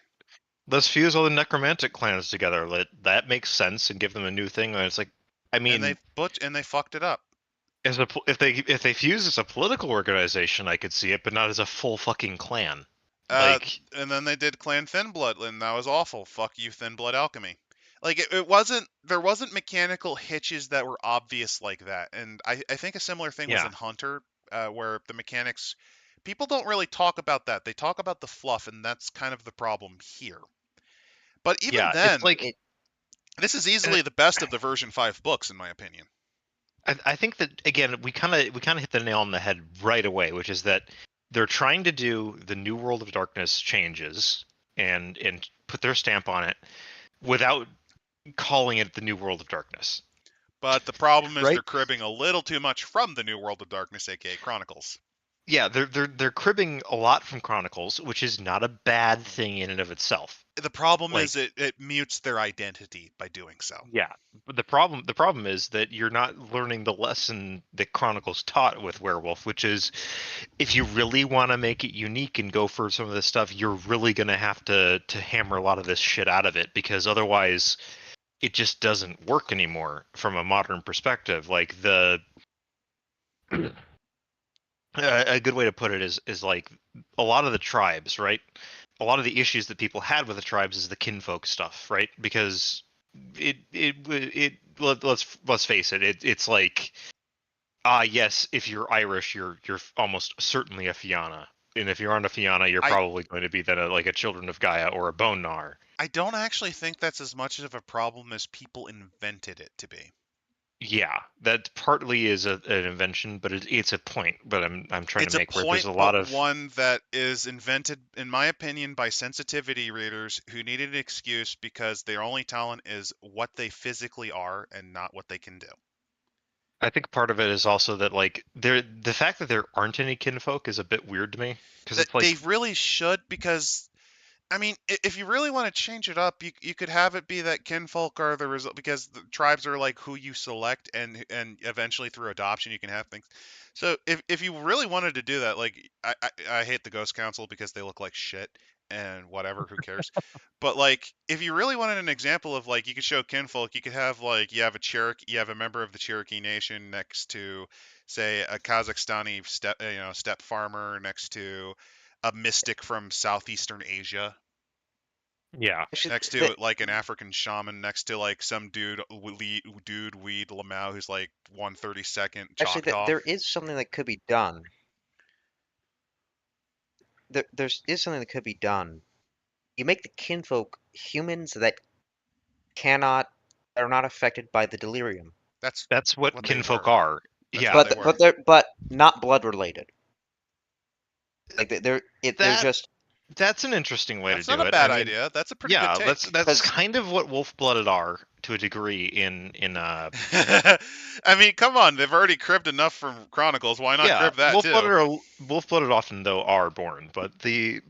Let's fuse all the necromantic clans together. That makes sense and give them a new thing. And it's like, I mean, and they fucked it up. If they fuse as a political organization, I could see it, but not as a full fucking clan. And then they did Clan Thinblood, and that was awful. Fuck you, Thinblood Alchemy. Like, there wasn't mechanical hitches that were obvious like that. And I think a similar thing was in Hunter, where the mechanics, people don't really talk about that. They talk about the fluff, and that's kind of the problem here. But even then, this is easily the best of the version 5 books, in my opinion. I think that, again, we kind of hit the nail on the head right away, which is that they're trying to do the New World of Darkness changes and put their stamp on it without calling it the New World of Darkness. But the problem is they're cribbing a little too much from the New World of Darkness, aka Chronicles. Yeah, they're cribbing a lot from Chronicles, which is not a bad thing in and of itself. The problem is it mutes their identity by doing so. Yeah, but the problem is that you're not learning the lesson that Chronicles taught with Werewolf, which is if you really want to make it unique and go for some of this stuff, you're really going to have to hammer a lot of this shit out of it, because otherwise it just doesn't work anymore from a modern perspective. Like a good way to put it is like a lot of the tribes, right? A lot of the issues that people had with the tribes is the kinfolk stuff, right? Because let's face it, it's like yes, if you're Irish, you're almost certainly a Fianna, and if you aren't a Fianna, you're I probably going to be then like a Children of Gaia or a Bonar. I don't actually think that's as much of a problem as people invented it to be. Yeah, that partly is an invention, but it's a point. But I'm trying to It's a make where there's point, a lot but of one that is invented, in my opinion, by sensitivity readers who needed an excuse because their only talent is what they physically are and not what they can do. I think part of it is also that like the fact that there aren't any kinfolk is a bit weird to me because it's They like really should, because I mean, if you really want to change it up, you could have it be that kinfolk are the result, because the tribes are like who you select, and eventually through adoption you can have things. So if you really wanted to do that, like I hate the Ghost Council because they look like shit and whatever, who cares? But like if you really wanted an example of like you could show kinfolk, you could have like you have a Cherokee, you have a member of the Cherokee Nation next to say a Kazakhstani steppe farmer next to a mystic from southeastern Asia, yeah. Actually, next to like an African shaman, next to like some Weed Lamau who's like 132nd Choctaw. there is something that could be done. There is something that could be done. You make the kinfolk humans that are not affected by the delirium, That's That's what what they kinfolk were. are. That's Yeah, what they were. but not blood related. Like they're that just that's an interesting way to That's not do a it. I bad mean, idea. That's a pretty good yeah, take. that's 'cause kind of what wolf-blooded are to a degree in I mean, come on, they've already cribbed enough from Chronicles. Why not yeah, crib that too? wolf-blooded often though are born, but the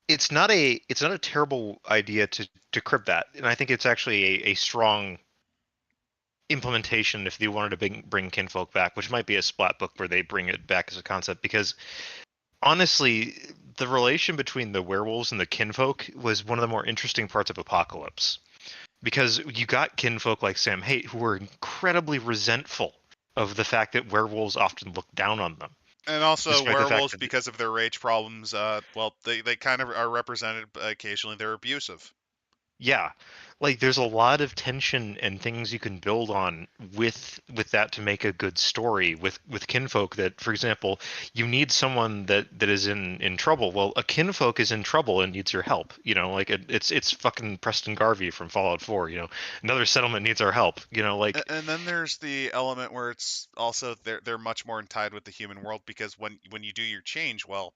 it's not a terrible idea to crib that, and I think it's actually a strong implementation if they wanted to bring kinfolk back, which might be a splat book where they bring it back as a concept, because honestly, the relation between the werewolves and the kinfolk was one of the more interesting parts of Apocalypse, because you got kinfolk like Sam Haight who were incredibly resentful of the fact that werewolves often look down on them, And also despite the fact werewolves, that because of their rage problems, well, they kind of are represented occasionally. They're abusive. yeah, like there's a lot of tension and things you can build on with that to make a good story with kinfolk. That, for example, you need someone that is in trouble. Well, a kinfolk is in trouble and needs your help. Like it's fucking Preston Garvey from Fallout 4. Another settlement needs our help. And then there's the element where it's also they're much more tied with the human world, because when you do your change, well,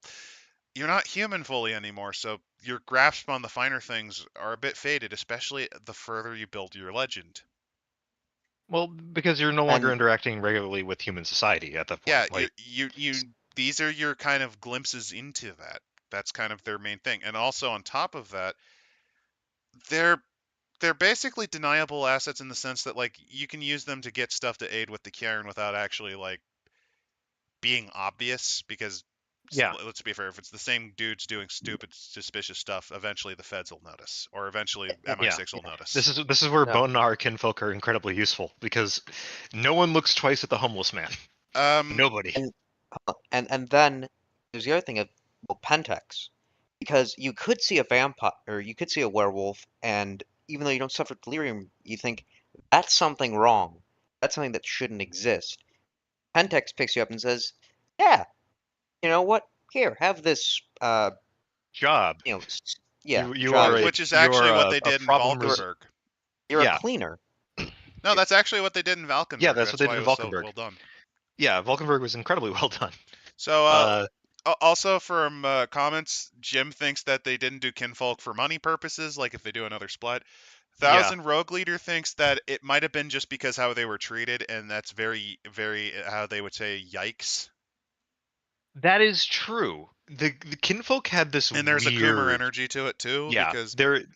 you're not human fully anymore, so your grasp on the finer things are a bit faded, especially the further you build your legend. well, because you're no longer and interacting regularly with human society at that Yeah, point. Like, you these are your kind of glimpses into that. That's kind of their main thing. And also on top of that, they're they're basically deniable assets in the sense that like you can use them to get stuff to aid with the Cairn without actually like being obvious, because yeah, let's be fair, if it's the same dudes doing stupid suspicious stuff, eventually the feds will notice, or eventually yeah. MI6 will This notice. is where no, Bonar kinfolk are incredibly useful, because no one looks twice at the homeless man. Um Nobody. and and then there's the other thing of, well, Pentex, because you could see a vampire or you could see a werewolf, and even though you don't suffer delirium, you think that's something wrong. That's something that shouldn't exist. Pentex picks you up and says, "Yeah, you know what? Here, have this. Job. You know, yeah, You job. are which is you actually are what they a did in problem. You're Valkenburg. you're a Yeah, cleaner. No, that's actually what they did in yeah. Valkenburg. That's what That's they why did it in was so Valkenburg. well done. Yeah, Valkenburg was incredibly well done. So Uh, also from comments, Jim thinks that they didn't do kinfolk for money purposes, like if they do another split. yeah, Thousand Rogue Leader thinks that it might have been just because how they were treated, and that's very, very, how they would say, yikes. that is true. The kinfolk had this And there's a Coomer weird. energy to it too, Yeah, because there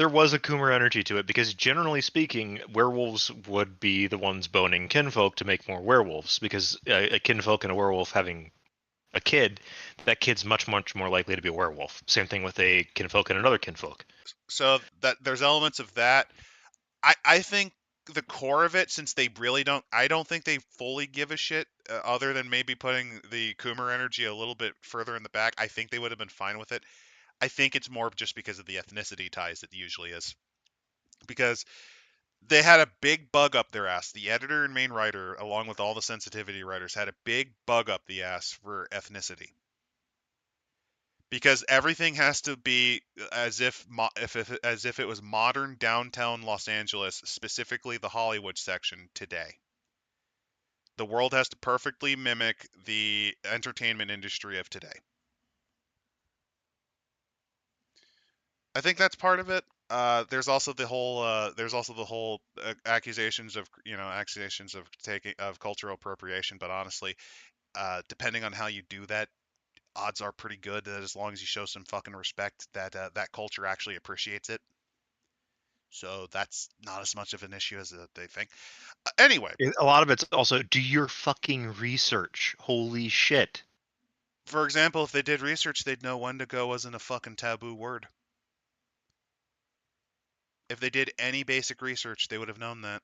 was a Coomer energy to it, because generally speaking, werewolves would be the ones boning kinfolk to make more werewolves, because a kinfolk and a werewolf having a kid, that kid's much more likely to be a werewolf. Same thing with a kinfolk and another kinfolk. so that there's elements of that. I think the core of it, since they really don't, I don't think they fully give a shit, other than maybe putting the Coomer energy a little bit further in the back. I think they would have been fine with it. I think it's more just because of the ethnicity ties it usually is. Because they had a big bug up their ass. The editor and main writer, along with all the sensitivity writers, had a big bug up the ass for ethnicity. Because everything has to be as if as if it was modern downtown Los Angeles, specifically the Hollywood section today. The world has to perfectly mimic the entertainment industry of today. I think that's part of it. There's also the whole accusations of taking of cultural appropriation. But honestly, depending on how you do that, odds are pretty good that as long as you show some fucking respect, that that culture actually appreciates it. So that's not as much of an issue as they think. Anyway, A lot of it's also do your fucking research. Holy shit. for example, if they did research, they'd know Wendigo wasn't a fucking taboo word. If they did any basic research, they would have known that.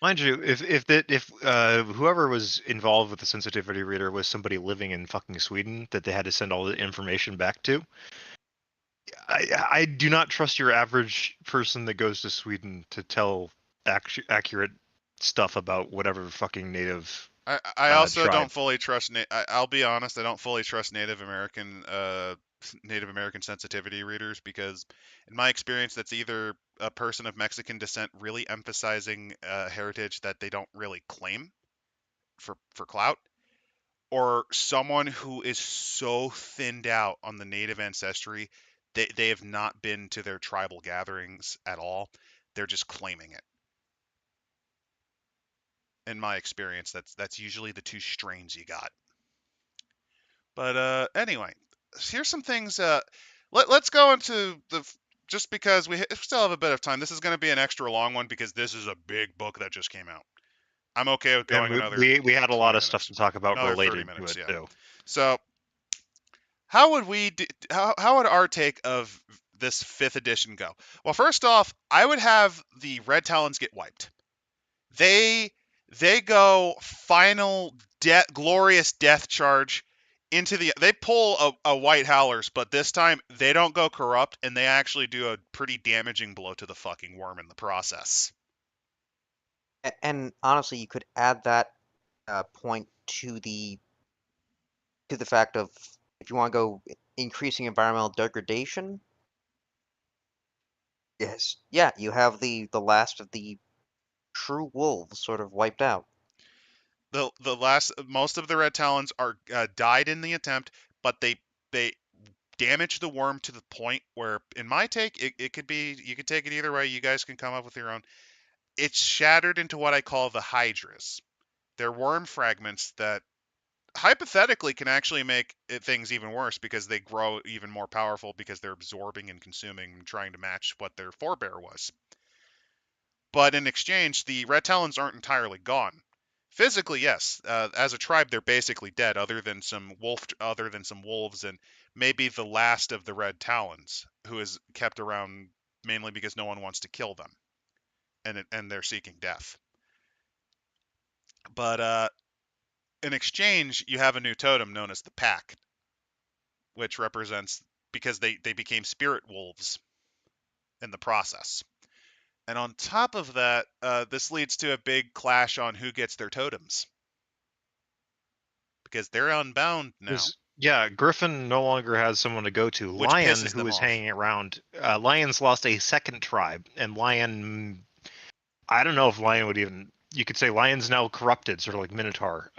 Mind you, if whoever was involved with the sensitivity reader was somebody living in fucking Sweden that they had to send all the information back to, I do not trust your average person that goes to Sweden to tell accurate stuff about whatever fucking native. I also tribe. don't fully trust. I'll be honest. I don't fully trust Native American sensitivity readers because, in my experience, that's either a person of Mexican descent really emphasizing heritage that they don't really claim for clout, or someone who is so thinned out on the Native ancestry they have not been to their tribal gatherings at all. They're just claiming it. In my experience, that's usually the two strains you got. But anyway, here's some things. Let's go into just because we still have a bit of time. This is going to be an extra long one because this is a big book that just came out. I'm okay with going And another. we had a lot 20 of stuff minutes. to talk about Another 30 related to minutes, it yeah. too. So, how would we how would our take of this 5th edition go? Well, first off, I would have the Red Talons get wiped. They go final glorious death charge into the. They pull a White Howlers, but this time they don't go corrupt, and they actually do a pretty damaging blow to the fucking worm in the process. And honestly, you could add that point to the fact of if you want to go increasing environmental degradation. Yes, yeah, you have the last of the true wolves sort of wiped out. The last most of the Red Talons are died in the attempt, but they damage the worm to the point where, in my take, it could be, you could take it either way. You guys can come up with your own. It's shattered into what I call the hydras. They're worm fragments that hypothetically can actually make things even worse because they grow even more powerful because they're absorbing and consuming and trying to match what their forebear was. But in exchange, the Red Talons aren't entirely gone. Physically, yes. As a tribe, they're basically dead, other than some wolves, and maybe the last of the Red Talons, who is kept around mainly because no one wants to kill them, and they're seeking death. But in exchange, you have a new totem known as the Pack, which represents, because they became spirit wolves in the process. And on top of that, this leads to a big clash on who gets their totems, because they're unbound now. Yeah, Griffin no longer has someone to go to. Which Lion, pisses who them was off. hanging around, Lion's lost a second tribe, and Lion, I don't know if Lion would even. You could say Lion's now corrupted, sort of like Minotaur.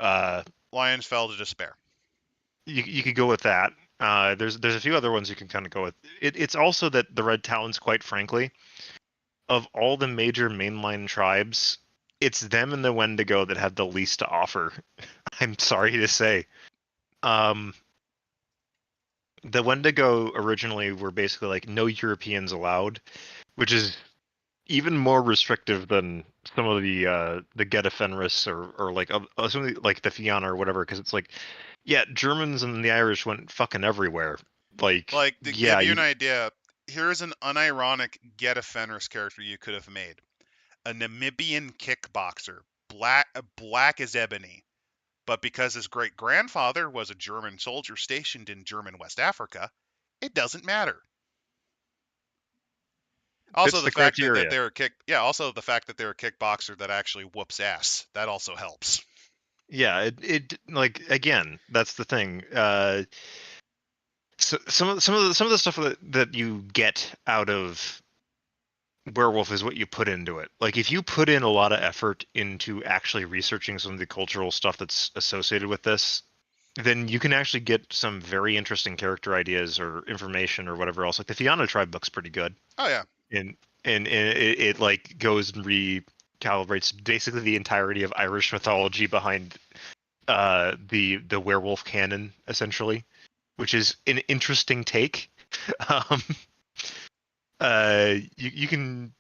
Lions fell to despair. You could go with that. There's a few other ones you can kind of go with. It's also that the Red Talons, quite frankly, of all the major mainline tribes, it's them and the Wendigo that have the least to offer. I'm sorry to say. The Wendigo originally were basically like no Europeans allowed, which is even more restrictive than some of the Geta Fenris or like some of the, like the Fianna or whatever, because it's like, yeah, Germans and the Irish went fucking everywhere. Like to yeah, give you an idea, here's an unironic Get a Fenris character you could have made. A Namibian kickboxer, black as ebony. But because his great-grandfather was a German soldier stationed in German West Africa, it doesn't matter. Also, Fits the the fact that criteria. they're also the fact that they're a kickboxer that actually whoops ass. That also helps. Yeah, it like again, that's the thing. So some of the stuff that you get out of Werewolf is what you put into it. Like if you put in a lot of effort into actually researching some of the cultural stuff that's associated with this, then you can actually get some very interesting character ideas or information or whatever else. Like the Fianna tribe book's pretty good. Oh yeah. And it like goes and recalibrates basically the entirety of Irish mythology behind the werewolf canon essentially, which is an interesting take. um you can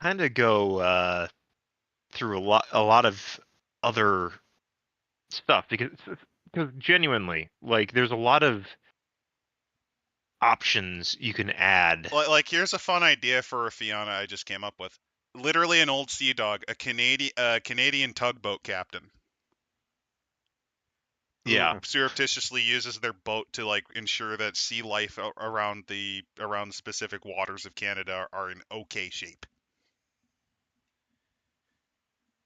kind of go through a lot of other stuff because genuinely like there's a lot of options you can add. Like here's a fun idea for a Fianna I just came up with. Literally an old sea dog, a Canadian tugboat captain who Yeah, surreptitiously uses their boat to like ensure that sea life around the specific waters of Canada are in okay shape.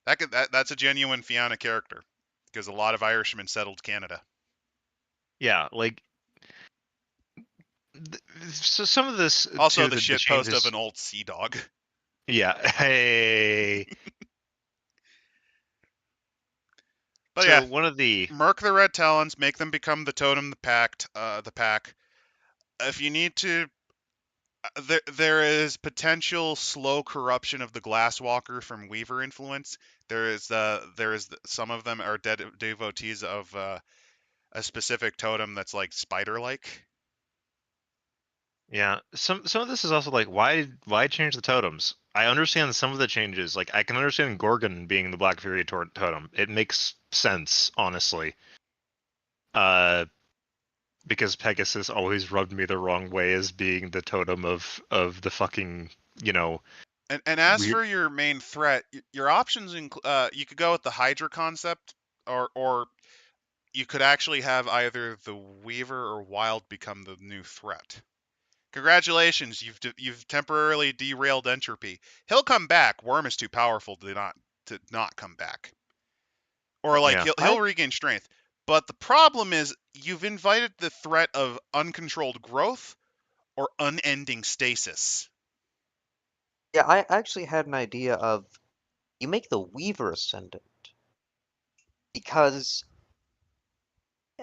That's a genuine Fianna character because a lot of Irishmen settled Canada. yeah, like so some of this Also, too, the the shit post of changes. an old sea dog. Yeah, hey. But So yeah, one of the murk the red talons, make them become the totem, the pack. If you need to, there is potential slow corruption of the Glasswalker from Weaver influence. There is some of them are devotees of a specific totem that's like spider-like. yeah, some of this is also like why change the totems? I understand some of the changes. Like I can understand Gorgon being the Black Fury totem. It makes sense, honestly. Uh, because Pegasus always rubbed me the wrong way as being the totem of the fucking, you know, And as weird. for your main threat, your options include you could go with the Hydra concept, or you could actually have either the Weaver or Wild become the new threat. Congratulations, you've temporarily derailed entropy. He'll come back. Worm is too powerful to not come back, or like Yeah, I he'll regain strength. But the problem is you've invited the threat of uncontrolled growth or unending stasis. yeah, I actually had an idea of you make the Weaver Ascendant because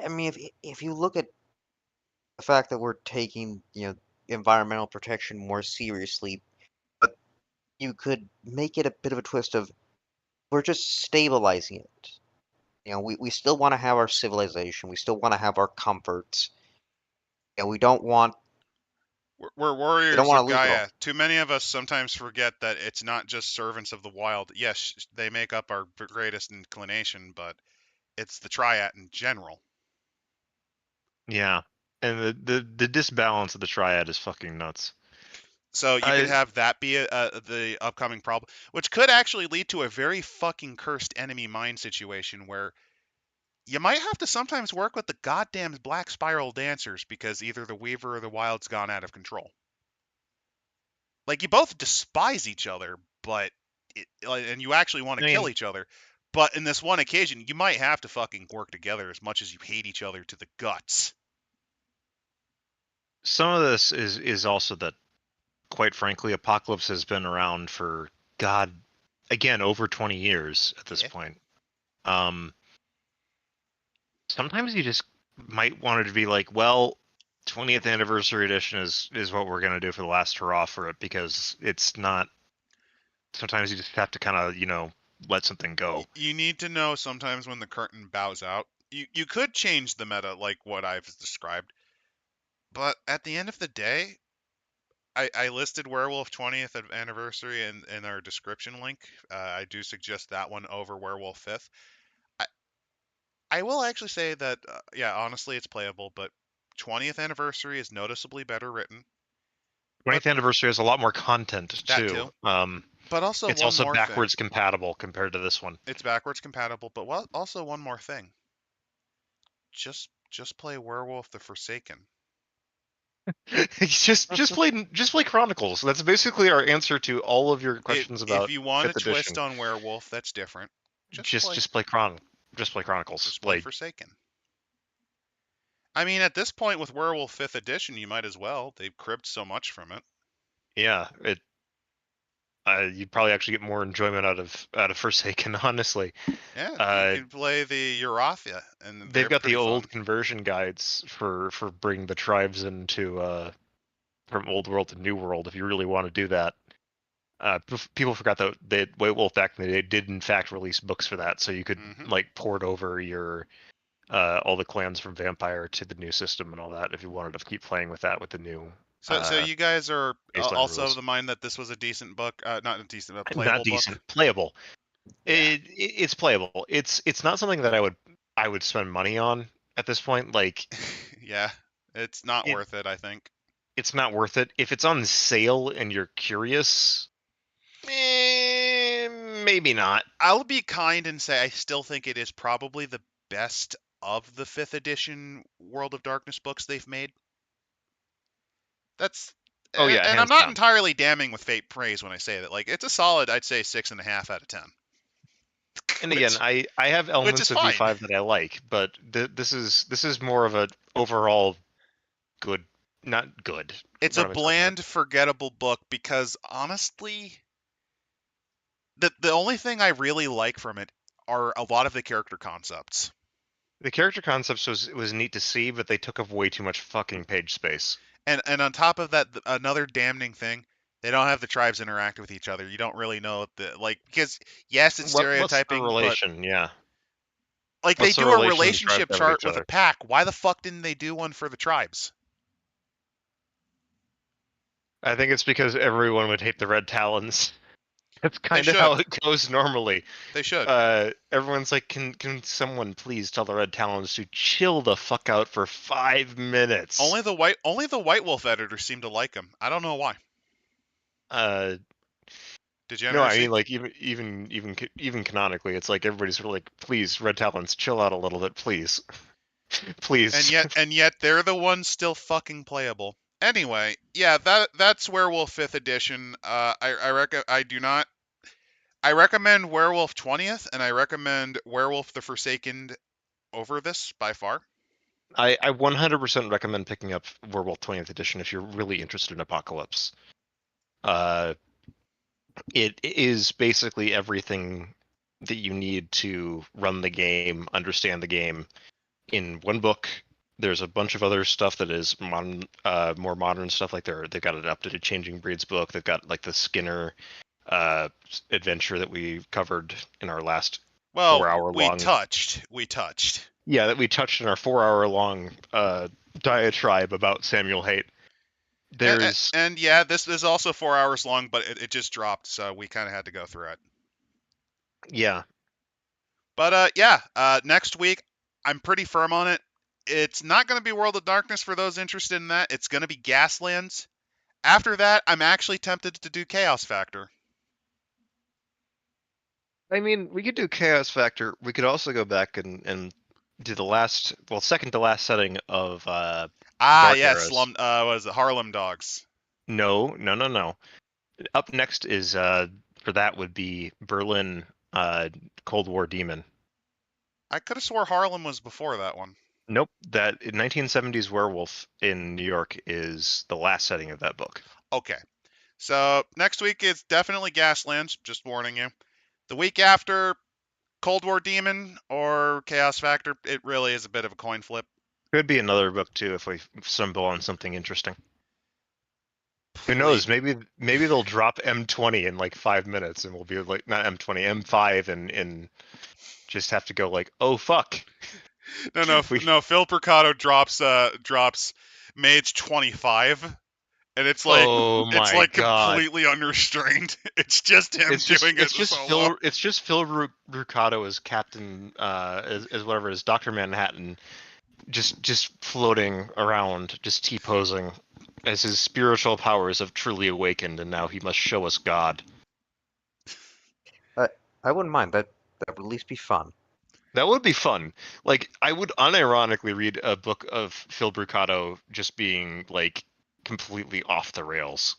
I mean if you look at the fact that we're taking environmental protection more seriously, but you could make it a bit of a twist of we're just stabilizing it. We still want to have our civilization. We still want to have our comforts. We don't want We're we don't warriors want of to lose it all. Gaia. Too many of us sometimes forget that it's not just servants of the wild. Yes, they make up our greatest inclination, but it's the Triad in general. yeah, and the disbalance of the triad is fucking nuts. So you could I have that be the upcoming problem, which could actually lead to a very fucking cursed enemy mine situation where you might have to sometimes work with the goddamn Black Spiral Dancers because either the Weaver or the Wild's gone out of control. Like you both despise each other, but and you actually want to I kill mean, each other. But in this one occasion, you might have to fucking work together as much as you hate each other to the guts. some of this is also that quite frankly, Apocalypse has been around for God, again, over 20 years at this Yeah. point. Um, sometimes you just might want it to be like, well, 20th anniversary edition is what we're gonna do for the last hurrah for it because it's not. Sometimes you just have to kind of let something go. You need to know sometimes when the curtain bows out. You could change the meta like what I've described, but at the end of the day, I listed Werewolf 20th anniversary in our description link. I do suggest that one over Werewolf 5th. I, I will actually say that, yeah, honestly, it's playable, but 20th Anniversary is noticeably better written. 20th Anniversary has a lot more content That too. But also it's one also more backwards thing. compatible compared to this one. It's backwards compatible, but also one more thing. Just play Werewolf the Forsaken. just play Chronicles. That's basically our answer to all of your questions about If you want a 5th twist edition. on Werewolf, that's different. Just play Chronicles. Just play Forsaken. I mean, at this point with Werewolf 5th edition, you might as well. They've cribbed so much from it. Yeah, you'd probably actually get more enjoyment out of Forsaken, honestly. Yeah, you can play the Urathia, and they've got the old fun. conversion guides for bringing the tribes into from Old World to New World. If you really want to do that, people forgot that White Wolf back in the day did in fact release books for that, so you could like port over your all the clans from Vampire to the new system and all that if you wanted to keep playing with that with the new. So you guys are also rules. of the mind that this was a decent book, not a decent, but playable not decent, book? Playable. Yeah. It's playable. It's not something that I would spend money on at this point. Like, yeah, it's not worth it. I think it's not worth it. If it's on sale and you're curious, maybe not. I'll be kind and say I still think it is probably the best of the 5th edition World of Darkness books they've made. That's and I'm not entirely damning with Fate praise when I say that. Like, it's a solid, I'd say 6.5 out of 10. And again, I have elements of V5 that I like, but this is more of a overall good, not good. It's a bland, forgettable book because honestly, the only thing I really like from it are a lot of the character concepts. The character concepts was neat to see, but they took up way too much fucking page space. And on top of that, another damning thing, they don't have the tribes interact with each other. You don't really know because yes, it's stereotyping. What's the relation? But, yeah. Like, they do a relationship chart with a pack. Why the fuck didn't they do one for the tribes? I think it's because everyone would hate the Red Talons. That's kind of how it goes normally. They should. Everyone's like, can someone please tell the Red Talons to chill the fuck out for 5 minutes? Only the White Wolf editors seem to like him. I don't know why. Did you ever No, I mean, like, even canonically, it's like everybody's sort of like, please, Red Talons, chill out a little bit, please. Please. And yet they're the ones still fucking playable. Anyway, yeah, that's Werewolf 5th edition. I recommend Werewolf 20th, and I recommend Werewolf the Forsaken over this by far. I 100% recommend picking up Werewolf 20th edition if you're really interested in Apocalypse. It is basically everything that you need to run the game, understand the game in one book. There's a bunch of other stuff that is modern, more modern stuff. Like they've got an updated Changing Breeds book. They've got like the Skinner adventure that we covered in our last 4-hour long. We touched. Yeah, that we touched in our 4-hour long diatribe about Samuel Haight. And yeah, this is also 4 hours long, but it just dropped, so we kind of had to go through it. Yeah. But next week I'm pretty firm on it. It's not going to be World of Darkness for those interested in that. It's going to be Gaslands. After that, I'm actually tempted to do Chaos Factor. I mean, we could do Chaos Factor. We could also go back and do the second to last setting of was it Harlem Dogs? No. Up next is for that would be Berlin Cold War Demon. I could have swore Harlem was before that one. Nope, that 1970s Werewolf in New York is the last setting of that book. Okay, so next week it's definitely Gaslands, just warning you. The week after, Cold War Demon or Chaos Factor. It really is a bit of a coin flip. Could be another book too if we stumble on something interesting. Who knows? Maybe they'll drop M20 in like 5 minutes, and we'll be like, not M20, M5, and just have to go like, oh fuck. No. Phil Percato drops Mage 25, and it's like completely unrestrained. It's just him doing it solo. It's just Phil Percato as Captain, as whatever, as Dr. Manhattan, just floating around, just T-posing, as his spiritual powers have truly awakened, and now he must show us God. I wouldn't mind that. That would at least be fun. That would be fun. Like, I would unironically read a book of Phil Brucato just being like completely off the rails.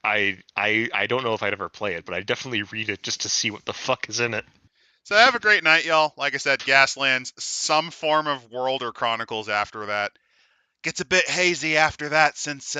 I don't know if I'd ever play it, but I'd definitely read it just to see what the fuck is in it. So have a great night, y'all. Like I said, Gaslands, some form of World or Chronicles after that. Gets a bit hazy after that since,